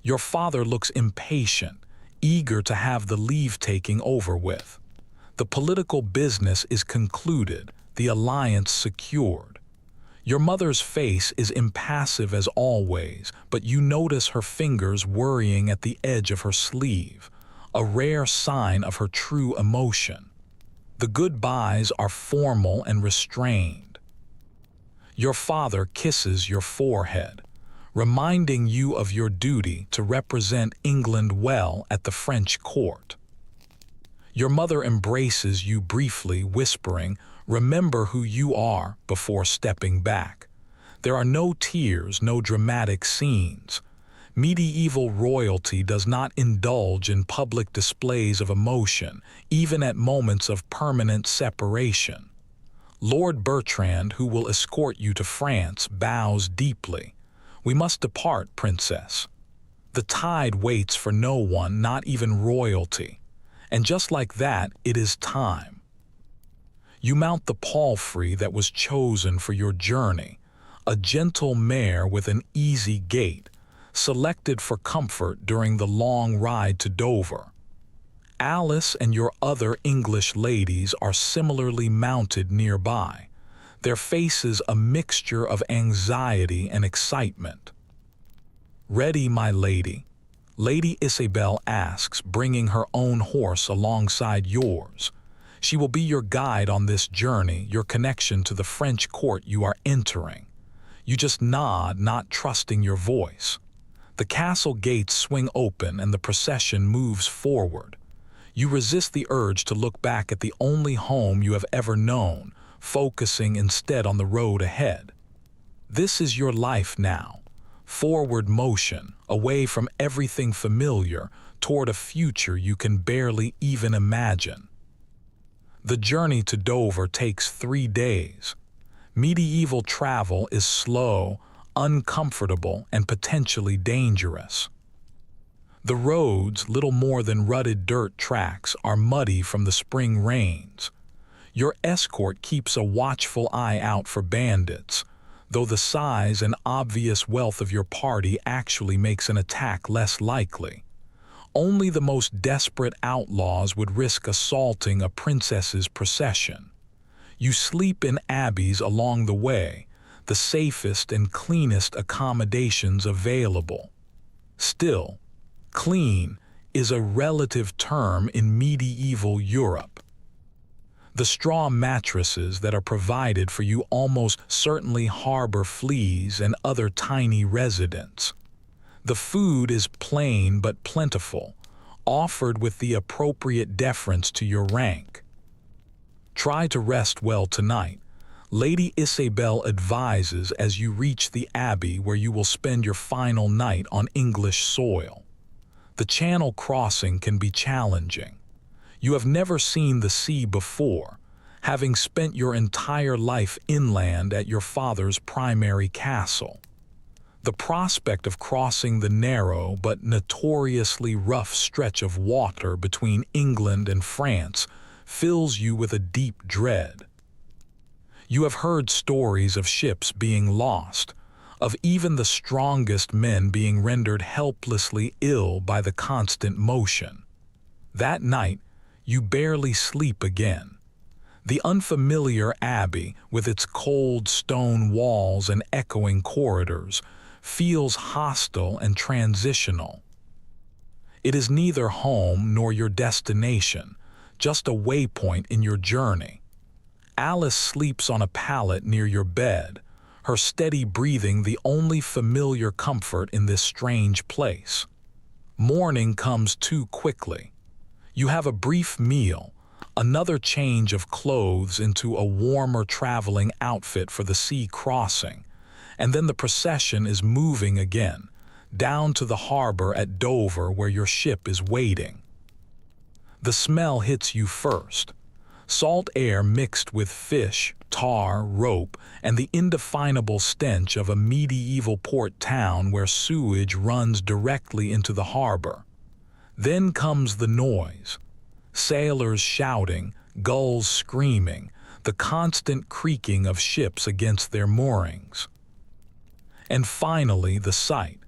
Your father looks impatient, eager to have the leave-taking over with. The political business is concluded, the alliance secured. Your mother's face is impassive as always, but you notice her fingers worrying at the edge of her sleeve, a rare sign of her true emotion. The goodbyes are formal and restrained. Your father kisses your forehead, reminding you of your duty to represent England well at the French court. Your mother embraces you briefly, whispering, "Remember who you are," before stepping back. There are no tears, no dramatic scenes. Medieval royalty does not indulge in public displays of emotion, even at moments of permanent separation. Lord Bertrand, who will escort you to France, bows deeply. "We must depart, Princess." The tide waits for no one, not even royalty. And just like that, it is time. You mount the palfrey that was chosen for your journey, a gentle mare with an easy gait, selected for comfort during the long ride to Dover. Alice and your other English ladies are similarly mounted nearby, their faces a mixture of anxiety and excitement. "Ready, my lady?" Lady Isabel asks, bringing her own horse alongside yours. She will be your guide on this journey, your connection to the French court you are entering. You just nod, not trusting your voice. The castle gates swing open and the procession moves forward. You resist the urge to look back at the only home you have ever known, focusing instead on the road ahead. This is your life now. Forward motion, away from everything familiar, toward a future you can barely even imagine. The journey to Dover takes 3 days. Medieval travel is slow, uncomfortable, and potentially dangerous. The roads, little more than rutted dirt tracks, are muddy from the spring rains. Your escort keeps a watchful eye out for bandits, though the size and obvious wealth of your party actually makes an attack less likely. Only the most desperate outlaws would risk assaulting a princess's procession. You sleep in abbeys along the way, the safest and cleanest accommodations available. Still, clean is a relative term in medieval Europe. The straw mattresses that are provided for you almost certainly harbor fleas and other tiny residents. The food is plain but plentiful, offered with the appropriate deference to your rank. Try to rest well tonight. Lady Isabel advises as you reach the abbey where you will spend your final night on English soil. The Channel crossing can be challenging. You have never seen the sea before, having spent your entire life inland at your father's primary castle. The prospect of crossing the narrow but notoriously rough stretch of water between England and France fills you with a deep dread. You have heard stories of ships being lost, of even the strongest men being rendered helplessly ill by the constant motion. That night, you barely sleep again. The unfamiliar abbey, with its cold stone walls and echoing corridors, feels hostile and transitional. It is neither home nor your destination, just a waypoint in your journey. Alice sleeps on a pallet near your bed, her steady breathing the only familiar comfort in this strange place. Morning comes too quickly. You have a brief meal, another change of clothes into a warmer traveling outfit for the sea crossing, and then the procession is moving again, down to the harbor at Dover where your ship is waiting. The smell hits you first. Salt air mixed with fish, tar, rope, and the indefinable stench of a medieval port town where sewage runs directly into the harbor. Then comes the noise. Sailors shouting, gulls screaming, the constant creaking of ships against their moorings. And finally the sight,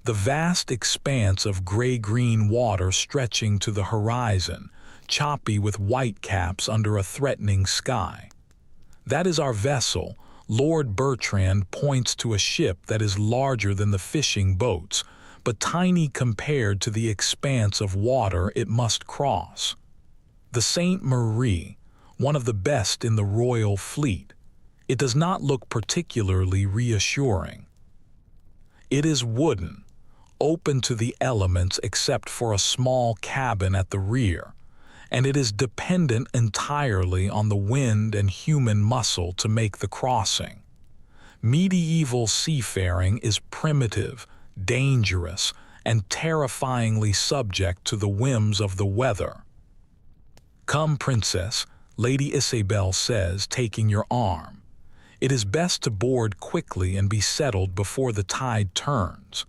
the vast expanse of gray-green water stretching to the horizon, choppy with whitecaps under a threatening sky. That is our vessel. Lord Bertrand points to a ship that is larger than the fishing boats, but tiny compared to the expanse of water it must cross. The Sainte Marie, one of the best in the royal fleet, it does not look particularly reassuring. It is wooden, open to the elements except for a small cabin at the rear, and it is dependent entirely on the wind and human muscle to make the crossing. Medieval seafaring is primitive, dangerous, and terrifyingly subject to the whims of the weather. "Come, princess," Lady Isabel says, taking your arm. "It is best to board quickly and be settled before the tide turns."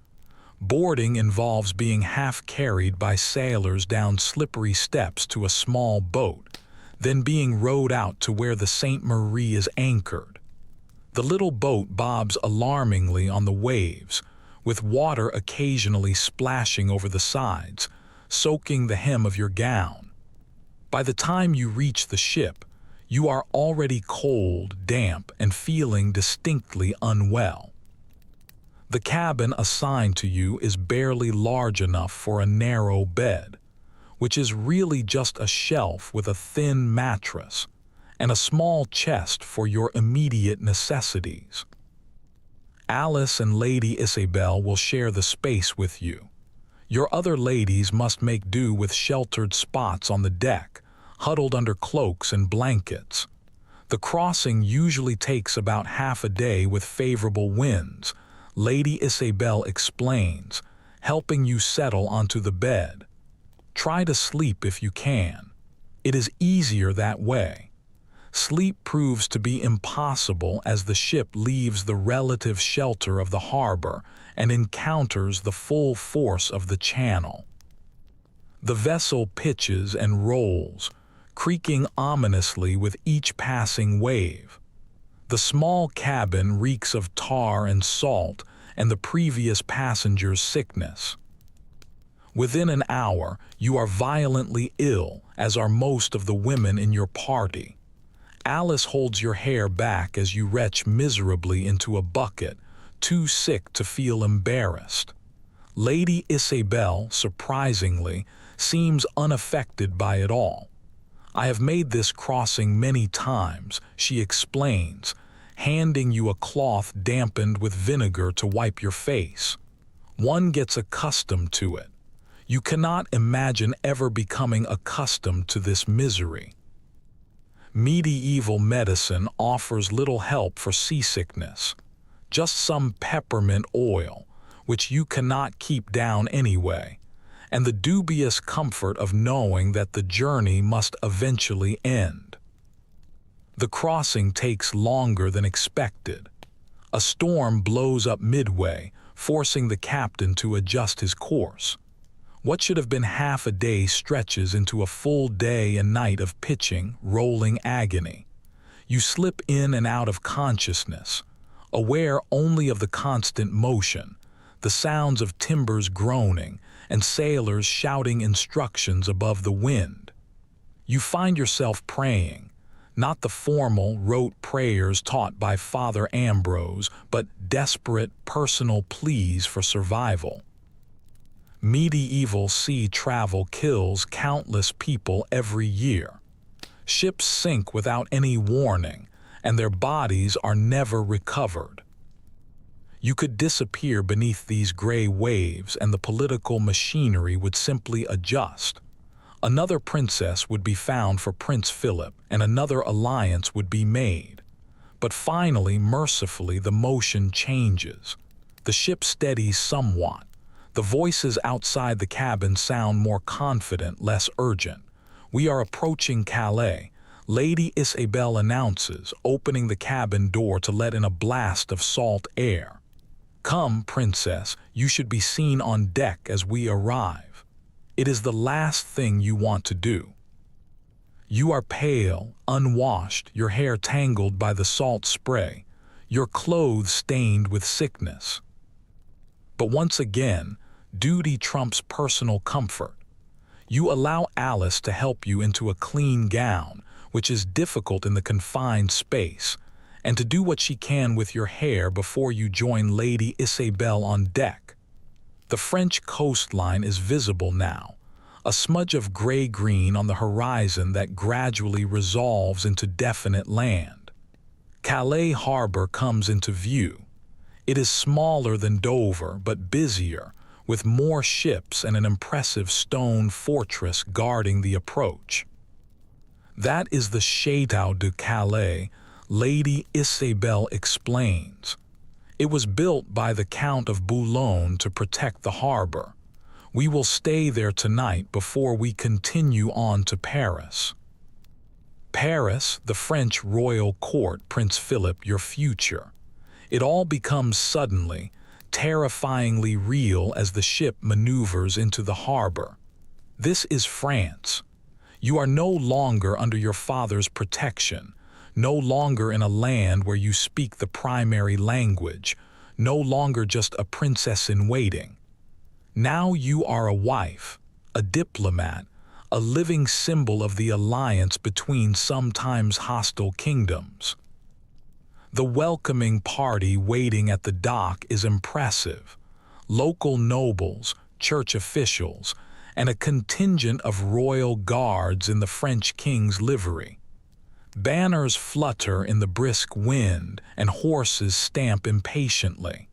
Boarding involves being half carried by sailors down slippery steps to a small boat, then being rowed out to where the Sainte Marie is anchored. The little boat bobs alarmingly on the waves, with water occasionally splashing over the sides, soaking the hem of your gown. By the time you reach the ship, you are already cold, damp, and feeling distinctly unwell. The cabin assigned to you is barely large enough for a narrow bed, which is really just a shelf with a thin mattress and a small chest for your immediate necessities. Alice and Lady Isabel will share the space with you. Your other ladies must make do with sheltered spots on the deck, huddled under cloaks and blankets. The crossing usually takes about half a day with favorable winds, Lady Isabel explains, helping you settle onto the bed. Try to sleep if you can. It is easier that way. Sleep proves to be impossible as the ship leaves the relative shelter of the harbor and encounters the full force of the channel. The vessel pitches and rolls, creaking ominously with each passing wave. The small cabin reeks of tar and salt and the previous passenger's sickness. Within an hour, you are violently ill, as are most of the women in your party. Alice holds your hair back as you retch miserably into a bucket, too sick to feel embarrassed. Lady Isabel, surprisingly, seems unaffected by it all. "I have made this crossing many times," she explains, handing you a cloth dampened with vinegar to wipe your face. "One gets accustomed to it. You cannot imagine ever becoming accustomed to this misery." Medieval medicine offers little help for seasickness, just some peppermint oil, which you cannot keep down anyway, and the dubious comfort of knowing that the journey must eventually end. The crossing takes longer than expected. A storm blows up midway, forcing the captain to adjust his course. What should have been half a day stretches into a full day and night of pitching, rolling agony. You slip in and out of consciousness, aware only of the constant motion, the sounds of timbers groaning, and sailors shouting instructions above the wind. You find yourself praying, not the formal, rote prayers taught by Father Ambrose, but desperate, personal pleas for survival. Medieval sea travel kills countless people every year. Ships sink without any warning, and their bodies are never recovered. You could disappear beneath these gray waves and the political machinery would simply adjust. Another princess would be found for Prince Philip, and another alliance would be made. But finally, mercifully, the motion changes. The ship steadies somewhat. The voices outside the cabin sound more confident, less urgent. "We are approaching Calais," Lady Isabel announces, opening the cabin door to let in a blast of salt air. "Come, princess, you should be seen on deck as we arrive. It is the last thing you want to do." You are pale, unwashed, your hair tangled by the salt spray, your clothes stained with sickness. But once again, duty trumps personal comfort. You allow Alice to help you into a clean gown, which is difficult in the confined space, and to do what she can with your hair before you join Lady Isabel on deck. The French coastline is visible now, a smudge of gray-green on the horizon that gradually resolves into definite land. Calais harbor comes into view. It is smaller than Dover, but busier, with more ships and an impressive stone fortress guarding the approach. That is the Château de Calais, Lady Isabelle explains. It was built by the Count of Boulogne to protect the harbor. We will stay there tonight before we continue on to Paris. Paris, the French royal court, Prince Philip, your future. It all becomes suddenly, terrifyingly real as the ship maneuvers into the harbor. This is France. You are no longer under your father's protection, no longer in a land where you speak the primary language, no longer just a princess in waiting. Now you are a wife, a diplomat, a living symbol of the alliance between sometimes hostile kingdoms. The welcoming party waiting at the dock is impressive. Local nobles, church officials, and a contingent of royal guards in the French king's livery. Banners flutter in the brisk wind and horses stamp impatiently.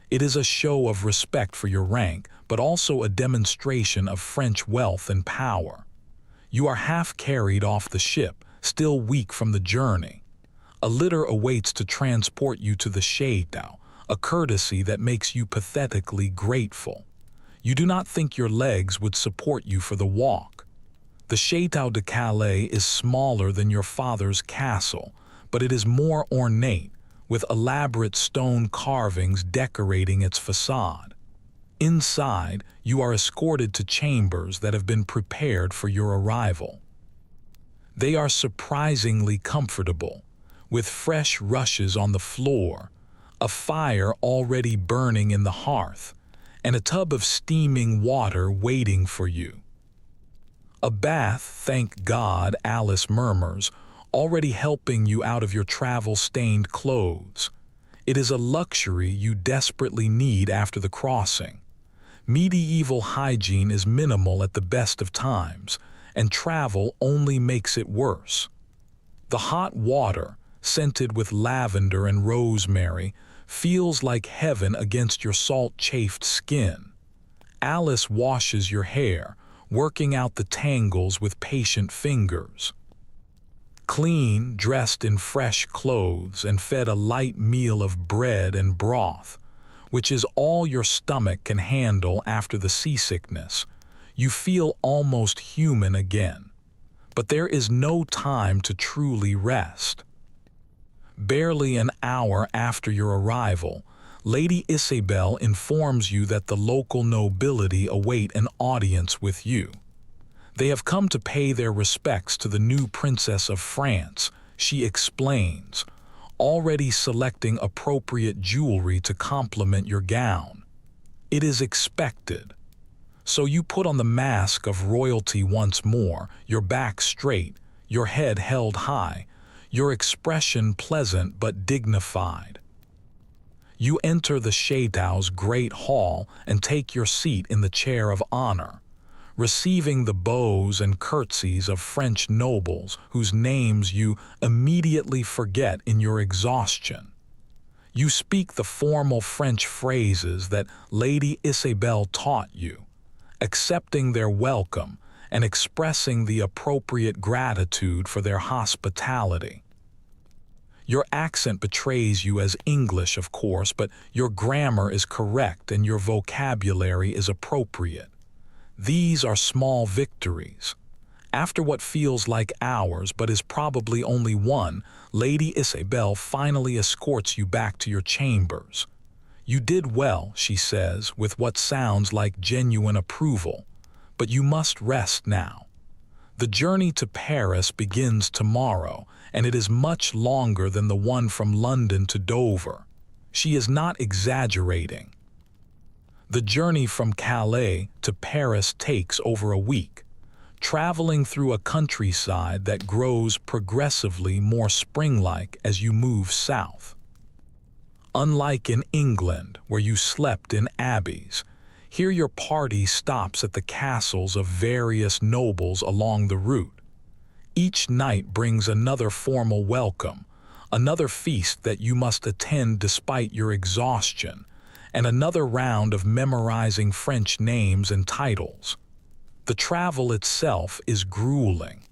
It is a show of respect for your rank, but also a demonstration of French wealth and power. You are half carried off the ship, still weak from the journey. A litter awaits to transport you to the Château, a courtesy that makes you pathetically grateful. You do not think your legs would support you for the walk. The Château de Calais is smaller than your father's castle, but it is more ornate, with elaborate stone carvings decorating its facade. Inside, you are escorted to chambers that have been prepared for your arrival. They are surprisingly comfortable, with fresh rushes on the floor, a fire already burning in the hearth, and a tub of steaming water waiting for you. A bath, thank God, Alice murmurs, already helping you out of your travel-stained clothes. It is a luxury you desperately need after the crossing. Medieval hygiene is minimal at the best of times, and travel only makes it worse. The hot water, scented with lavender and rosemary, feels like heaven against your salt-chafed skin. Alice washes your hair, working out the tangles with patient fingers. Clean, dressed in fresh clothes and fed a light meal of bread and broth, which is all your stomach can handle after the seasickness, you feel almost human again. But there is no time to truly rest. Barely an hour after your arrival, Lady Isabelle informs you that the local nobility await an audience with you. They have come to pay their respects to the new Princess of France, she explains, already selecting appropriate jewelry to complement your gown. It is expected. So you put on the mask of royalty once more, your back straight, your head held high, your expression pleasant but dignified. You enter the Château's great hall and take your seat in the chair of honor, receiving the bows and curtsies of French nobles whose names you immediately forget in your exhaustion. You speak the formal French phrases that Lady Isabelle taught you, accepting their welcome and expressing the appropriate gratitude for their hospitality. Your accent betrays you as English, of course, but your grammar is correct and your vocabulary is appropriate. These are small victories. After what feels like hours but is probably only one, Lady Isabelle finally escorts you back to your chambers. You did well, she says, with what sounds like genuine approval, but you must rest now. The journey to Paris begins tomorrow, and it is much longer than the one from London to Dover. She is not exaggerating. The journey from Calais to Paris takes over a week, traveling through a countryside that grows progressively more spring-like as you move south. Unlike in England, where you slept in abbeys, here your party stops at the castles of various nobles along the route. Each night brings another formal welcome, another feast that you must attend despite your exhaustion, and another round of memorizing French names and titles. The travel itself is grueling.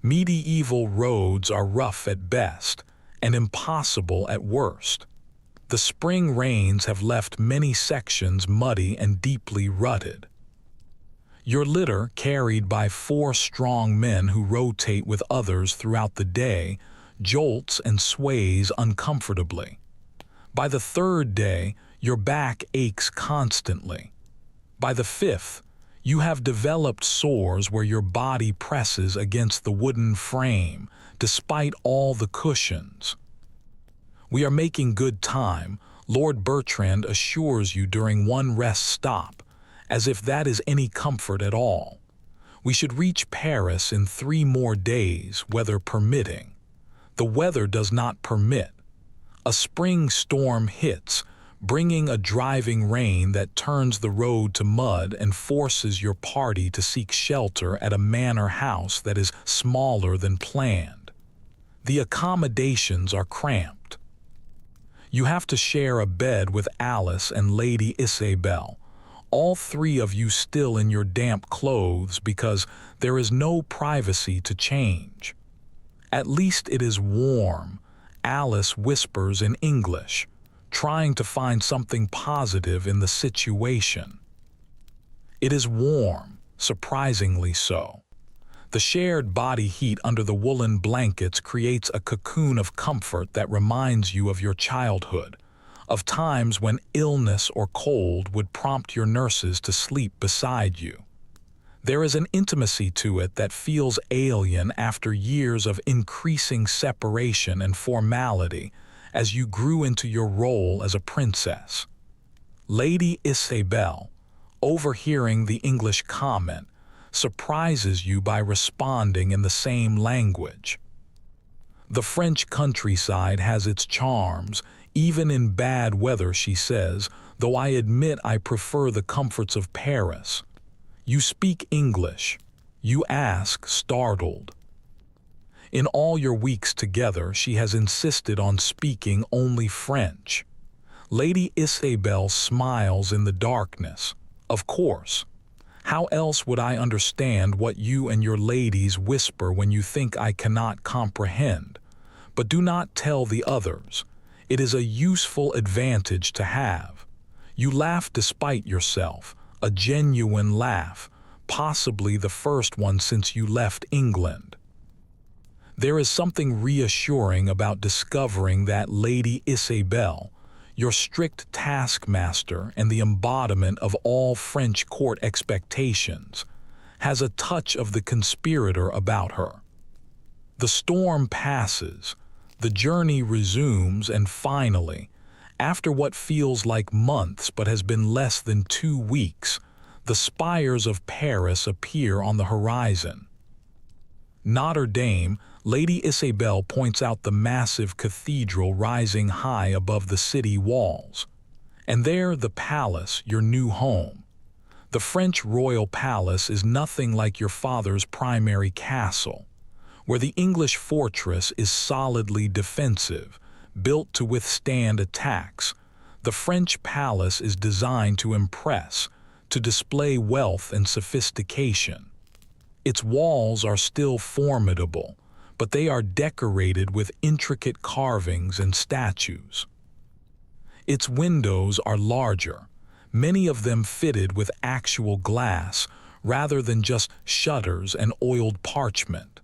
Medieval roads are rough at best and impossible at worst. The spring rains have left many sections muddy and deeply rutted. Your litter, carried by 4 strong men who rotate with others throughout the day, jolts and sways uncomfortably. By the 3rd day, your back aches constantly. By the 5th, you have developed sores where your body presses against the wooden frame, despite all the cushions. We are making good time, Lord Bertrand assures you during one rest stop, as if that is any comfort at all. We should reach Paris in 3 more days, weather permitting. The weather does not permit. A spring storm hits, bringing a driving rain that turns the road to mud and forces your party to seek shelter at a manor house that is smaller than planned. The accommodations are cramped. You have to share a bed with Alice and Lady Isabel, all 3 of you still in your damp clothes because there is no privacy to change. At least it is warm, Alice whispers in English, trying to find something positive in the situation. It is warm, surprisingly so. The shared body heat under the woolen blankets creates a cocoon of comfort that reminds you of your childhood, of times when illness or cold would prompt your nurses to sleep beside you. There is an intimacy to it that feels alien after years of increasing separation and formality as you grew into your role as a princess. Lady Isabel, overhearing the English comment, surprises you by responding in the same language. The French countryside has its charms, even in bad weather, she says, though I admit I prefer the comforts of Paris. You speak English? You ask, startled. In all your weeks together, she has insisted on speaking only French. Lady Isabel smiles in the darkness. Of course. How else would I understand what you and your ladies whisper when you think I cannot comprehend? But do not tell the others. It is a useful advantage to have. You laugh despite yourself, a genuine laugh, possibly the first one since you left England. There is something reassuring about discovering that Lady Isabel, your strict taskmaster and the embodiment of all French court expectations, has a touch of the conspirator about her. The storm passes, the journey resumes, and finally, after what feels like months but has been less than 2 weeks, the spires of Paris appear on the horizon. Notre Dame, Lady Isabel points out the massive cathedral rising high above the city walls. And there the palace, your new home. The French royal palace is nothing like your father's primary castle, where the English fortress is solidly defensive, built to withstand attacks. The French palace is designed to impress, to display wealth and sophistication. Its walls are still formidable, but they are decorated with intricate carvings and statues. Its windows are larger, many of them fitted with actual glass rather than just shutters and oiled parchment.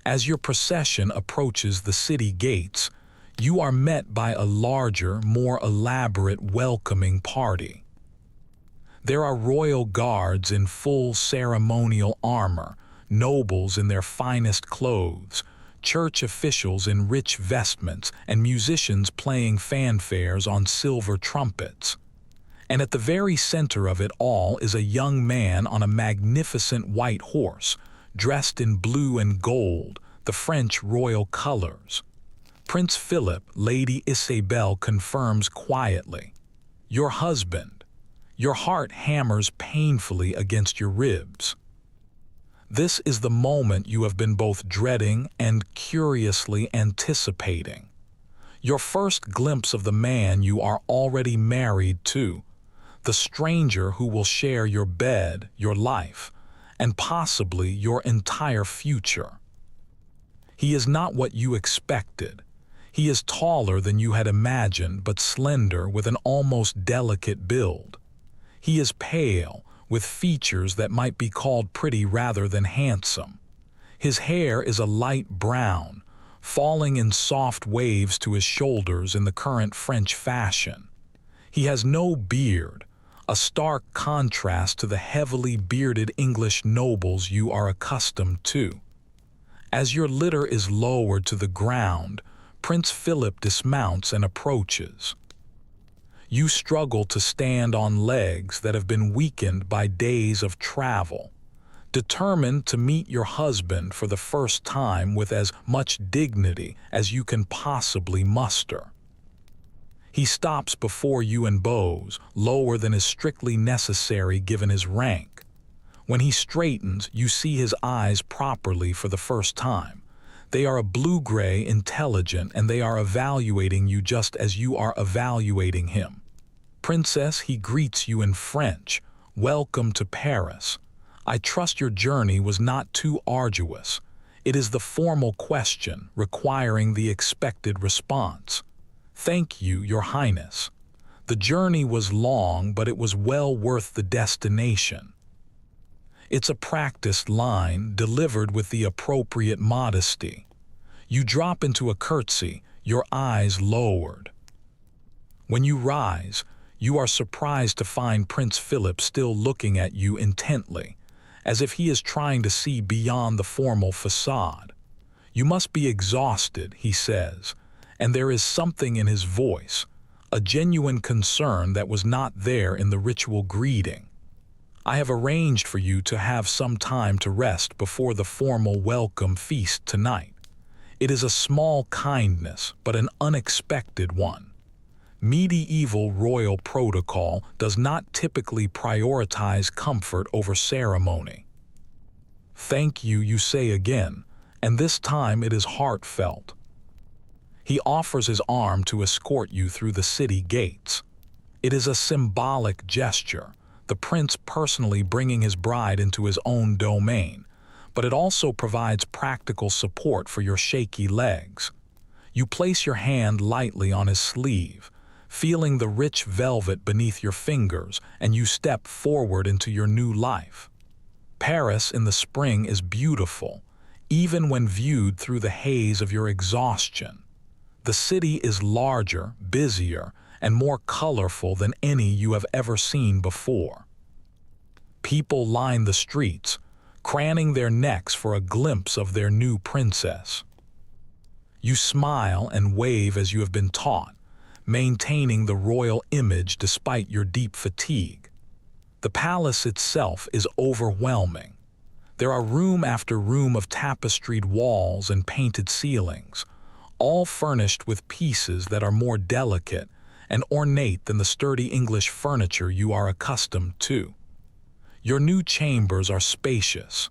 As your procession approaches the city gates, you are met by a larger, more elaborate welcoming party. There are royal guards in full ceremonial armor, nobles in their finest clothes, church officials in rich vestments, and musicians playing fanfares on silver trumpets. And at the very center of it all is a young man on a magnificent white horse, dressed in blue and gold, the French royal colors. Prince Philip, Lady Isabel confirms quietly. Your husband. Your heart hammers painfully against your ribs. This is the moment you have been both dreading and curiously anticipating. Your first glimpse of the man you are already married to, the stranger who will share your bed, your life, and possibly your entire future. He is not what you expected. He is taller than you had imagined, but slender with an almost delicate build. He is pale, with features that might be called pretty rather than handsome. His hair is a light brown, falling in soft waves to his shoulders in the current French fashion. He has no beard, a stark contrast to the heavily bearded English nobles you are accustomed to. As your litter is lowered to the ground, Prince Philip dismounts and approaches. You struggle to stand on legs that have been weakened by days of travel, determined to meet your husband for the first time with as much dignity as you can possibly muster. He stops before you and bows, lower than is strictly necessary given his rank. When he straightens, you see his eyes properly for the first time. They are a blue-gray, intelligent, and they are evaluating you just as you are evaluating him. Princess, he greets you in French. Welcome to Paris. I trust your journey was not too arduous. It is the formal question, requiring the expected response. Thank you, Your Highness. The journey was long, but it was well worth the destination. It's a practiced line, delivered with the appropriate modesty. You drop into a curtsy, your eyes lowered. When you rise, you are surprised to find Prince Philip still looking at you intently, as if he is trying to see beyond the formal facade. You must be exhausted, he says, and there is something in his voice, a genuine concern that was not there in the ritual greeting. I have arranged for you to have some time to rest before the formal welcome feast tonight. It is a small kindness, but an unexpected one. Medieval royal protocol does not typically prioritize comfort over ceremony. Thank you, you say again, and this time it is heartfelt. He offers his arm to escort you through the city gates. It is a symbolic gesture, the prince personally bringing his bride into his own domain, but it also provides practical support for your shaky legs. You place your hand lightly on his sleeve, feeling the rich velvet beneath your fingers, and you step forward into your new life. Paris in the spring is beautiful, even when viewed through the haze of your exhaustion. The city is larger, busier, and more colorful than any you have ever seen before. People line the streets, craning their necks for a glimpse of their new princess. You smile and wave as you have been taught, maintaining the royal image despite your deep fatigue. The palace itself is overwhelming. There are room after room of tapestried walls and painted ceilings, all furnished with pieces that are more delicate and ornate than the sturdy English furniture you are accustomed to. Your new chambers are spacious,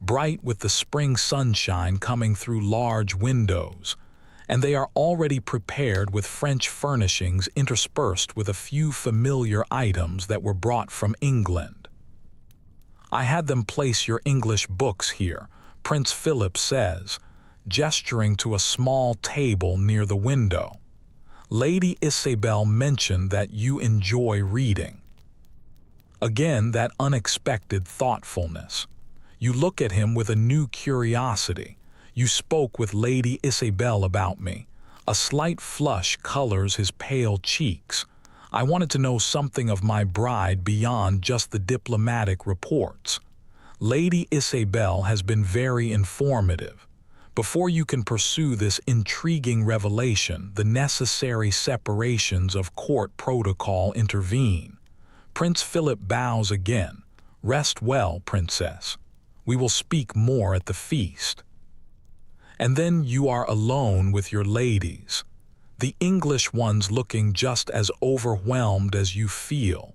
bright with the spring sunshine coming through large windows, and they are already prepared with French furnishings interspersed with a few familiar items that were brought from England. I had them place your English books here, Prince Philip says, gesturing to a small table near the window. Lady Isabel mentioned that you enjoy reading. Again, that unexpected thoughtfulness. You look at him with a new curiosity. You spoke with Lady Isabel about me. A slight flush colors his pale cheeks. I wanted to know something of my bride beyond just the diplomatic reports. Lady Isabel has been very informative. Before you can pursue this intriguing revelation, the necessary separations of court protocol intervene. Prince Philip bows again. Rest well, princess. We will speak more at the feast. And then you are alone with your ladies, the English ones looking just as overwhelmed as you feel,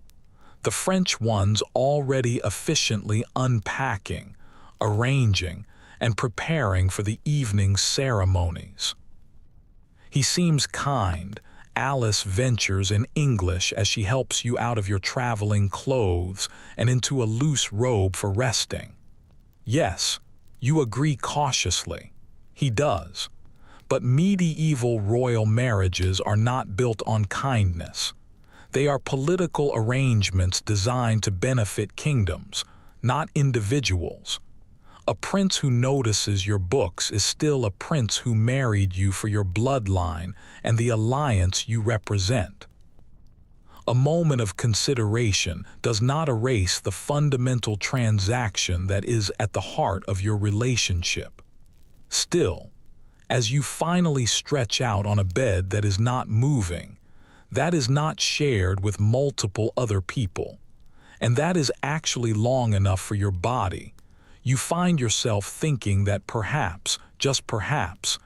the French ones already efficiently unpacking, arranging, and preparing for the evening's ceremonies. He seems kind. Alice ventures in English as she helps you out of your traveling clothes and into a loose robe for resting. Yes, you agree cautiously. He does. But medieval royal marriages are not built on kindness. They are political arrangements designed to benefit kingdoms, not individuals. A prince who notices your books is still a prince who married you for your bloodline and the alliance you represent. A moment of consideration does not erase the fundamental transaction that is at the heart of your relationship. Still, as you finally stretch out on a bed that is not moving, that is not shared with multiple other people, and that is actually long enough for your body, you find yourself thinking that perhaps, just perhaps,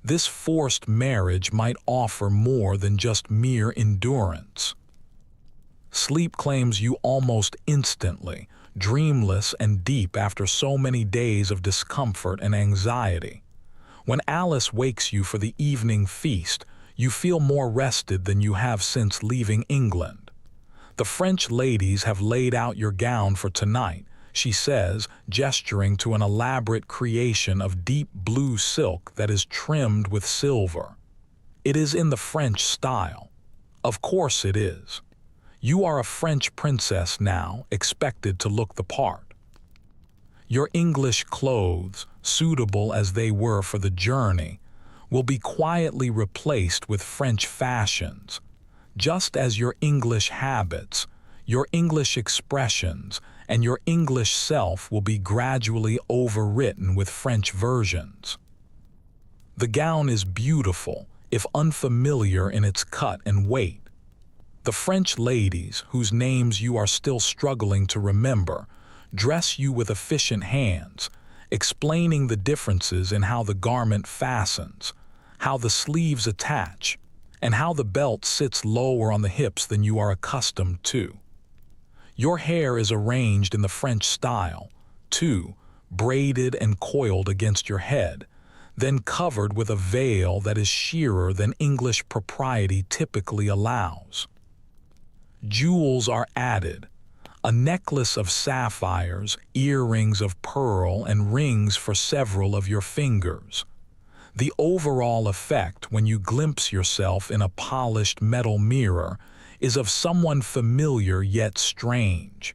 this forced marriage might offer more than just mere endurance. Sleep claims you almost instantly, dreamless and deep after so many days of discomfort and anxiety. When Alice wakes you for the evening feast, you feel more rested than you have since leaving England. The French ladies have laid out your gown for tonight, she says, gesturing to an elaborate creation of deep blue silk that is trimmed with silver. It is in the French style. Of course it is. You are a French princess now, expected to look the part. Your English clothes, suitable as they were for the journey, will be quietly replaced with French fashions, just as your English habits, your English expressions, and your English self will be gradually overwritten with French versions. The gown is beautiful, if unfamiliar in its cut and weight. The French ladies, whose names you are still struggling to remember, dress you with efficient hands, explaining the differences in how the garment fastens, how the sleeves attach, and how the belt sits lower on the hips than you are accustomed to. Your hair is arranged in the French style, too, braided and coiled against your head, then covered with a veil that is sheerer than English propriety typically allows. Jewels are added, a necklace of sapphires, earrings of pearl, and rings for several of your fingers. The overall effect when you glimpse yourself in a polished metal mirror is of someone familiar yet strange.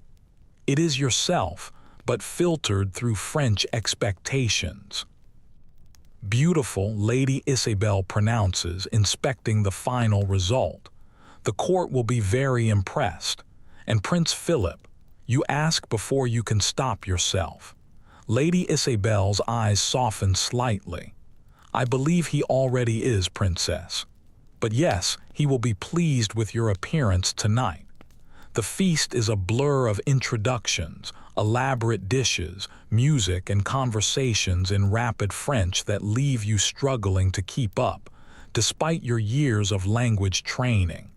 It is yourself, but filtered through French expectations. Beautiful, Lady Isabel pronounces, inspecting the final result. The court will be very impressed. And Prince Philip, you ask before you can stop yourself. Lady Isabel's eyes soften slightly. I believe he already is, Princess. But yes, he will be pleased with your appearance tonight. The feast is a blur of introductions, elaborate dishes, music, and conversations in rapid French that leave you struggling to keep up, despite your years of language training.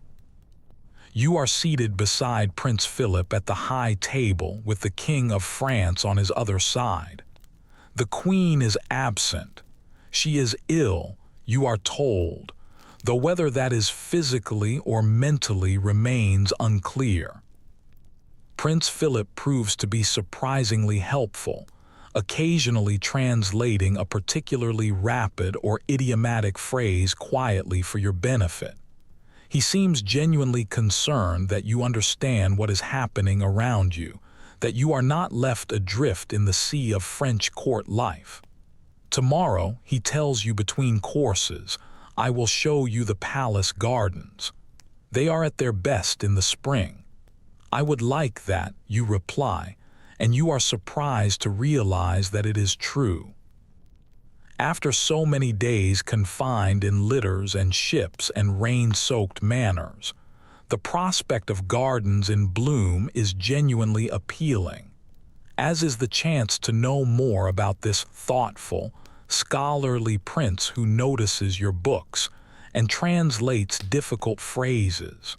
You are seated beside Prince Philip at the high table with the King of France on his other side. The Queen is absent. She is ill, you are told, though whether that is physically or mentally remains unclear. Prince Philip proves to be surprisingly helpful, occasionally translating a particularly rapid or idiomatic phrase quietly for your benefit. He seems genuinely concerned that you understand what is happening around you, that you are not left adrift in the sea of French court life. Tomorrow, he tells you between courses, I will show you the palace gardens. They are at their best in the spring. I would like that, you reply, and you are surprised to realize that it is true. After so many days confined in litters and ships and rain-soaked manors, the prospect of gardens in bloom is genuinely appealing, as is the chance to know more about this thoughtful, scholarly prince who notices your books and translates difficult phrases.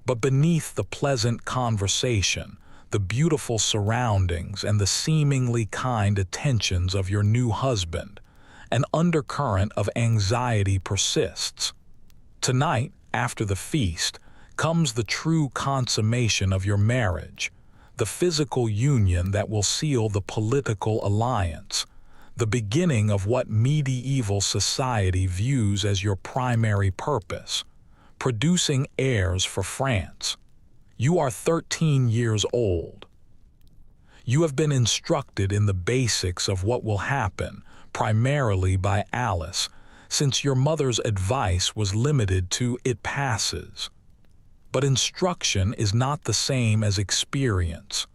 But beneath the pleasant conversation, the beautiful surroundings, and the seemingly kind attentions of your new husband, an undercurrent of anxiety persists. Tonight, after the feast, comes the true consummation of your marriage, the physical union that will seal the political alliance, the beginning of what medieval society views as your primary purpose, producing heirs for France. You are 13 years old. You have been instructed in the basics of what will happen, primarily by Alice, since your mother's advice was limited to "it passes." But instruction is not the same as experience.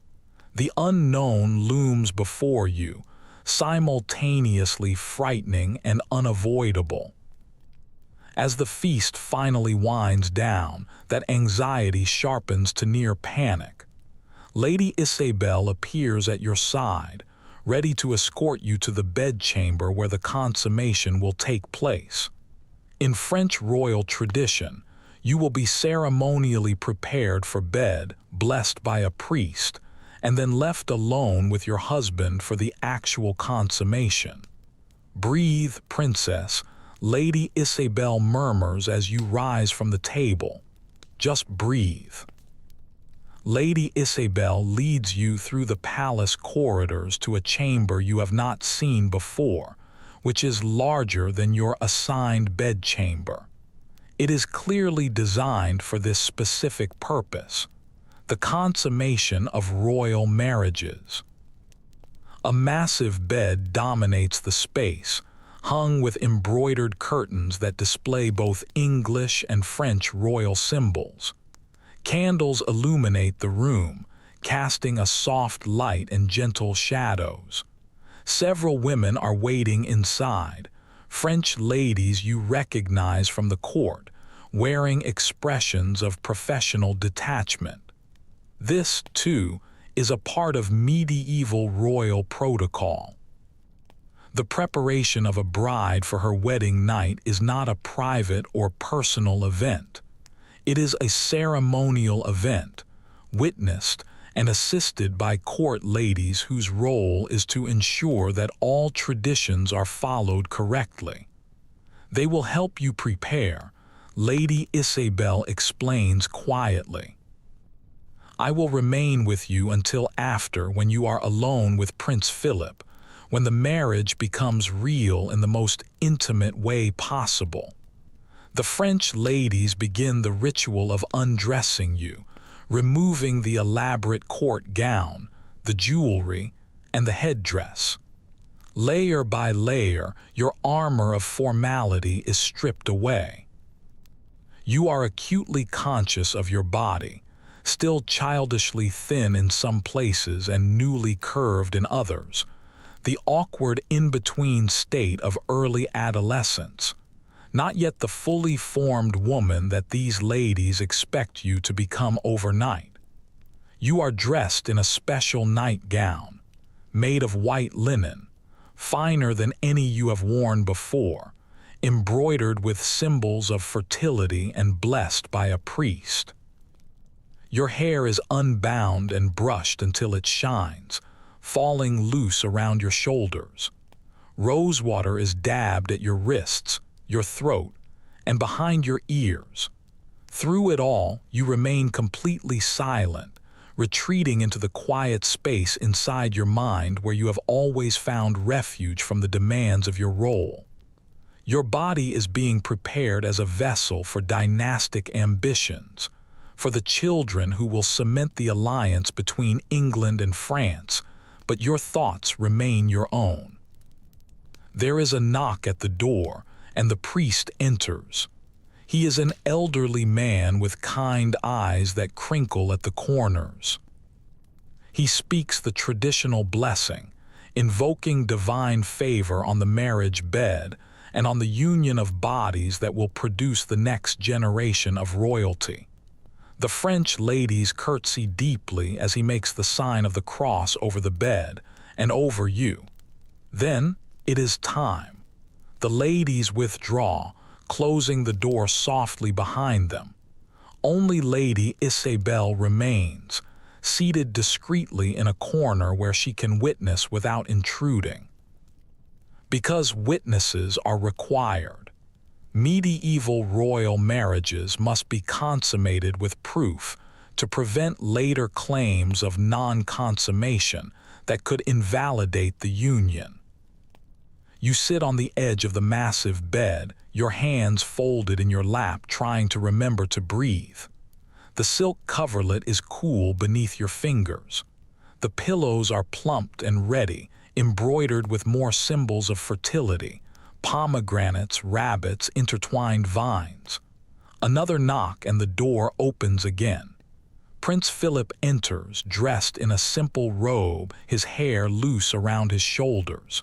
The unknown looms before you, simultaneously frightening and unavoidable. As the feast finally winds down, that anxiety sharpens to near panic. Lady Isabel appears at your side, ready to escort you to the bedchamber where the consummation will take place. In French royal tradition, you will be ceremonially prepared for bed, blessed by a priest, and then left alone with your husband for the actual consummation. "Breathe, princess," Lady Isabel murmurs as you rise from the table. "Just breathe." Lady Isabel leads you through the palace corridors to a chamber you have not seen before, which is larger than your assigned bedchamber. It is clearly designed for this specific purpose, the consummation of royal marriages. A massive bed dominates the space, hung with embroidered curtains that display both English and French royal symbols. Candles illuminate the room, casting a soft light and gentle shadows. Several women are waiting inside, French ladies you recognize from the court, wearing expressions of professional detachment. This, too, is a part of medieval royal protocol. The preparation of a bride for her wedding night is not a private or personal event. It is a ceremonial event, witnessed and assisted by court ladies whose role is to ensure that all traditions are followed correctly. They will help you prepare, Lady Isabel explains quietly. "I will remain with you until after, when you are alone with Prince Philip, when the marriage becomes real in the most intimate way possible." The French ladies begin the ritual of undressing you, removing the elaborate court gown, the jewelry, and the headdress. Layer by layer, your armor of formality is stripped away. You are acutely conscious of your body, still childishly thin in some places and newly curved in others, the awkward in-between state of early adolescence, not yet the fully formed woman that these ladies expect you to become overnight. You are dressed in a special nightgown, made of white linen, finer than any you have worn before, embroidered with symbols of fertility and blessed by a priest. Your hair is unbound and brushed until it shines, falling loose around your shoulders. Rosewater is dabbed at your wrists, your throat, and behind your ears. Through it all, you remain completely silent, retreating into the quiet space inside your mind where you have always found refuge from the demands of your role. Your body is being prepared as a vessel for dynastic ambitions, for the children who will cement the alliance between England and France, but your thoughts remain your own. There is a knock at the door, and the priest enters. He is an elderly man with kind eyes that crinkle at the corners. He speaks the traditional blessing, invoking divine favor on the marriage bed and on the union of bodies that will produce the next generation of royalty. The French ladies curtsy deeply as he makes the sign of the cross over the bed and over you. Then, It is time. The ladies withdraw, closing the door softly behind them. Only Lady Isabel remains, seated discreetly in a corner where she can witness without intruding. Because witnesses are required, medieval royal marriages must be consummated with proof to prevent later claims of non-consummation that could invalidate the union. You sit on the edge of the massive bed, your hands folded in your lap, trying to remember to breathe. The silk coverlet is cool beneath your fingers. The pillows are plumped and ready, embroidered with more symbols of fertility, pomegranates, rabbits, intertwined vines. Another knock and the door opens again. Prince Philip enters, dressed in a simple robe, his hair loose around his shoulders.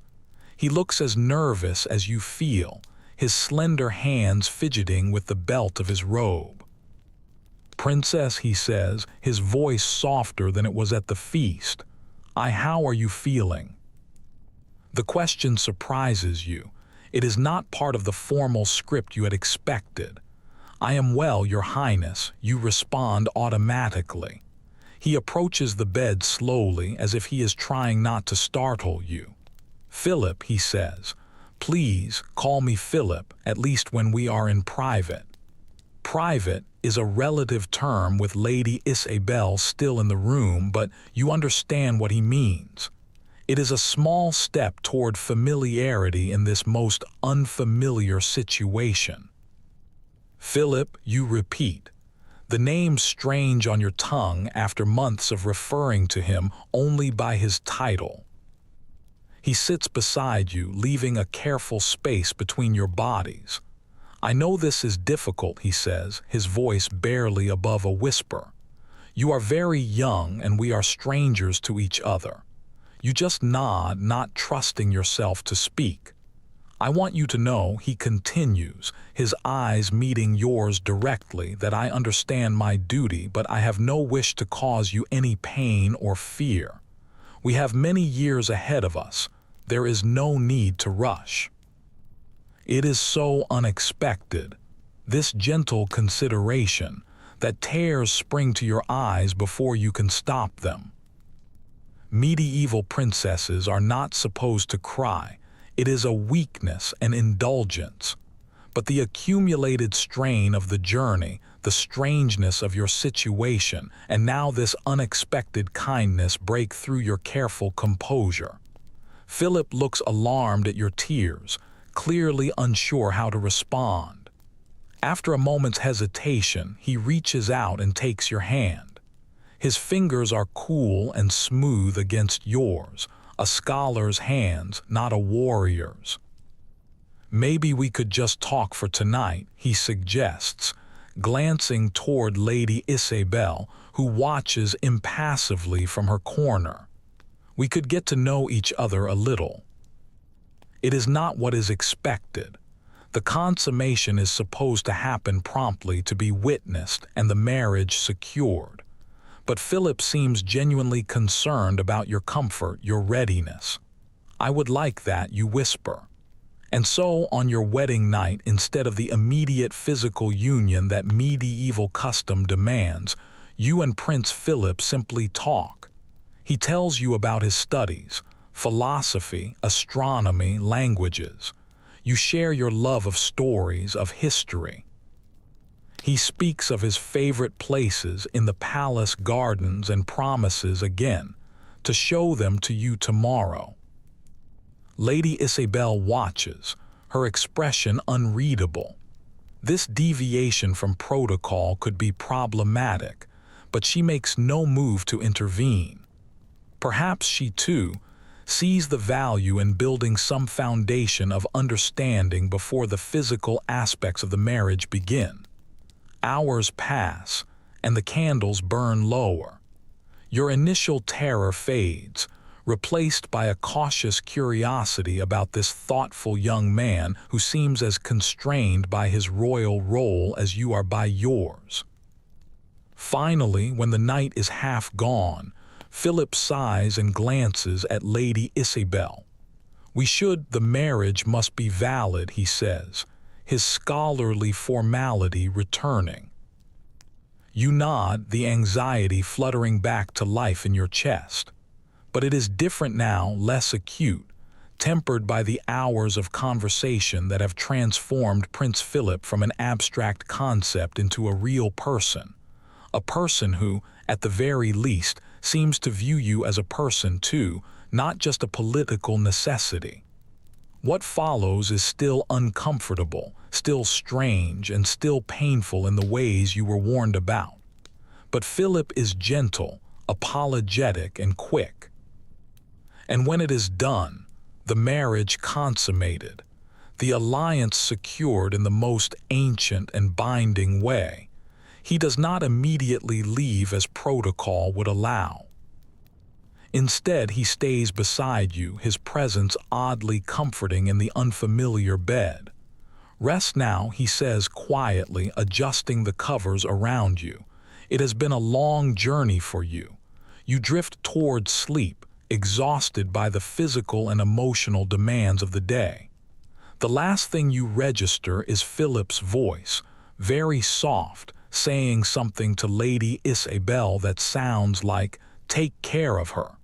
He looks as nervous as you feel, his slender hands fidgeting with the belt of his robe. "Princess," he says, his voice softer than it was at the feast, how are you feeling?" The question surprises you. It is not part of the formal script you had expected. "I am well, Your Highness," you respond automatically. He approaches the bed slowly, as if he is trying not to startle you. "Philip," he says, "please call me Philip, at least when we are in private." Private is a relative term with Lady Isabel still in the room, but you understand what he means. It is a small step toward familiarity in this most unfamiliar situation. "Philip," you repeat, the name strange on your tongue after months of referring to him only by his title. He sits beside you, leaving a careful space between your bodies. "I know this is difficult," he says, his voice barely above a whisper. "You are very young and we are strangers to each other." You just nod, not trusting yourself to speak. "I want you to know," he continues, his eyes meeting yours directly, "that I understand my duty, but I have no wish to cause you any pain or fear. We have many years ahead of us. There is no need to rush." It is so unexpected, this gentle consideration, that tears spring to your eyes before you can stop them. Medieval princesses are not supposed to cry. It is a weakness and indulgence. But the accumulated strain of the journey, the strangeness of your situation, and now this unexpected kindness break through your careful composure. Philip looks alarmed at your tears, clearly unsure how to respond. After a moment's hesitation, he reaches out and takes your hand. His fingers are cool and smooth against yours, a scholar's hands, not a warrior's. "Maybe we could just talk for tonight," he suggests, glancing toward Lady Isabel, who watches impassively from her corner. "We could get to know each other a little." It is not what is expected. The consummation is supposed to happen promptly, to be witnessed and the marriage secured. But Philip seems genuinely concerned about your comfort, your readiness. "I would like that," you whisper. And so, on your wedding night, instead of the immediate physical union that medieval custom demands, you and Prince Philip simply talk. He tells you about his studies, philosophy, astronomy, languages. You share your love of stories, of history. He speaks of his favorite places in the palace gardens and promises again to show them to you tomorrow. Lady Isabel watches, her expression unreadable. This deviation from protocol could be problematic, but she makes no move to intervene. Perhaps she, too, sees the value in building some foundation of understanding before the physical aspects of the marriage begin. Hours pass, and the candles burn lower. Your initial terror fades, replaced by a cautious curiosity about this thoughtful young man who seems as constrained by his royal role as you are by yours. Finally, when the night is half gone, Philip sighs and glances at Lady Isabel. The marriage must be valid, he says, his scholarly formality returning. You nod, the anxiety fluttering back to life in your chest. But it is different now, less acute, tempered by the hours of conversation that have transformed Prince Philip from an abstract concept into a real person. A person who, at the very least, seems to view you as a person too, not just a political necessity. What follows is still uncomfortable, still strange, and still painful in the ways you were warned about. But Philip is gentle, apologetic, and quick. And when it is done, the marriage consummated, the alliance secured in the most ancient and binding way, he does not immediately leave as protocol would allow. Instead, he stays beside you, his presence oddly comforting in the unfamiliar bed. Rest now, he says quietly, adjusting the covers around you. It has been a long journey for you. You drift toward sleep, exhausted by the physical and emotional demands of the day. The last thing you register is Philip's voice, very soft, saying something to Lady Isabel that sounds like, "Take care of her."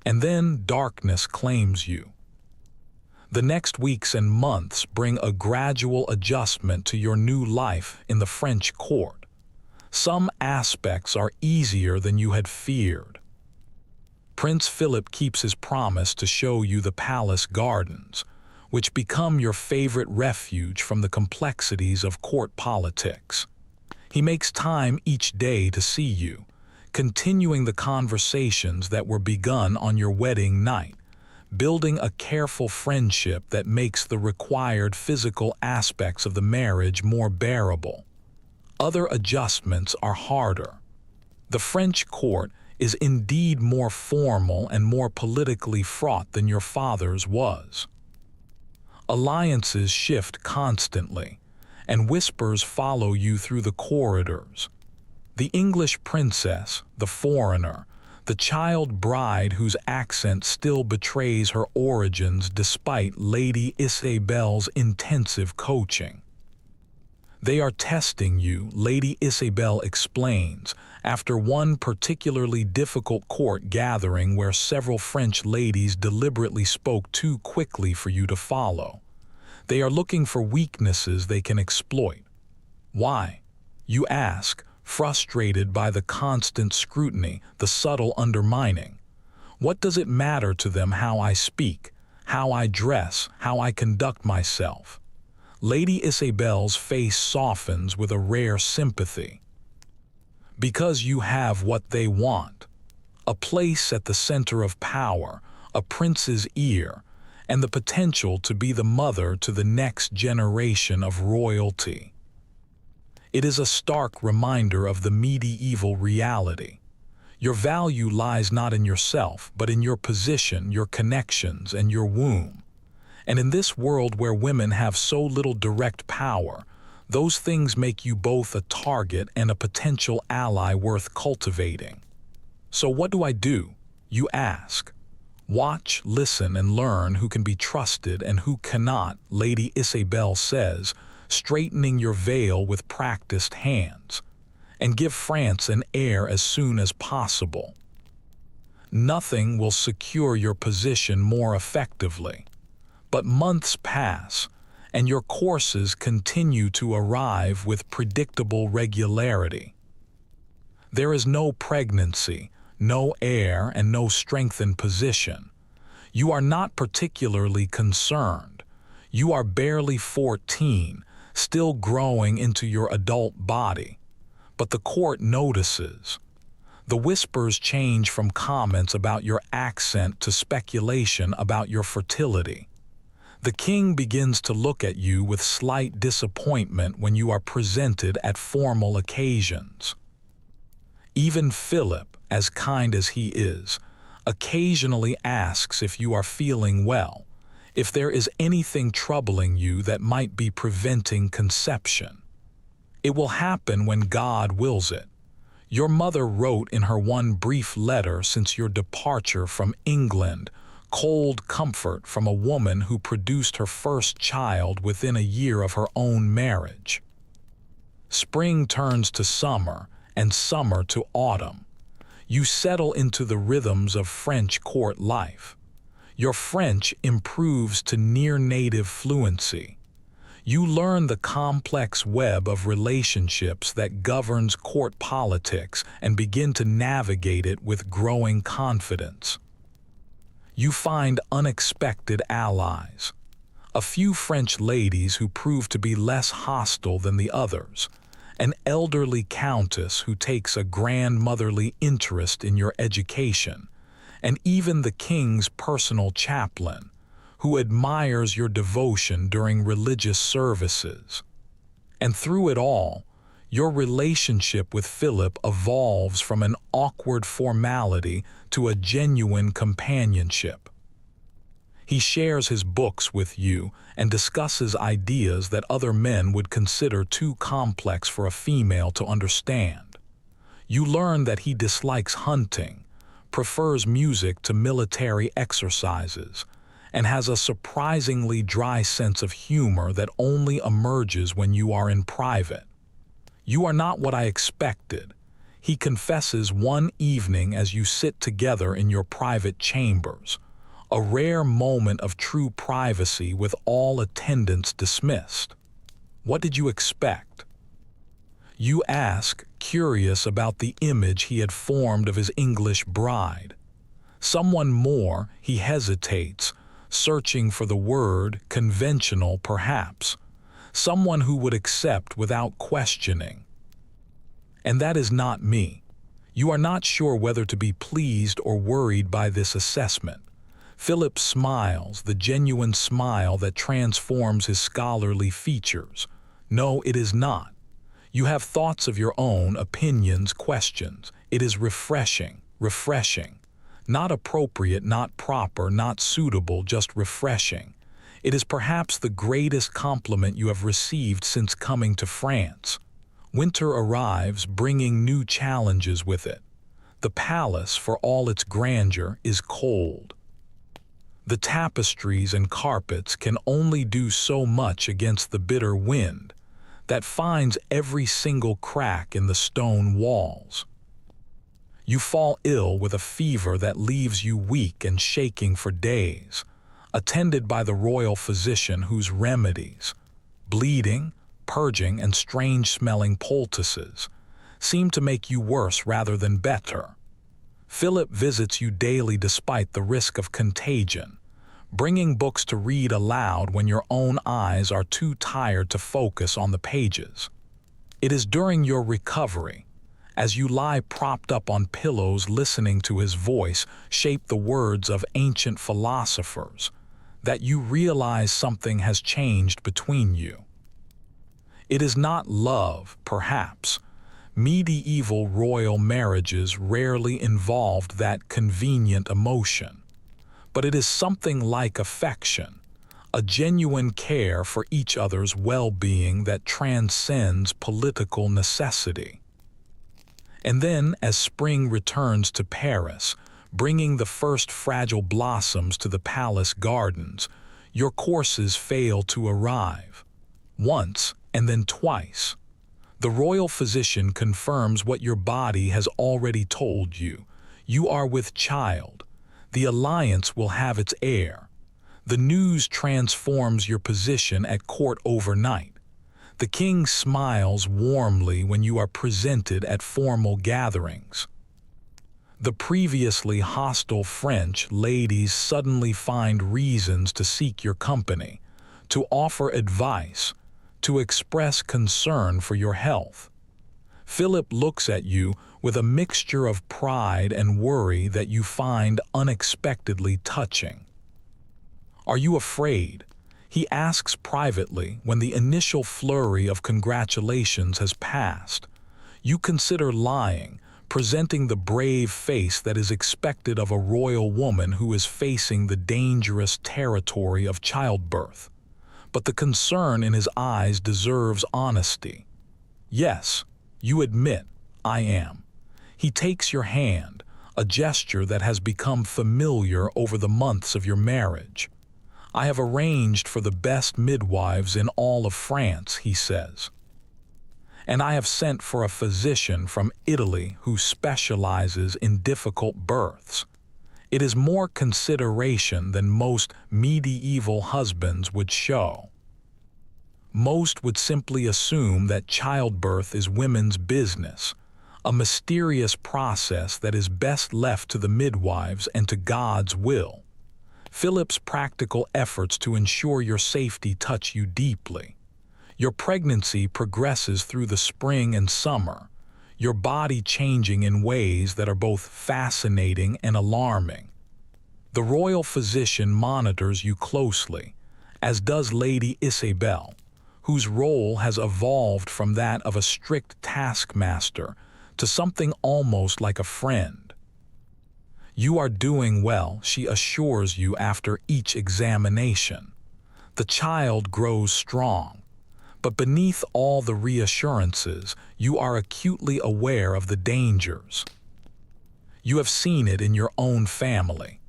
And then darkness claims you. The next weeks and months bring a gradual adjustment to your new life in the French court. Some aspects are easier than you had feared. Prince Philip keeps his promise to show you the palace gardens, which become your favorite refuge from the complexities of court politics. He makes time each day to see you, continuing the conversations that were begun on your wedding night, building a careful friendship that makes the required physical aspects of the marriage more bearable. Other adjustments are harder. The French court is indeed more formal and more politically fraught than your father's was. Alliances shift constantly, and whispers follow you through the corridors. The English princess, the foreigner, the child bride whose accent still betrays her origins despite Lady Isabel's intensive coaching. They are testing you, Lady Isabel explains, after one particularly difficult court gathering where several French ladies deliberately spoke too quickly for you to follow. They are looking for weaknesses they can exploit. Why? You ask, frustrated by the constant scrutiny, the subtle undermining. What does it matter to them how I speak, how I dress, how I conduct myself? Lady Isabel's face softens with a rare sympathy. Because you have what they want. A place at the center of power, a prince's ear, and the potential to be the mother to the next generation of royalty. It is a stark reminder of the medieval reality. Your value lies not in yourself, but in your position, your connections, and your womb. And in this world where women have so little direct power, those things make you both a target and a potential ally worth cultivating. So what do I do? You ask. Watch, listen, and learn who can be trusted and who cannot, Lady Isabel says, straightening your veil with practiced hands. And give France an heir as soon as possible. Nothing will secure your position more effectively. But months pass, and your courses continue to arrive with predictable regularity. There is no pregnancy, no heir, and no strengthened position. You are not particularly concerned. You are barely 14, still growing into your adult body. But the court notices. The whispers change from comments about your accent to speculation about your fertility. The king begins to look at you with slight disappointment when you are presented at formal occasions. Even Philip, as kind as he is, occasionally asks if you are feeling well, if there is anything troubling you that might be preventing conception. It will happen when God wills it. Your mother wrote in her one brief letter since your departure from England, cold comfort from a woman who produced her first child within a year of her own marriage. Spring turns to summer, and summer to autumn. You settle into the rhythms of French court life. Your French improves to near-native fluency. You learn the complex web of relationships that governs court politics and begin to navigate it with growing confidence. You find unexpected allies. A few French ladies who prove to be less hostile than the others, an elderly countess who takes a grandmotherly interest in your education, and even the king's personal chaplain, who admires your devotion during religious services. And through it all, your relationship with Philip evolves from an awkward formality to a genuine companionship. He shares his books with you and discusses ideas that other men would consider too complex for a female to understand. You learn that he dislikes hunting, prefers music to military exercises, and has a surprisingly dry sense of humor that only emerges when you are in private. "You are not what I expected," he confesses one evening as you sit together in your private chambers, a rare moment of true privacy with all attendants dismissed. "What did you expect?" You ask, curious about the image he had formed of his English bride. "Someone more," he hesitates, searching for the word, conventional perhaps, someone who would accept without questioning. And that is not me. You are not sure whether to be pleased or worried by this assessment. Philip smiles, the genuine smile that transforms his scholarly features. "No, it is not. You have thoughts of your own, opinions, questions. It is refreshing, refreshing. Not appropriate, not proper, not suitable, just refreshing. It is perhaps the greatest compliment you have received since coming to France." Winter arrives, bringing new challenges with it. The palace, for all its grandeur, is cold. The tapestries and carpets can only do so much against the bitter wind that finds every single crack in the stone walls. You fall ill with a fever that leaves you weak and shaking for days, attended by the royal physician whose remedies, bleeding, purging, and strange-smelling poultices, seem to make you worse rather than better. Philip visits you daily despite the risk of contagion, bringing books to read aloud when your own eyes are too tired to focus on the pages. It is during your recovery, as you lie propped up on pillows listening to his voice shape the words of ancient philosophers, that you realize something has changed between you. It is not love, perhaps. Medieval royal marriages rarely involved that convenient emotion. But it is something like affection, a genuine care for each other's well-being that transcends political necessity. And then, as spring returns to Paris, bringing the first fragile blossoms to the palace gardens, your courses fail to arrive. Once, and then twice. The royal physician confirms what your body has already told you. You are with child. The alliance will have its heir. The news transforms your position at court overnight. The king smiles warmly when you are presented at formal gatherings. The previously hostile French ladies suddenly find reasons to seek your company, to offer advice, to express concern for your health. Philip looks at you with a mixture of pride and worry that you find unexpectedly touching. "Are you afraid?" he asks privately when the initial flurry of congratulations has passed. You consider lying, presenting the brave face that is expected of a royal woman who is facing the dangerous territory of childbirth. But the concern in his eyes deserves honesty. "Yes, you admit, I am." He takes your hand, a gesture that has become familiar over the months of your marriage. "I have arranged for the best midwives in all of France," he says. "And I have sent for a physician from Italy who specializes in difficult births." It is more consideration than most medieval husbands would show. Most would simply assume that childbirth is women's business, a mysterious process that is best left to the midwives and to God's will. Philip's practical efforts to ensure your safety touch you deeply. Your pregnancy progresses through the spring and summer, your body changing in ways that are both fascinating and alarming. The royal physician monitors you closely, as does Lady Isabel, whose role has evolved from that of a strict taskmaster to something almost like a friend. "You are doing well," she assures you after each examination. "The child grows strong." But beneath all the reassurances, you are acutely aware of the dangers. You have seen it in your own family.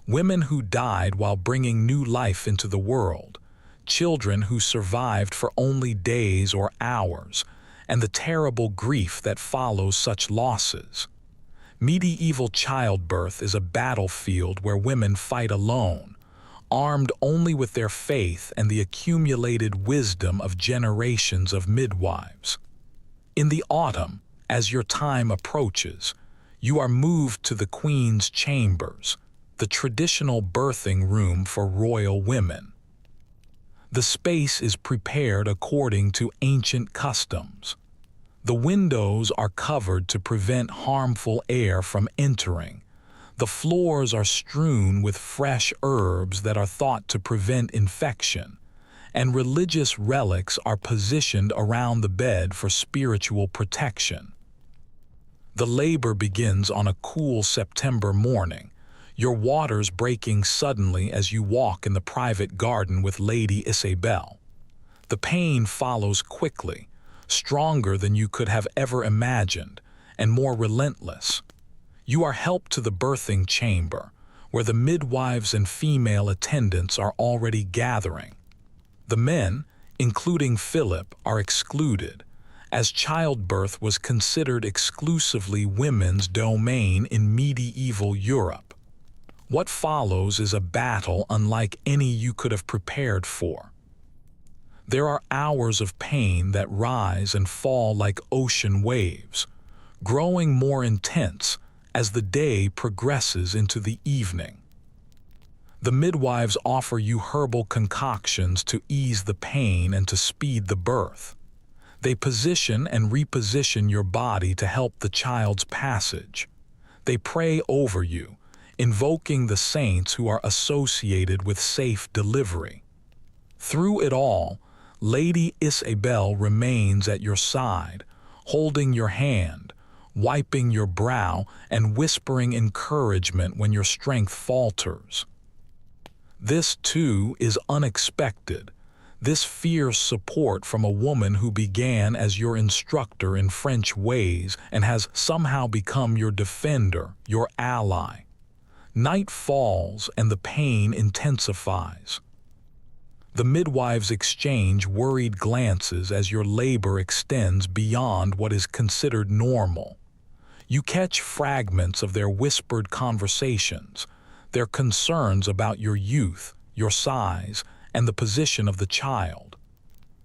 Women who died while bringing new life into the world, children who survived for only days or hours, and the terrible grief that follows such losses. Medieval childbirth is a battlefield where women fight alone, armed only with their faith and the accumulated wisdom of generations of midwives. In the autumn, as your time approaches, you are moved to the Queen's chambers, the traditional birthing room for royal women. The space is prepared according to ancient customs. The windows are covered to prevent harmful air from entering. The floors are strewn with fresh herbs that are thought to prevent infection, and religious relics are positioned around the bed for spiritual protection. The labor begins on a cool September morning, your waters breaking suddenly as you walk in the private garden with Lady Isabel. The pain follows quickly, stronger than you could have ever imagined, and more relentless. You are helped to the birthing chamber, where the midwives and female attendants are already gathering. The men, including Philip, are excluded, as childbirth was considered exclusively women's domain in medieval Europe. What follows is a battle unlike any you could have prepared for. There are hours of pain that rise and fall like ocean waves, growing more intense as the day progresses into the evening. The midwives offer you herbal concoctions to ease the pain and to speed the birth. They position and reposition your body to help the child's passage. They pray over you, invoking the saints who are associated with safe delivery. Through it all, Lady Isabel remains at your side, holding your hand, wiping your brow, and whispering encouragement when your strength falters. This, too, is unexpected, this fierce support from a woman who began as your instructor in French ways and has somehow become your defender, your ally. Night falls and the pain intensifies. The midwives exchange worried glances as your labor extends beyond what is considered normal. You catch fragments of their whispered conversations, their concerns about your youth, your size, and the position of the child.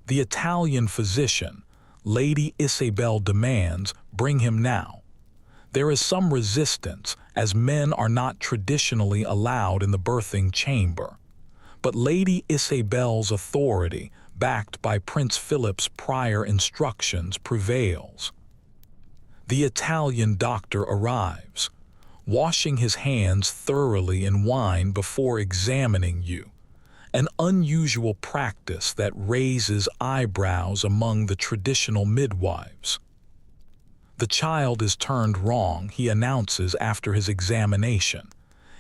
The Italian physician, Lady Isabel, demands, "Bring him now." There is some resistance, as men are not traditionally allowed in the birthing chamber. But Lady Isabel's authority, backed by Prince Philip's prior instructions, prevails. The Italian doctor arrives, washing his hands thoroughly in wine before examining you, an unusual practice that raises eyebrows among the traditional midwives. "The child is turned wrong," he announces after his examination.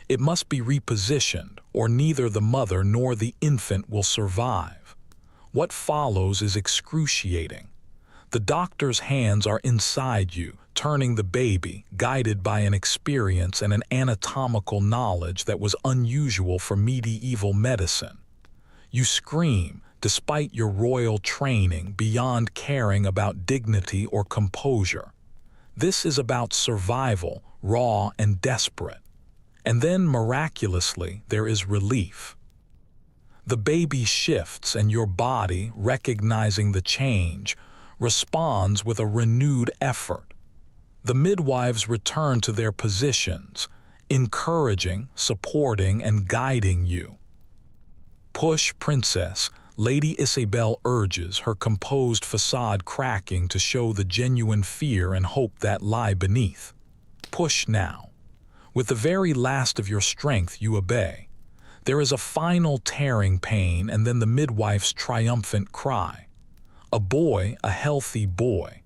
"It must be repositioned, or neither the mother nor the infant will survive." What follows is excruciating. The doctor's hands are inside you, turning the baby, guided by an experience and an anatomical knowledge that was unusual for medieval medicine. You scream, despite your royal training, beyond caring about dignity or composure. This is about survival, raw and desperate. And then, miraculously, there is relief. The baby shifts and your body, recognizing the change, responds with a renewed effort. The midwives return to their positions, encouraging, supporting, and guiding you. "Push, princess," Lady Isabel urges, her composed facade cracking to show the genuine fear and hope that lie beneath. "Push now." With the very last of your strength you obey. There is a final tearing pain and then the midwife's triumphant cry. A boy, a healthy boy.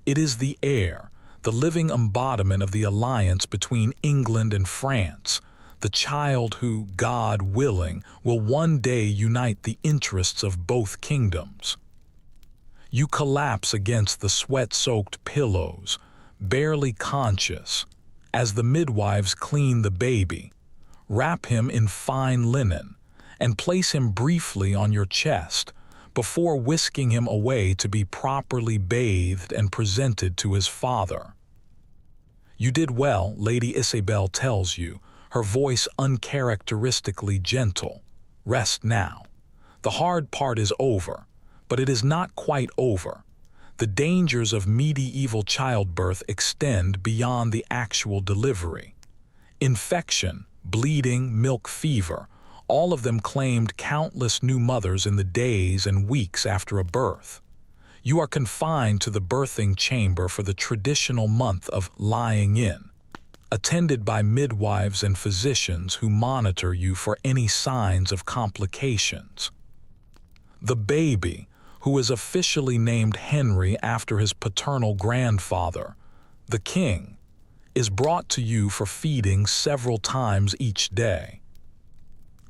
It is the heir, the living embodiment of the alliance between England and France, the child who, God willing, will one day unite the interests of both kingdoms. You collapse against the sweat-soaked pillows, barely conscious, as the midwives clean the baby, wrap him in fine linen, and place him briefly on your chest before whisking him away to be properly bathed and presented to his father. You did well, Lady Isabel tells you, her voice uncharacteristically gentle. Rest now. The hard part is over, but it is not quite over. The dangers of medieval childbirth extend beyond the actual delivery. Infection, bleeding, milk fever, all of them claimed countless new mothers in the days and weeks after a birth. You are confined to the birthing chamber for the traditional month of lying in, attended by midwives and physicians who monitor you for any signs of complications. The baby, who is officially named Henry after his paternal grandfather, the king, is brought to you for feeding several times each day.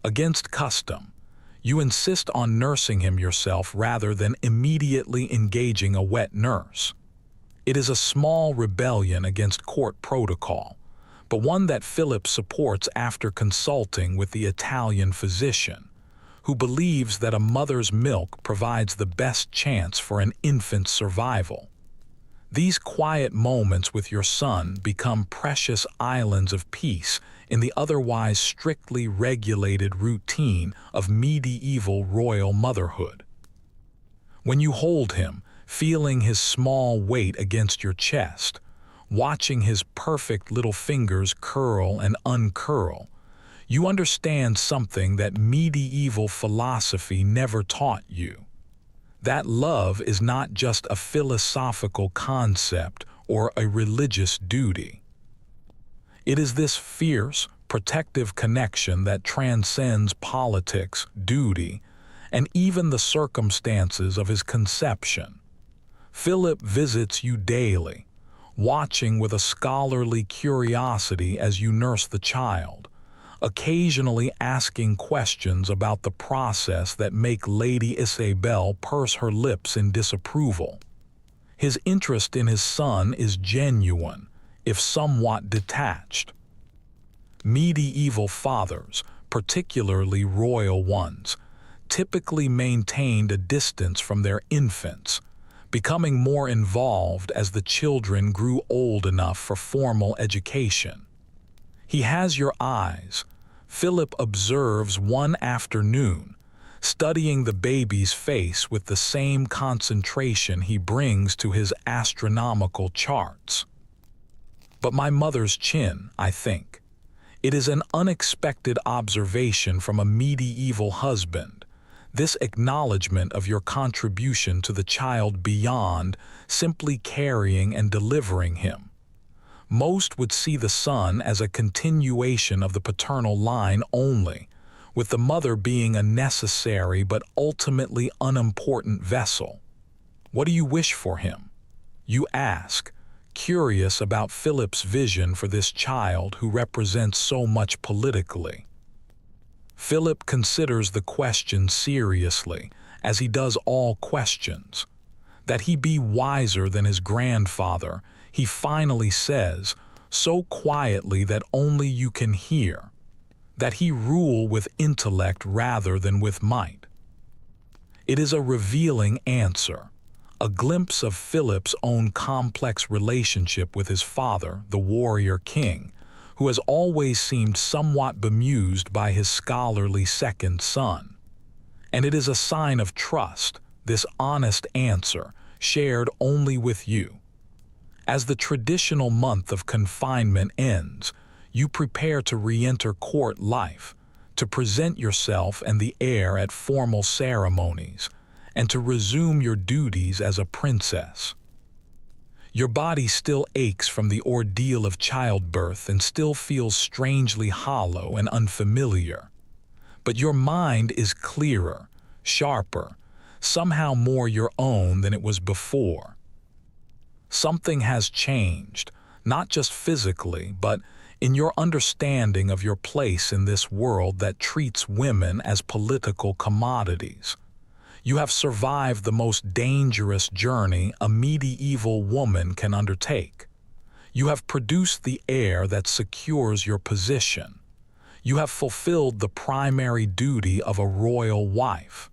Against custom, you insist on nursing him yourself rather than immediately engaging a wet nurse. It is a small rebellion against court protocol, but one that Philip supports after consulting with the Italian physician, who believes that a mother's milk provides the best chance for an infant's survival. These quiet moments with your son become precious islands of peace in the otherwise strictly regulated routine of medieval royal motherhood. When you hold him, feeling his small weight against your chest, watching his perfect little fingers curl and uncurl, you understand something that medieval philosophy never taught you. That love is not just a philosophical concept or a religious duty. It is this fierce, protective connection that transcends politics, duty, and even the circumstances of his conception. Philip visits you daily, watching with a scholarly curiosity as you nurse the child, occasionally asking questions about the process that make Lady Isabel purse her lips in disapproval. His interest in his son is genuine, if somewhat detached. Medieval fathers, particularly royal ones, typically maintained a distance from their infants, becoming more involved as the children grew old enough for formal education. He has your eyes. Philip observes one afternoon, studying the baby's face with the same concentration he brings to his astronomical charts. But my mother's chin, I think. It is an unexpected observation from a medieval husband, this acknowledgement of your contribution to the child beyond simply carrying and delivering him. Most would see the son as a continuation of the paternal line only, with the mother being a necessary but ultimately unimportant vessel. What do you wish for him? You ask, curious about Philip's vision for this child who represents so much politically. Philip considers the question seriously, as he does all questions. that he be wiser than his grandfather, he finally says, so quietly that only you can hear, that he rule with intellect rather than with might. It is a revealing answer, a glimpse of Philip's own complex relationship with his father, the warrior king, who has always seemed somewhat bemused by his scholarly second son. And it is a sign of trust, this honest answer, shared only with you. As the traditional month of confinement ends, you prepare to re-enter court life, to present yourself and the heir at formal ceremonies, and to resume your duties as a princess. Your body still aches from the ordeal of childbirth and still feels strangely hollow and unfamiliar. But your mind is clearer, sharper, somehow more your own than it was before. Something has changed, not just physically, but in your understanding of your place in this world that treats women as political commodities. You have survived the most dangerous journey a medieval woman can undertake. You have produced the heir that secures your position. You have fulfilled the primary duty of a royal wife.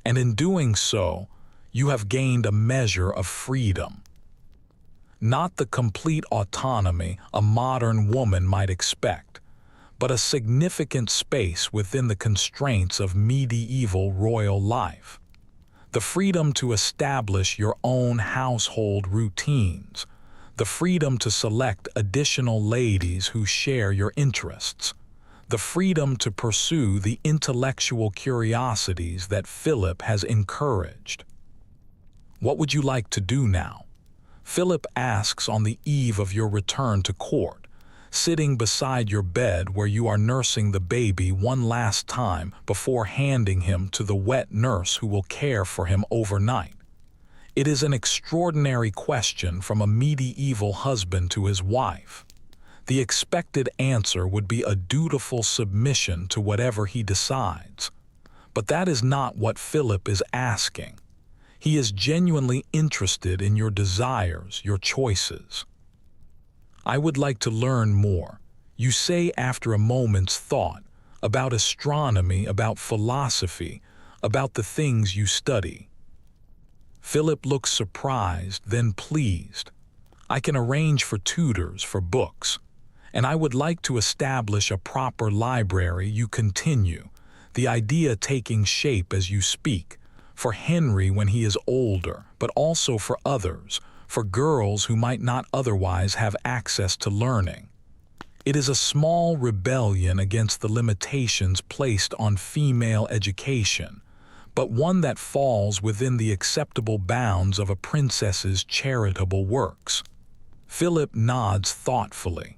And in doing so, you have gained a measure of freedom. Not the complete autonomy a modern woman might expect, but a significant space within the constraints of medieval royal life. The freedom to establish your own household routines, the freedom to select additional ladies who share your interests, the freedom to pursue the intellectual curiosities that Philip has encouraged. What would you like to do now? Philip asks on the eve of your return to court, sitting beside your bed where you are nursing the baby one last time before handing him to the wet nurse who will care for him overnight. It is an extraordinary question from a medieval husband to his wife. The expected answer would be a dutiful submission to whatever he decides. But that is not what Philip is asking. He is genuinely interested in your desires, your choices. I would like to learn more, you say after a moment's thought, about astronomy, about philosophy, about the things you study. Philip looks surprised, then pleased. I can arrange for tutors, for books, and I would like to establish a proper library, you continue, the idea taking shape as you speak, for Henry when he is older, but also for others, for girls who might not otherwise have access to learning. It is a small rebellion against the limitations placed on female education, but one that falls within the acceptable bounds of a princess's charitable works. Philip nods thoughtfully.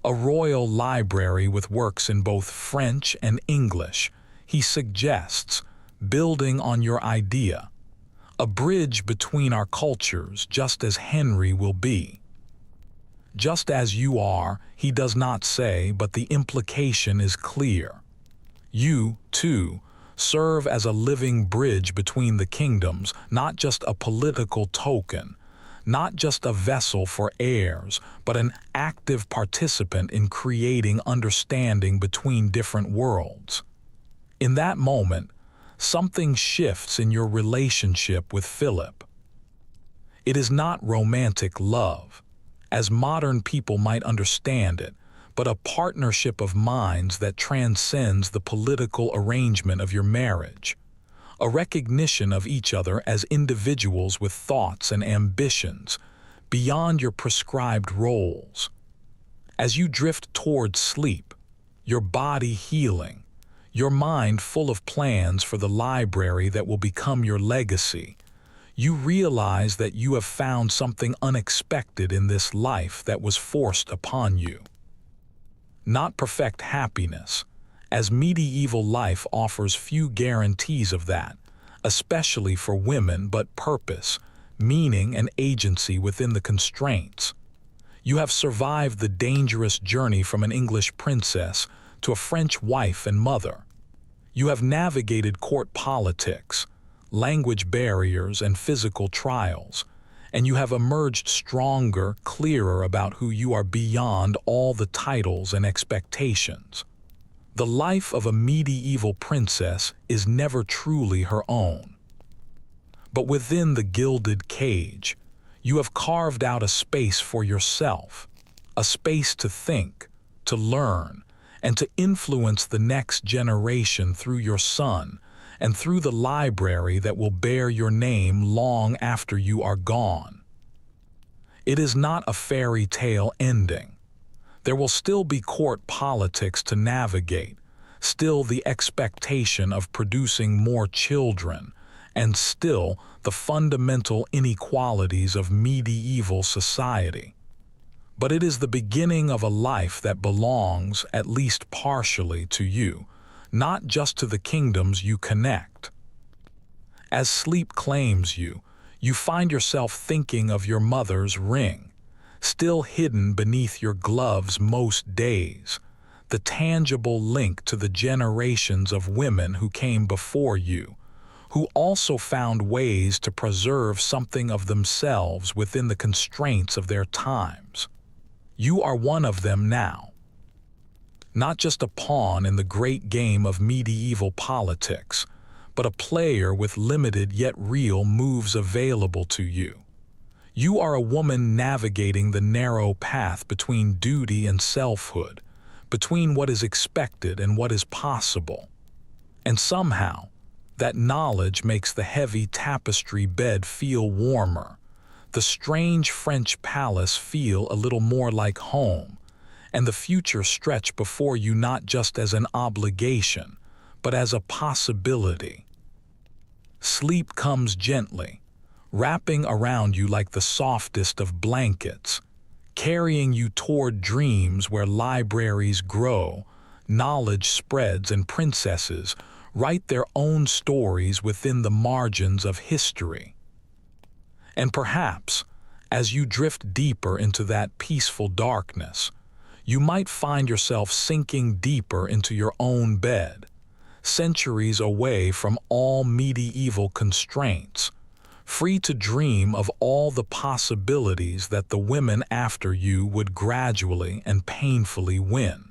A royal library with works in both French and English, he suggests, building on your idea. A bridge between our cultures, just as Henry will be. Just as you are, he does not say, but the implication is clear. You, too, serve as a living bridge between the kingdoms, not just a political token, not just a vessel for heirs, but an active participant in creating understanding between different worlds. In that moment, something shifts in your relationship with Philip. It is not romantic love, as modern people might understand it, but a partnership of minds that transcends the political arrangement of your marriage, a recognition of each other as individuals with thoughts and ambitions beyond your prescribed roles. As you drift toward sleep, your body healing, your mind full of plans for the library that will become your legacy, you realize that you have found something unexpected in this life that was forced upon you. Not perfect happiness, as medieval life offers few guarantees of that, especially for women, but purpose, meaning, and agency within the constraints. You have survived the dangerous journey from an English princess to a French wife and mother. You have navigated court politics, language barriers, and physical trials, and you have emerged stronger, clearer about who you are beyond all the titles and expectations. The life of a medieval princess is never truly her own. But within the gilded cage, you have carved out a space for yourself, a space to think, to learn, and to influence the next generation through your son and through the library that will bear your name long after you are gone. It is not a fairy tale ending. There will still be court politics to navigate, still the expectation of producing more children, and still the fundamental inequalities of medieval society. But it is the beginning of a life that belongs, at least partially, to you, not just to the kingdoms you connect. As sleep claims you, you find yourself thinking of your mother's ring, still hidden beneath your gloves most days, the tangible link to the generations of women who came before you, who also found ways to preserve something of themselves within the constraints of their times. You are one of them now. Not just a pawn in the great game of medieval politics, but a player with limited yet real moves available to you. You are a woman navigating the narrow path between duty and selfhood, between what is expected and what is possible. And somehow, that knowledge makes the heavy tapestry bed feel warmer, the strange French palace feel a little more like home, and the future stretch before you not just as an obligation, but as a possibility. Sleep comes gently, wrapping around you like the softest of blankets, carrying you toward dreams where libraries grow, knowledge spreads, and princesses write their own stories within the margins of history. And perhaps, as you drift deeper into that peaceful darkness, you might find yourself sinking deeper into your own bed, centuries away from all medieval constraints, free to dream of all the possibilities that the women after you would gradually and painfully win.